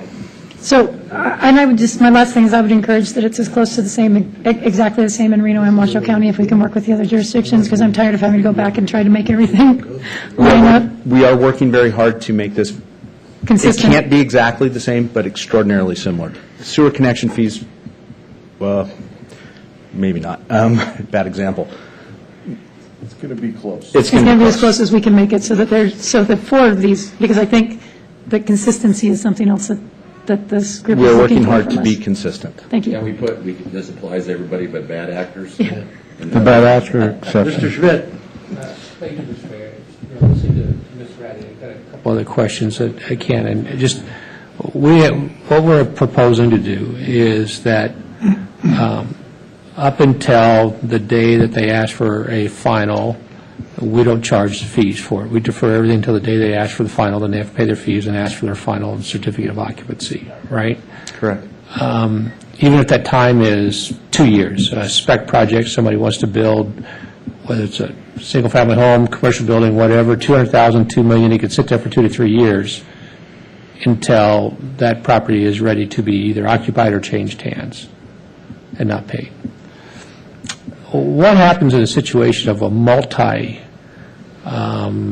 So, and I would my last thing is I would encourage that it's as close to the same, exactly the same in Reno and Washoe County if we can work with the other jurisdictions, because I'm tired of having to go back and try to make everything line up. We are working very hard to make this consistent. It can't be exactly the same, but extraordinarily similar. Sewer connection fees, well, maybe not. Bad example. It's going to be close. It's going to be as close as we can make it so that four of these, because I think the consistency is something else that this group is We're looking working for hard from to us. be consistent. Thank you. Yeah, this applies to everybody but bad actors. Yeah. The bad actor exception. Mr. Schmidt. Thank you, Mr. Mayor. Listening to Ms. Ratty, I've got a couple other questions that I can. And just, what we're proposing to do is that up until the day that they ask for a final, we don't charge fees for it. We defer everything until the day they ask for the final, then they have to pay their fees and ask for their final certificate of occupancy, right? Correct. Even if that time is 2 years. A spec project, somebody wants to build, whether it's a single-family home, commercial building, whatever, $200,000, $2 million, he could sit there for 2 to 3 years. until that property is ready to be either occupied or changed hands and not paid. What happens in a situation of a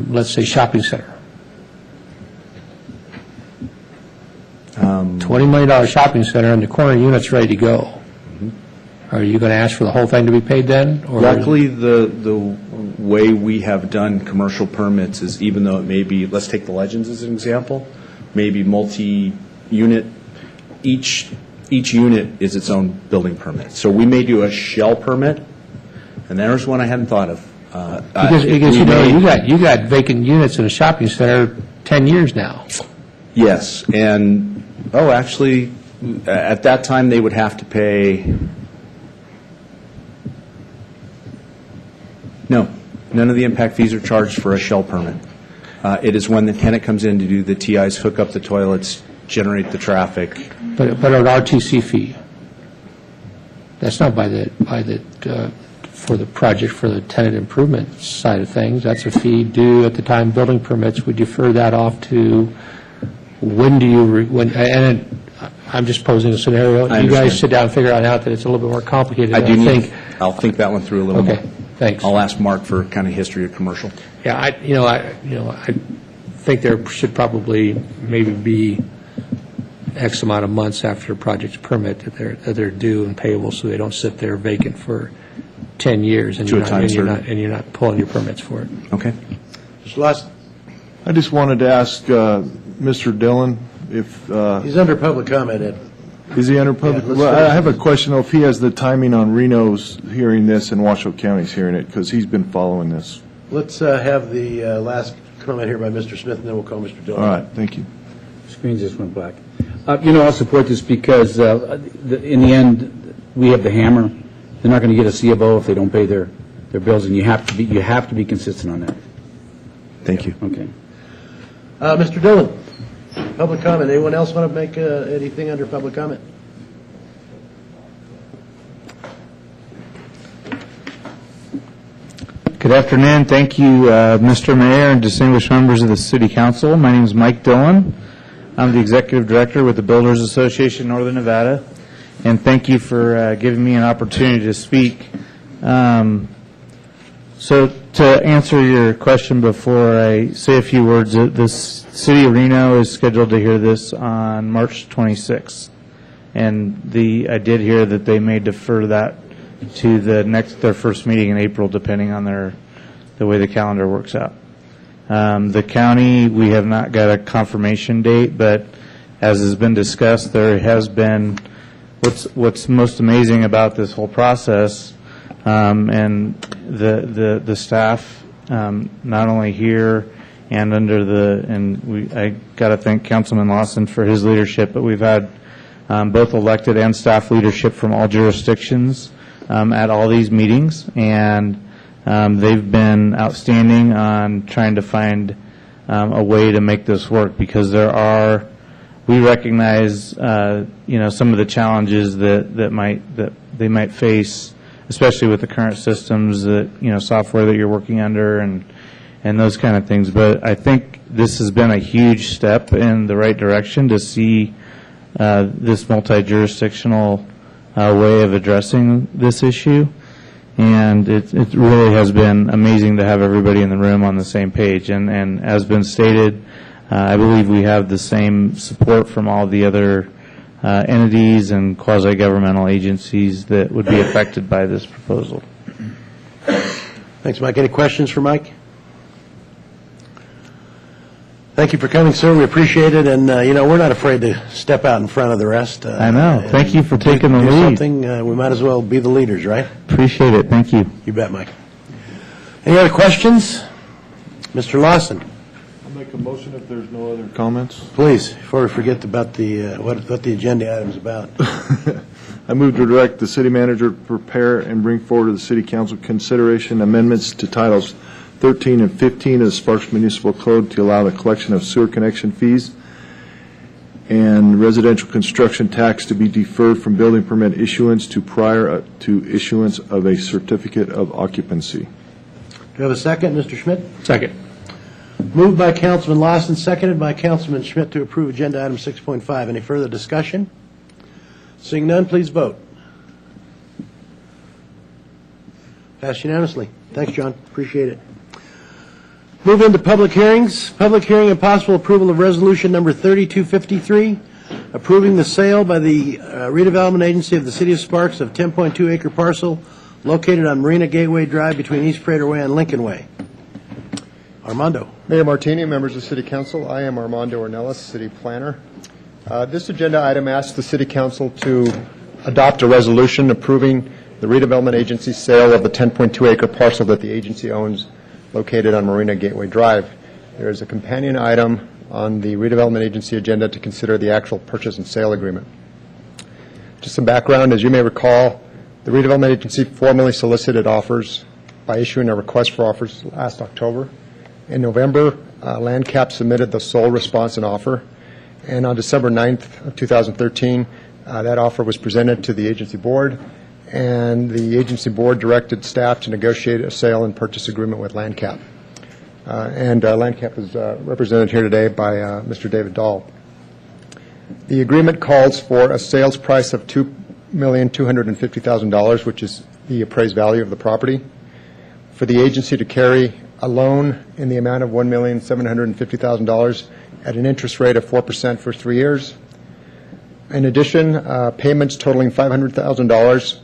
let's say, shopping center? $20 million shopping center, and the corner unit's ready to go. Are you going to ask for the whole thing to be paid then? Or Luckily, the way we have done commercial permits is, even though it may be, let's take the Legends as an example, maybe multi-unit, each unit is its own building permit. So we may do a shell permit, and there's one I hadn't thought of. Because you got vacant units in a shopping center 10 years now. Yes, and, actually, at that time, they would have to pay, no, none of the impact fees are charged for a shell permit. It is when the tenant comes in to do the TIs, hook up the toilets, generate the traffic. But an RTC fee, that's not for the project, for the tenant improvement side of things. That's a fee due at the time building permits. We defer that off to and I'm just posing a scenario. You guys sit down and figure out that it's a little bit more complicated. I'll think that one through a little more. Okay, thanks. I'll ask Mark for kind of history of commercial. Yeah, I think there should probably maybe be X amount of months after a project's permit that they're due and payable, so they don't sit there vacant for 10 years and you're not pulling your permits for it. Okay. Mr. Lawson? I just wanted to ask Mr. Dillon if... He's under public comment, Ed. Is he under public? Yeah, well, I have a question, though, if he has the timing on Reno's hearing this and Washoe County's hearing it, because he's been following this. Let's have the last comment here by Mr. Smith, and then we'll call Mr. Dillon. All right, thank you. Screen just went black. I'll support this because in the end, we have the hammer. They're not going to get a C of O if they don't pay their bills, and you have to be consistent on that. Thank you. Okay. Mr. Dillon, public comment. Anyone else want to make anything under public comment? Good afternoon. Thank you, Mr. Mayor and distinguished members of the City Council. My name is Mike Dillon. I'm the Executive Director with the Builders Association Northern Nevada, and thank you for giving me an opportunity to speak. So to answer your question before I say a few words, the City of Reno is scheduled to hear this on March 26th, and I did hear that they may defer that to their first meeting in April, depending on the way the calendar works out. The county, we have not got a confirmation date, but as has been discussed, there has been what's most amazing about this whole process, and the staff, not only here and I got to thank Councilman Lawson for his leadership, but we've had both elected and staff leadership from all jurisdictions at all these meetings, and they've been outstanding on trying to find a way to make this work, because we recognize some of the challenges that they might face, especially with the current systems, software that you're working under and those kind of things. But I think this has been a huge step in the right direction to see this multi-jurisdictional way of addressing this issue. And it really has been amazing to have everybody in the room on the same page. And as been stated, I believe we have the same support from all the other entities and quasi-governmental agencies that would be affected by this proposal. Thanks, Mike. Any questions for Mike? Thank you for coming, sir. We appreciate it. And, we're not afraid to step out in front of the rest. I know. Thank you for taking the lead. We might as well be the leaders, right? Appreciate it. Thank you. You bet, Mike. Any other questions? Mr. Lawson. I'll make a motion if there's no other comments. Please, before we forget about what the agenda item is about. I move to direct the city manager to prepare and bring forward to the city council consideration amendments to titles 13 and 15 of the Sparks Municipal Code to allow the collection of sewer connection fees and residential construction tax to be deferred from building permit issuance to prior to issuance of a certificate of occupancy. Do you have a second, Mr. Schmidt? Second. Moved by Councilman Lawson, seconded by Councilman Schmidt to approve Agenda Item 6.5. Any further discussion? Seeing none, please vote. Passed unanimously. Thanks, John. Appreciate it. Move into public hearings. Public hearing and possible approval of Resolution Number 3253, approving the sale by the redevelopment agency of the City of Sparks of 10.2-acre parcel located on Marina Gateway Drive between East Prater Way and Lincoln Way. Armando. Mayor Martini, members of City Council, I am Armando Ornelas, City Planner. This agenda item asks the City Council to adopt a resolution approving the redevelopment agency's sale of the 10.2-acre parcel that the agency owns located on Marina Gateway Drive. There is a companion item on the redevelopment agency agenda to consider the actual purchase and sale agreement. Just some background, as you may recall, the redevelopment agency formally solicited offers by issuing a request for offers last October. In November, LandCap submitted the sole response and offer, and on December 9th of 2013, that offer was presented to the agency board, and the agency board directed staff to negotiate a sale and purchase agreement with LandCap. And LandCap is represented here today by Mr. David Dahl. The agreement calls for a sales price of $2,250,000, which is the appraised value of the property, for the agency to carry a loan in the amount of $1,750,000 at an interest rate of 4% for 3 years. In addition, payments totaling $500,000,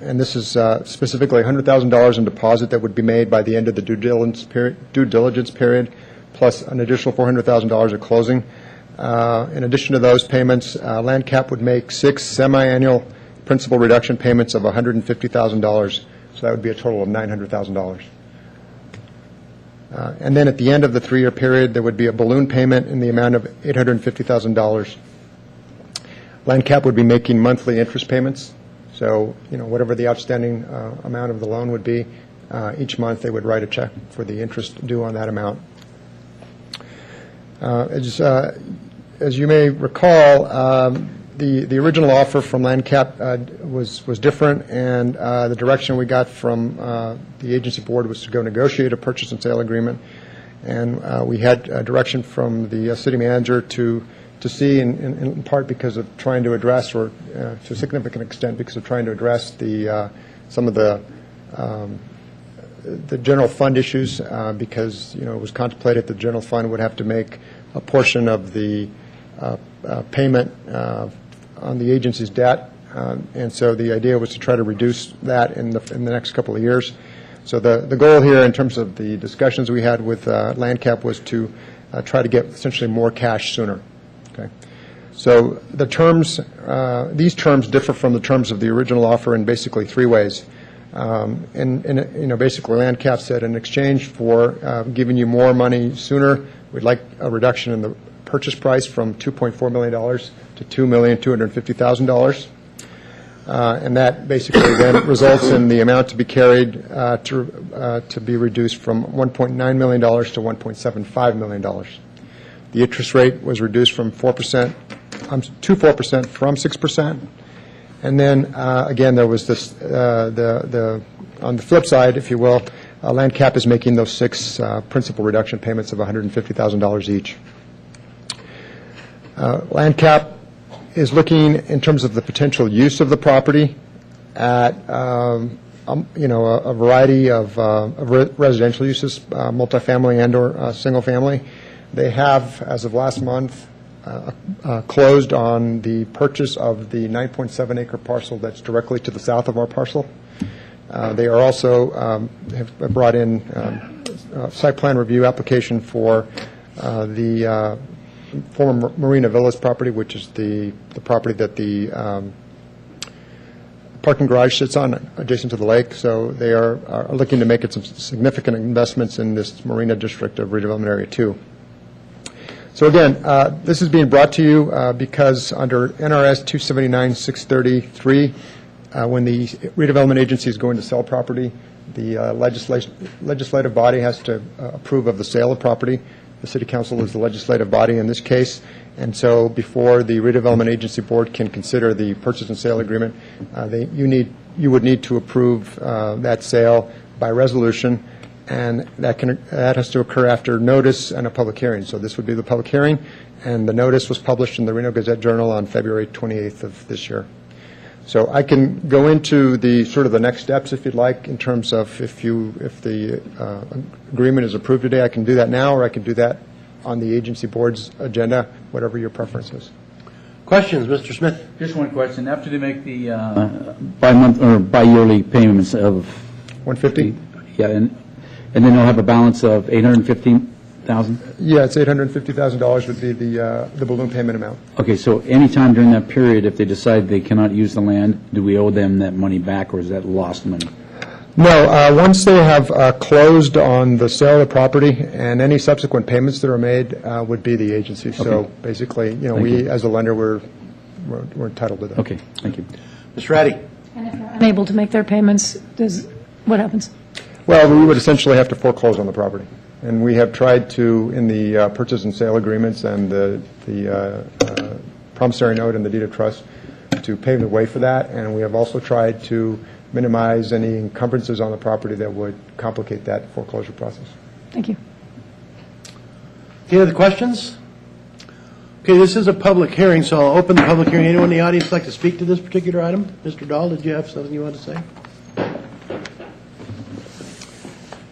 and this is specifically $100,000 in deposit that would be made by the end of the due diligence period, plus an additional $400,000 at closing. In addition to those payments, LandCap would make 6 semi-annual principal reduction payments of $150,000, so that would be a total of $900,000. And then at the end of the 3-year period, there would be a balloon payment in the amount of $850,000. LandCap would be making monthly interest payments. So, whatever the outstanding amount of the loan would be, each month they would write a check for the interest due on that amount. As you may recall, the original offer from LandCap was different, and the direction we got from the agency board was to go negotiate a purchase and sale agreement. And we had a direction from the city manager to see, in part because of trying to address, or to a significant extent because of trying to address some of the general fund issues, because it was contemplated the general fund would have to make a portion of the payment on the agency's debt, and so the idea was to try to reduce that in the next couple of years. So the goal here, in terms of the discussions we had with LandCap, was to try to get essentially more cash sooner. Okay, so the terms, these terms differ from the terms of the original offer in basically 3 ways. Basically, LandCap said, in exchange for giving you more money sooner, we'd like a reduction in the purchase price from $2.4 million to $2,250,000. And that basically then results in the amount to be carried to be reduced from $1.9 million to $1.75 million. The interest rate was reduced from 4% to 4% from 6%. And then, again, there was this, on the flip side, if you will, LandCap is making those 6 principal reduction payments of $150,000 each. LandCap is looking, in terms of the potential use of the property, at a variety of residential uses, multifamily and/or single family. They have, as of last month, closed on the purchase of the 9.7-acre parcel that's directly to the south of our parcel. They are also have brought in a site plan review application for the former Marina Villas property, which is the property that the parking garage sits on, adjacent to the lake. So they are looking to make some significant investments in this marina district of redevelopment area 2. So again, this is being brought to you because under NRS 279-633, when the redevelopment agency is going to sell property, the legislative body has to approve of the sale of property. The City Council is the legislative body in this case, and so before the redevelopment agency board can consider the purchase and sale agreement, you would need to approve that sale by resolution, and that has to occur after notice and a public hearing. So this would be the public hearing, and the notice was published in the Reno Gazette-Journal on February 28th of this year. So I can go into the sort of the next steps if you'd like, in terms of if the agreement is approved today. I can do that now, or I can do that on the agency board's agenda, whatever your preference is. Questions, Mr. Smith? Just one question. After they make the bi-month or bi-yearly payments of $150? Yeah, and then they'll have a balance of $815,000? Yeah, it's $850,000 would be the balloon payment amount. Okay, so anytime during that period, if they decide they cannot use the land, do we owe them that money back, or is that lost money? No, once they have closed on the sale of the property, and any subsequent payments that are made would be the agency. So Okay. basically, Thank we, you. as a lender, we're entitled to that. Okay, thank you. Ms. Ratty? And if they're unable to make their payments, what happens? Well, we would essentially have to foreclose on the property. And we have tried to, in the purchase and sale agreements and the promissory note and the deed of trust, to pave the way for that. And we have also tried to minimize any encumbrances on the property that would complicate that foreclosure process. Thank you. Any other questions? Okay, this is a public hearing, so I'll open the public hearing. Anyone in the audience like to speak to this particular item? Mr. Dahl, did you have something you want to say?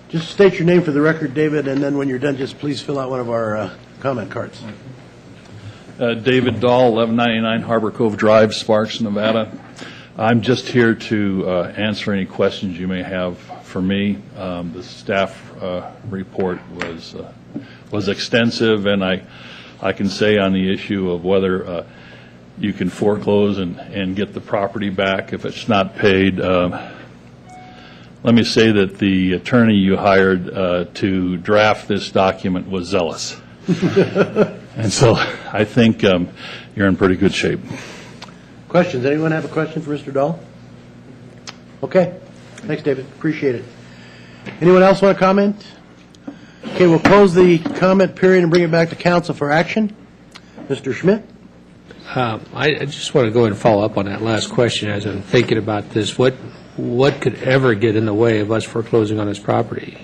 Just state your name for the record, David, and then when you're done, just please fill out one of our comment cards. David Dahl, 1199 Harbor Cove Drive, Sparks, Nevada. I'm just here to answer any questions you may have for me. The staff report was extensive, and I can say on the issue of whether you can foreclose and get the property back if it's not paid. Let me say that the attorney you hired to draft this document was zealous. And so I think you're in pretty good shape. Questions? Anyone have a question for Mr. Dahl? Okay. Thanks, David. Appreciate it. Anyone else want to comment? Okay, we'll close the comment period and bring it back to council for action. Mr. Schmidt? I just want to go and follow up on that last question as I'm thinking about this. What could ever get in the way of us foreclosing on this property?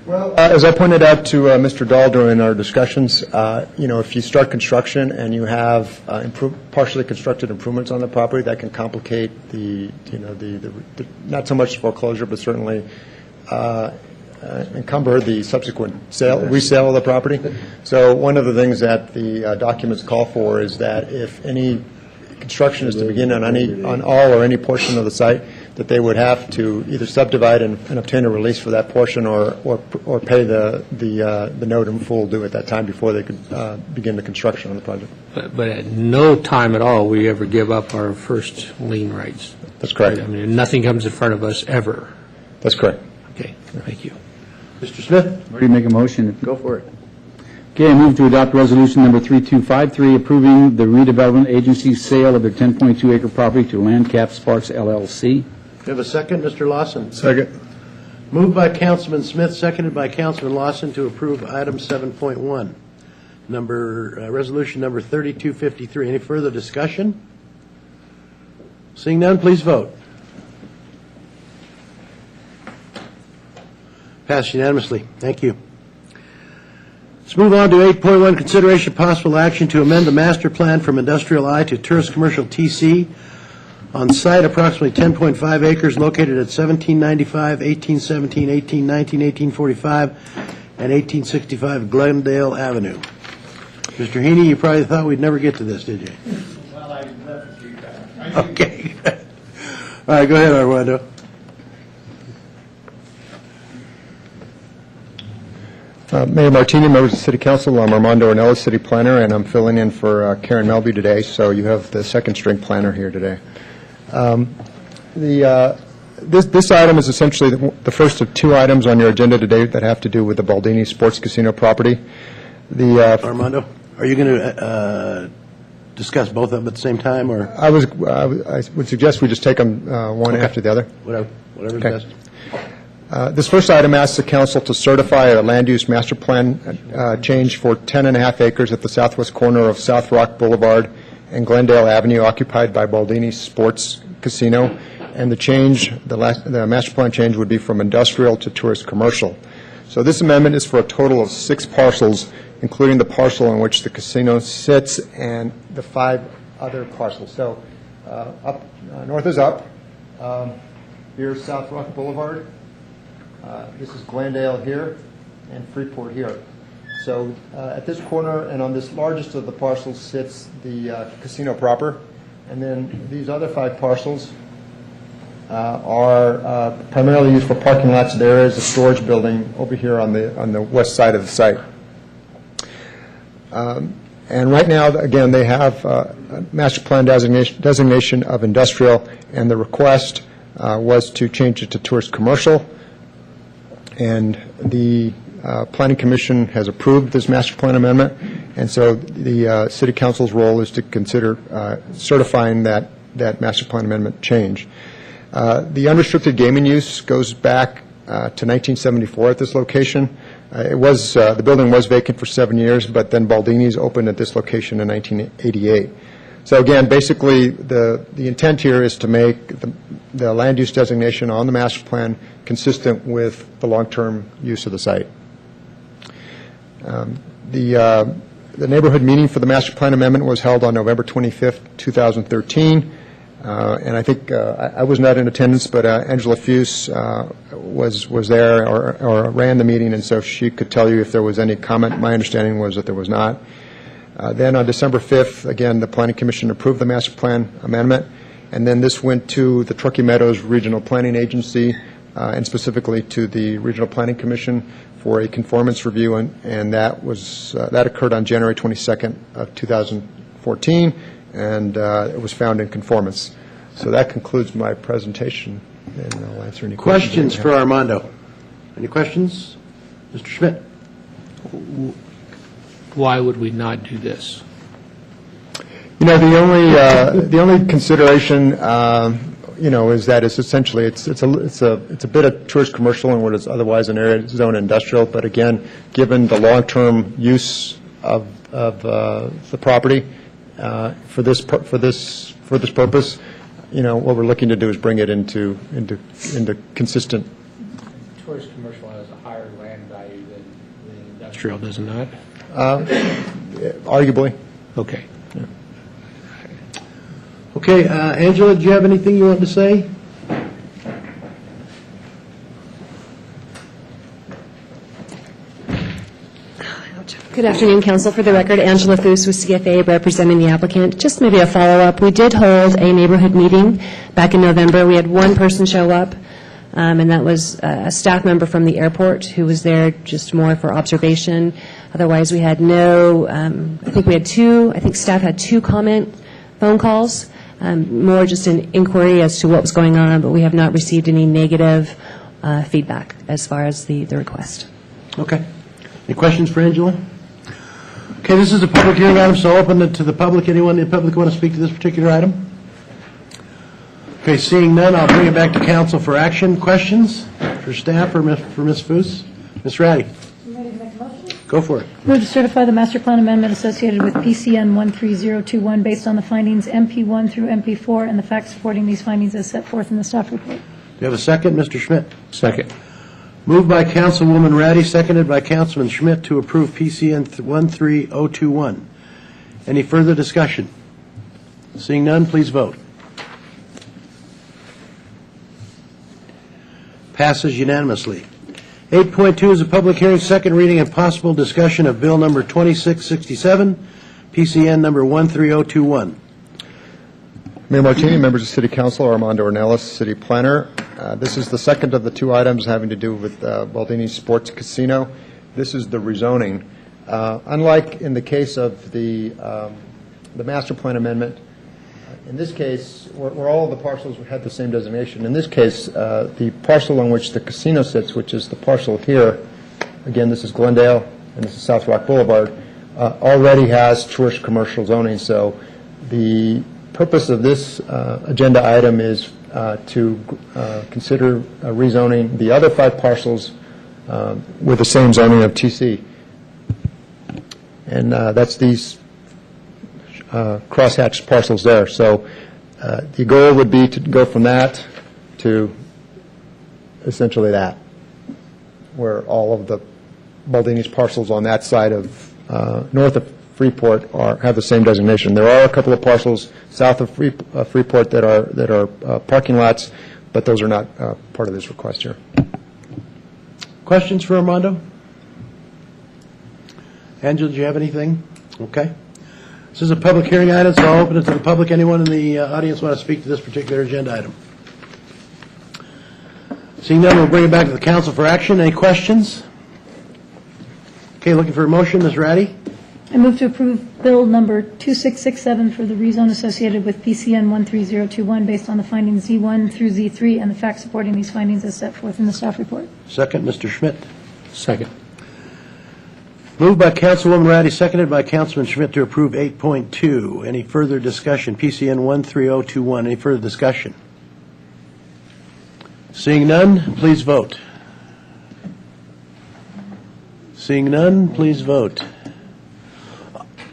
Well, as I pointed out to Mr. Dahl during our discussions, if you start construction and you have partially constructed improvements on the property, that can complicate the not so much foreclosure, but certainly encumber the subsequent resale of the property. So one of the things that the documents call for is that if any construction is to begin on all or any portion of the site, that they would have to either subdivide and obtain a release for that portion, or pay the note in full due at that time before they could begin the construction on the project. But at no time at all we ever give up our first lien rights. That's correct. I mean, nothing comes in front of us ever. That's correct. Okay, thank you. Mr. Smith? Ready to make a motion? Go for it. Okay, I move to adopt resolution number 3253, approving the redevelopment agency's sale of their 10.2-acre property to Landcap Sparks LLC. Do you have a second, Mr. Lawson? Second. Moved by Councilman Smith, seconded by Councilman Lawson to approve item 7.1, resolution number 3253. Any further discussion? Seeing none, please vote. Passed unanimously. Thank you. Let's move on to 8.1, consideration possible action to amend the master plan from Industrial I to Tourist Commercial TC on site approximately 10.5 acres located at 1795, 1817, 1819, 1845, and 1865 Glendale Avenue. Mr. Heaney, you probably thought we'd never get to this, did you? Well, I left a few times. Okay. All right, go ahead, Armando. Mayor Martini, members of the City Council, I'm Armando Ornelas, City Planner, and I'm filling in for Karen Melby today, so you have the second string planner here today. This item is essentially the first of two items on your agenda today that have to do with the Baldini Sports Casino property. Armando, are you going to discuss both of them at the same time, or? I would suggest we just take them one after the other. Whatever's best. This first item asks the council to certify a land use master plan change for 10.5 acres at the southwest corner of South Rock Boulevard and Glendale Avenue occupied by Baldini Sports Casino. And the master plan change would be from industrial to tourist commercial. So this amendment is for a total of 6 parcels, including the parcel on which the casino sits and the 5 other parcels. So north is up. Here's South Rock Boulevard. This is Glendale here, and Freeport here. So at this corner and on this largest of the parcels sits the casino proper, and then these other 5 parcels are primarily used for parking lots. There is a storage building over here on the west side of the site. And right now, again, they have a master plan designation of industrial, and the request was to change it to tourist commercial. And the Planning Commission has approved this master plan amendment, and so the City Council's role is to consider certifying that master plan amendment change. The unrestricted gaming use goes back to 1974 at this location. The building was vacant for 7 years, but then Baldini's opened at this location in 1988. So again, basically, the intent here is to make the land use designation on the master plan consistent with the long-term use of the site. The neighborhood meeting for the master plan amendment was held on November 25th, 2013. And I think I was not in attendance, but Angela Fuse was there or ran the meeting, and so she could tell you if there was any comment. My understanding was that there was not. Then on December 5th, again, the Planning Commission approved the master plan amendment, and then this went to the Truckee Meadows Regional Planning Agency, and specifically to the Regional Planning Commission for a conformance review, and that occurred on January 22nd of 2014. And it was found in conformance. So that concludes my presentation, and I'll answer any questions. Questions for Armando? Any questions? Mr. Schmidt? Why would we not do this? You know, the only consideration, is that it's essentially it's a bit of tourist commercial in what is otherwise an area zone industrial. But again, given the long-term use of the property. For this purpose, what we're looking to do is bring it into consistent. Tourist commercial has a higher land value than industrial, does it not? Arguably. Okay. Yeah. Okay, Angela, do you have anything you want to say? Good afternoon, Council. For the record, Angela Foose with CFA representing the applicant. Just maybe a follow-up. We did hold a neighborhood meeting back in November. We had one person show up, and that was a staff member from the airport who was there just more for observation. Otherwise, we had no, I think staff had 2 comment phone calls, more just an inquiry as to what was going on, but we have not received any negative feedback as far as the request. Okay. Any questions for Angela? Okay, this is a public hearing item, so I'll open it to the public. Anyone in the public want to speak to this particular item? Okay, seeing none, I'll bring it back to council for action. Questions for staff or for Ms. Foose? Ms. Ratty? You ready to make a motion? Go for it. Move to certify the master plan amendment associated with PCN 13021 based on the findings MP1 through MP4 and the facts supporting these findings as set forth in the staff report. Do you have a second, Mr. Schmidt? Second. Moved by Councilwoman Ratty, seconded by Councilman Schmidt to approve PCN 13021. Any further discussion? Seeing none, please vote. Passes unanimously. 8.2 is a public hearing, second reading, and possible discussion of Bill Number 2667, PCN Number 13021. Mayor Martini, members of City Council, Armando Ornelas, City Planner. This is the second of the 2 items having to do with Baldini Sports Casino. This is the rezoning. Unlike in the case of the master plan amendment, in this case, where all of the parcels had the same designation, in this case, the parcel on which the casino sits, which is the parcel here, again, this is Glendale and this is South Rock Boulevard, already has tourist commercial zoning. So the purpose of this agenda item is to consider rezoning the other 5 parcels with the same zoning of TC. And that's these crosshatched parcels there. So the goal would be to go from that to essentially that, where all of the Baldini's parcels on that side of, north of Freeport have the same designation. There are a couple of parcels south of Freeport that are parking lots, but those are not part of this request here. Questions for Armando? Angela, do you have anything? Okay. This is a public hearing item, so I'll open it to the public. Anyone in the audience want to speak to this particular agenda item? Seeing none, we'll bring it back to the council for action. Any questions? Okay, looking for a motion, Ms. Ratty? I move to approve Bill number 2667 for the rezone associated with PCN 13021 based on the findings Z1 through Z3 and the facts supporting these findings as set forth in the staff report. Second, Mr. Schmidt. Second. Moved by Councilwoman Ratty, seconded by Councilman Schmidt to approve 8.2. Any further discussion? PCN 13021. Any further discussion? Seeing none, please vote. Seeing none, please vote.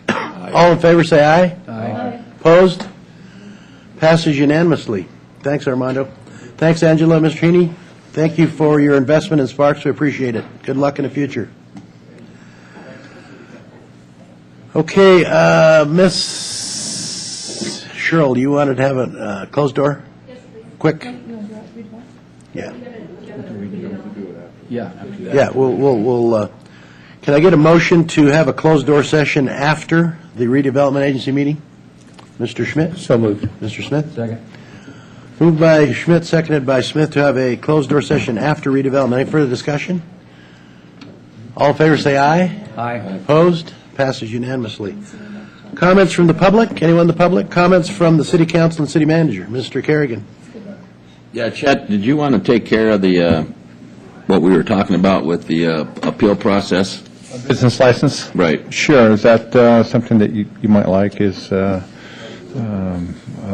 All in favor, say aye. Aye. Opposed? Passes unanimously. Thanks, Armando. Thanks, Angela. Mr. Heaney, thank you for your investment in Sparks. We appreciate it. Good luck in the future. Okay, Miss Sherrill, you wanted to have a closed door? Yes, please. Quick. Yeah. Yeah, we'll can I get a motion to have a closed door session after the redevelopment agency meeting? Mr. Schmidt? So moved. Mr. Smith? Second. Moved by Schmidt, seconded by Smith to have a closed door session after redevelopment. Any further discussion? All in favor say aye. Aye. Opposed? Passes unanimously. Comments from the public? Anyone in the public? Comments from the city council and city manager? Mr. Kerrigan? Yeah, Chet, did you want to take care of the, what we were talking about with the appeal process? Business license? Right. Sure. Is that something that you might like is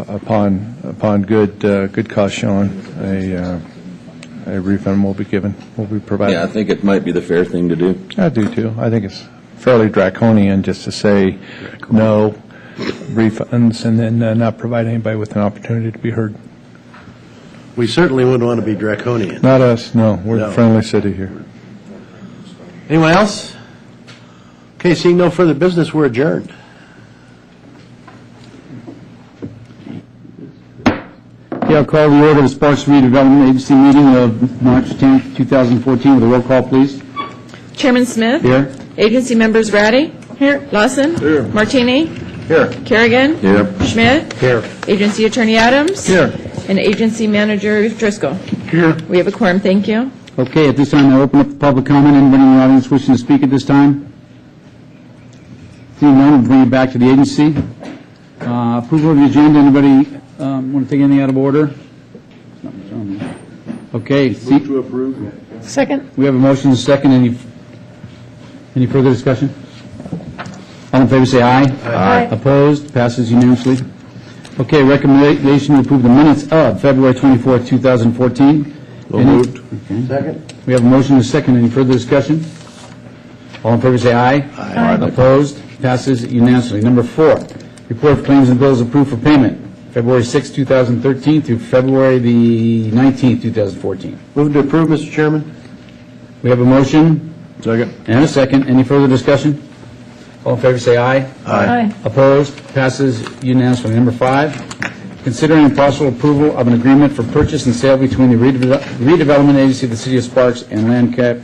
upon good cause shown, a refund will be given, will be provided? Yeah, I think it might be the fair thing to do. I do too. I think it's fairly draconian just to say no refunds and then not provide anybody with an opportunity to be heard. We certainly wouldn't want to be draconian. Not us, no. We're No. a friendly city here. Anyone else? Okay, seeing no further business, we're adjourned. Yeah, I'll call the order of the Sparks Redevelopment Agency meeting of March 10th, 2014, with a roll call, please. Chairman Smith. Here. Agency members Ratty. Here. Lawson. Here. Martini. Here. Kerrigan. Here. Schmidt. Here. Agency Attorney Adams. Here. And Agency Manager Driscoll. Here. We have a quorum, thank you. Okay, at this time, I'll open up the public comment. Anybody in the audience wishing to speak at this time? Seeing none, we'll bring it back to the agency. Approval of the agenda. Anybody want to take anything out of order? Okay. Move to approve. Second. We have a motion and a second. Any further discussion? All in favor, say aye. Aye. Opposed? Passes unanimously. Okay, recommendation to approve the minutes of February 24th, 2014. Moved. Okay. Second. We have a motion and a second. Any further discussion? All in favor, say aye. Aye. Opposed? Passes unanimously. Number 4, report of claims and bills approved for payment, February 6, 2013 through February the 19th, 2014. Move to approve, Mr. Chairman. We have a motion Second. and a second. Any further discussion? All in favor, say aye. Aye. Opposed? Passes unanimously. Number 5, considering possible approval of an agreement for purchase and sale between the redevelopment agency of the City of Sparks and Landcap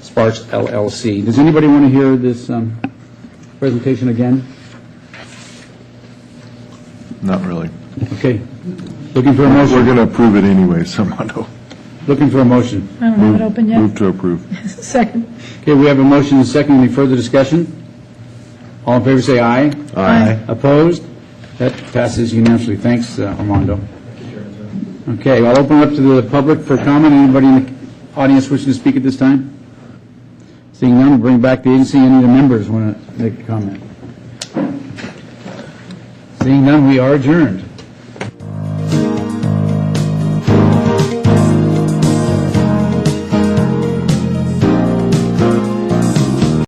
Sparks LLC. Does anybody want to hear this presentation again? Not really. Okay. Looking for a motion? We're going to approve it anyway, Armando. Looking for a motion. I don't have it open yet. Move to approve. Second. Okay, we have a motion and a second. Any further discussion? All in favor, say aye. Aye. Opposed? That passes unanimously. Thanks, Armando. Okay, I'll open it up to the public for comment. Anybody in the audience wishing to speak at this time? Seeing none, we'll bring back the agency. Any of the members want to make a comment? Seeing none, we are adjourned.